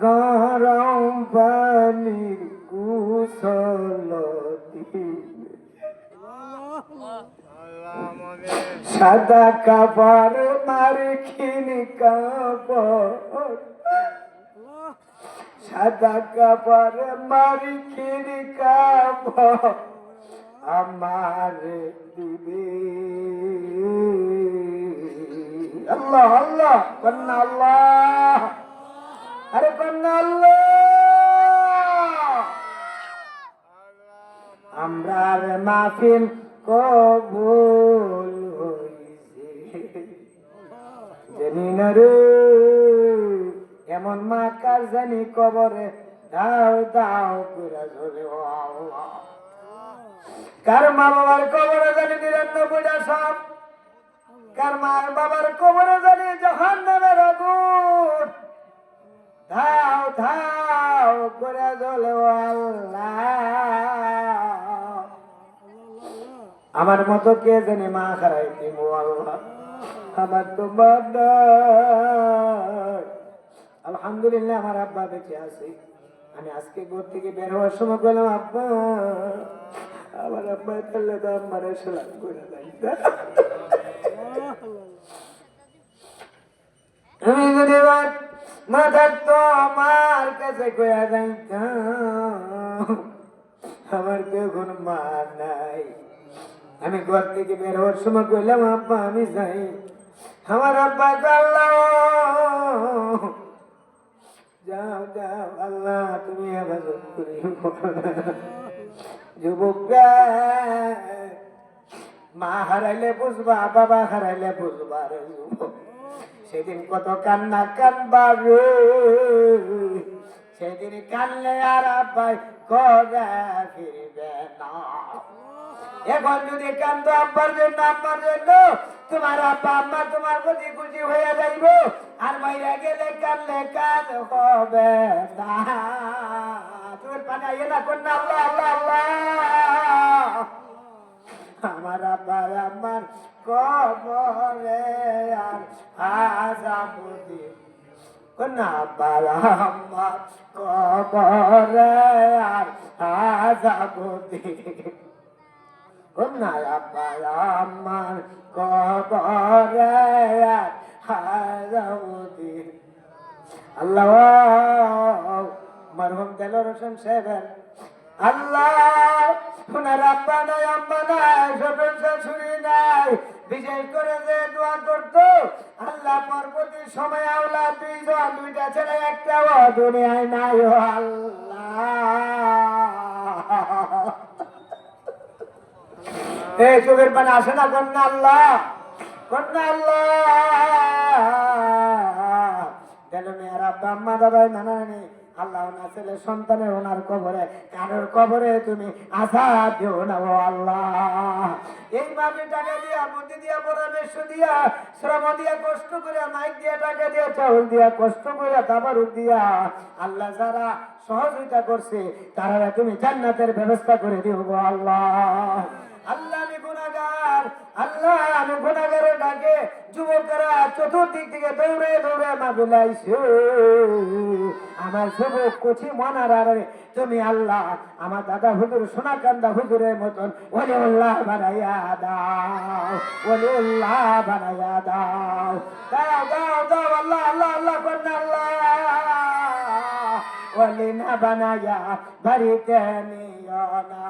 গরম পানির কুশল দিবে, সাদা কাপড় মার্কিন কাপড়, সাদা কাপড় মার্কিন কাপড় আমার দিবে। আল্লাহ আল্লাহ কন্যা আল্লাহ, আরে কন্যা আল্লাহ। আমরার মাহফিল কবুল হইছে, জানি না রে এমন মা কার জানি কবরে দাও দাও করে চলে ও আল্লাহ। কার মা বাবার কবরে জানি ৯৯টা সাপ, কার মা বাবার কবরে জানি জাহান্নামের আগুন। ধাও ধাও করে চলে ও আল্লাহ। আমার মতো কে জানি মা হারাইতি ও আল্লাহ, আমার তো মা নাই। আলহামদুলিল্লাহ আমার আব্বা বেঁচে আছে। আমি আজকে ঘর থেকে বের হওয়ার সময় বললাম, আব্বা আমার আব্বা তাহলে তো আমার সালাম করে দেয়। আমি যদি মা থাকতো আমার কাছে কয়া যাইতাম, আমার তো এখন মা নাই। আমি ঘর থেকে বের হওয়ার সময় কইলাম, আব্বা আমি যাই। আমার আব্বা আল্লাহ, যাও যাও আল্লাহ তুমি হেফাজত করি। যুবকরা মা হারাইলে বুঝবা, বাবা হারাইলে বুঝবা রে যুবক। সেদিন কত কান্না কানবা রে, সেদিন কানলে আর আব্বাই ঘরে ফিরবে না। এখন যদি কান্দ আব্বার জন্য, আব্বার জন্য, তোমার আব্বা আম্মা তোমার প্রতি খুশি হয়ে যাইব। আর বাইরে গেলে কানলে কান হবে না। তোর পানে আইয়ে না কোন আল্লাহ আল্লাহ আল্লাহ। আমার আব্বার আমার কবরে আর আজাবুদি, কোন আব্বার আমার কবরে আর আজাবুদি, কোন আব্বার আমার কবরে আর আজাবুদি। আল্লাহ মরহুম দেলোয়ার হোসেন সাহেবের আল্লাহ, ওনার আব্বা নাই, আম্মা নাই, শ্বশুর শাশুড়ি নাই, বিশেষ করে যে দোয়া করতো, আল্লাহ পরবর্তী সময় আওলা দুইজন, দুইটা ছেলে একটাও দুনিয়ায় নাই ও আল্লাহ। এই চোখের পানি আসে না কন্যা আল্লাহ, কন্যা আল্লাহ। যেন মেয়ের আব্বা আম্মা দাদা নানা নানি আল্লাহ ওনার ছেলে সন্তানের ওনার কবরে, কারোর কবরে তুমি আযাব দিও না ও আল্লাহ। এই ভাবে টাকা দিয়া, বুদ্ধি দিয়া, পরামর্শ দিয়া, শ্রম দিয়া, কষ্ট করে, মাইক দিয়া, টাকা দিয়া, চাউল দিয়া, কষ্ট করে, তাবারুক দিয়া আল্লাহ যারা সহযোগিতা করছে তারা তুমি জান্নাতের ব্যবস্থা করে দিও গো আল্লাহ। আল্লাহ আমি গুনাহগার, আল্লাহ আমি গুনাহগারের ডাকে যুবকেরা চতুর্দিক থেকে দৌড়ে দৌড়ে মাহফিলে আইছে। আমার যুবক কচি মনার আরে তুমি আল্লাহ আমার দাদা হুজুর সোনাকান্দা হুজুরের মতন ওলিউল্লাহ বানাইয়া দাও, ওলিউল্লাহ বানাইয়া দাও, দাও দাও দাও আল্লাহ আল্লাহ আল্লাহ কন্যা আল্লাহ। ওলি না বানায়া বাড়িতে নিও না,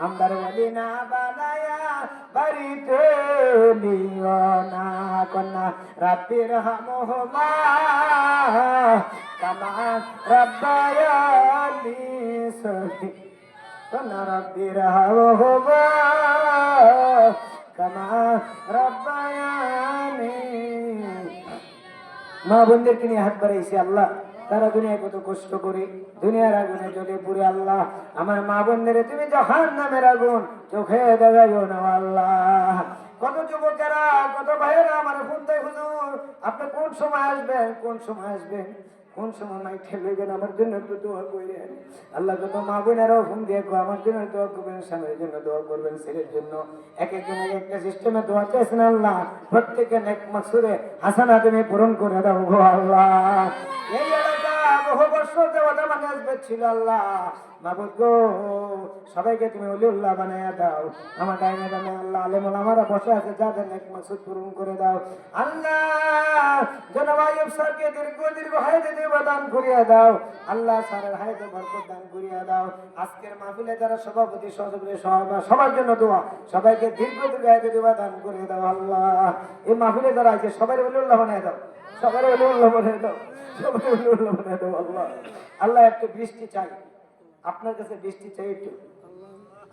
আমার ওলি না বানায়া বাড়িতে নিও না, কন্যা রাব্বির হামহুমা কামা রাব্বায়ানি সগীরা, কন্যা রাব্বির হামহুমা কামা রাব্বায়ানি। মা বোনদেরকে নিয়ে হাত বাড়াইছি আল্লাহ, তারা দুনিয়ায় কত কষ্ট করে, দুনিয়ার আগুনে জ্বলে পুড়ে আল্লাহ। আমার মা বোনদের তুমি জাহান্নামের আগুন চোখে দেখাইও না আল্লাহ। কত যুবকেরা, কত ভাইয়েরা আমার ফোন দেয়, হুজুর আপনি কোন সময় আসবেন, কোন সময় আসবেন, কোন সময় মাইক ঠেলবেন, আমার জন্য একটু দোয়া করেন আল্লাহ। কত মা বোনেরাও ফোন দিয়ে আমার জন্য দোয়া করবেন, স্বামীর জন্য দোয়া করবেন, ছেলের জন্য, এক একজন এক একটা সিস্টেমে দোয়া চাইছেন আল্লাহ। প্রত্যেকের নেক মাকসুদে হাসানা তুমি পূরণ করে দাও গো আল্লাহ। এই এলাকা বহু বছর দেবতা মানুষ ছিল আল্লাহ, মাবুদ গো সবাইকে তুমি ওলিউল্লাহ বানাইয়া দাও। আমার ডাইনে ডাইনে আল্লাহ আলেম ওলামারা বসে আছে, যাদের নেক মাকসুদ পূরণ করে দাও আল্লাহ। জনাব আইয়ুব স্যারকে দীর্ঘ দীর্ঘ হায়াতে দান করিয়া দাও আল্লাহ, স্যারের হায়াতে বরকত দান করিয়া দাও। আজকের মাহফিলে যারা সভাপতি সহযোগী সবার জন্য দোয়া, সবাইকে দীর্ঘ দীর্ঘ হায়াতে দান করিয়া দাও আল্লাহ। এই মাহফিলে যারা আছে সবাই ওলিউল্লাহ বানাইয়া দাও, সবাই ওলিউল্লাহ বানাইয়া দাও, সবাই ওলিউল্লাহ বানাইয়া দাও আল্লাহ। আল্লাহ একটু বৃষ্টি চাই, আপনার কাছে বৃষ্টি চাই একটু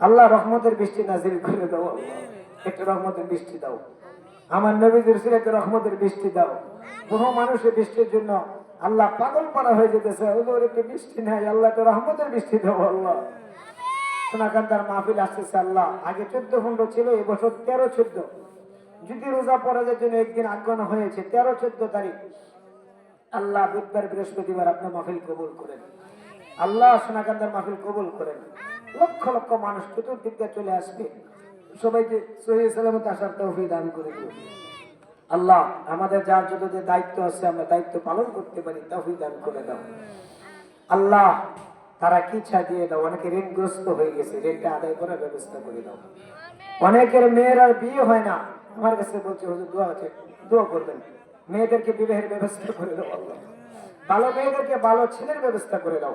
আল্লাহ, রহমতের বৃষ্টি নাজিল করে দাও আল্লাহ, একটু রহমতের বৃষ্টি দাও। আমার নবীদের সিরাতে রহমতের বৃষ্টি দাও। বহু মানুষের বৃষ্টির জন্য আল্লাহ পাগল পারা হয়ে যেতেছে, ওর একটু বৃষ্টি নেই, আল্লাহ একটু রহমতের বৃষ্টি দেবো আল্লাহ। সোনাকান্দার মাহফিল আসতেছে আল্লাহ, আগে 14-15 ছিল, এবছর 13-14। যদি রোজা পরাজের জন্য একদিন আজ্ঞান হয়েছে 13-14 তারিখ। আল্লাহ বুধবার বৃহস্পতিবার আপনার মাহফিল কবুল করেন আল্লাহ, সোনাকান্দার মাহফিল কবুল করেন। লক্ষ লক্ষ মানুষ চতুর্দিক দিয়ে চলে আসবে, সবাইকে সহিহ সালামতে আসার তৌফিক দান করে দিন আল্লাহ। আমাদের যার যত যে দায়িত্ব আছে আমরা দায়িত্ব পালন করতে পারি তৌফিক দান করে দাও আল্লাহ। তারা কি চায় দিয়ে দাও, অনেকে ঋণগ্রস্ত হয়ে গেছে, ঋণটা আদায় করার ব্যবস্থা করে দাও। অনেকের মেয়ের আর বিয়ে হয় না, আমার কাছে বলছে হুজুর দোয়া আছে, দোয়া করবেন, মেয়েদেরকে বিবাহের ব্যবস্থা করে দাও আল্লাহ। ভালো মেয়েদেরকে ভালো ছেলের ব্যবস্থা করে দাও,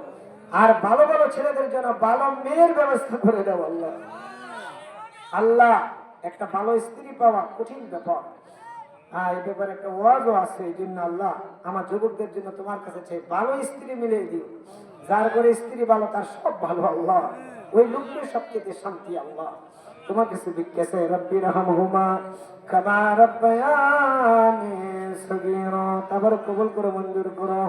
আর ভালো ভালো ছেলেদের জন্য ভালো মেয়ের ব্যবস্থা করে দাও আল্লাহ। আল্লাহ, একটা ভালো স্ত্রী পাওয়া কঠিন ব্যাপার, এই ব্যাপারে একটা ওয়াজও আছে। এই জন্য আল্লাহ আমার যুবকদের জন্য তোমার কাছে চাই ভালো স্ত্রী মিলিয়ে দিও, যার করে স্ত্রী ভালো তার সব ভালো আল্লাহ, ওই লোকদের সবচেয়ে শান্তি আল্লাহ। তোমার কাছে বিজ্ঞাসে রব্বি রহমহুমা কামা রব্বায়ানি সগীরা, তারপর কবুল করে মঞ্জুর করো।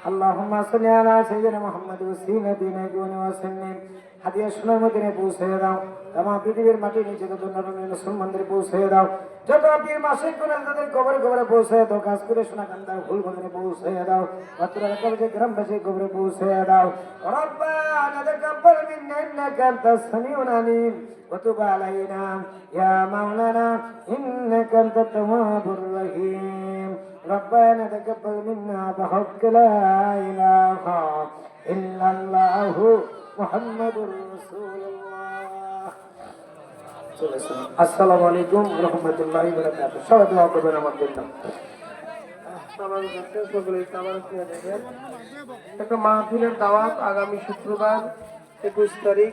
আল্লাহুম্মা সাল্লি আলা সাইয়্যিদিনা মুহাম্মাদ ওয়াসিলাতিনা ওয়াসাল্লিম। হাদিয়া সোনার মদিনায় পৌঁছে দাও, তামাম পৃথিবীর মাটির নিচে যত নরনারী মুসলমানদের পৌঁছে দাও, যত পীর মাসিক করে তাদের কবরে কবরে পৌঁছে দাও, কাজ করে সোনাকান্দা ফুল বাগানে পৌঁছে দাও, পাত্র এলাকাবাসী গ্রামবাসী কবরে পৌঁছে দাও। রব্বানা তাকাব্বাল মিন্না ইন্নাকা আনতাস সামিউল আলিম ওয়া তুব আলাইনা ইয়া মাওলানা ইন্নাকা আনতাত তাওয়াবুর রহিম। ربنا تقبل منا بحق لا إله إلا الله محمد رسول الله। আসসালামু আলাইকুম ওয়া রাহমাতুল্লাহি ওয়া বারাকাতুহু। সবাই দোয়া করবেন আমার জন্য।
একটা মাহফিলের দাওয়াত আগামী শুক্রবার 21 তারিখ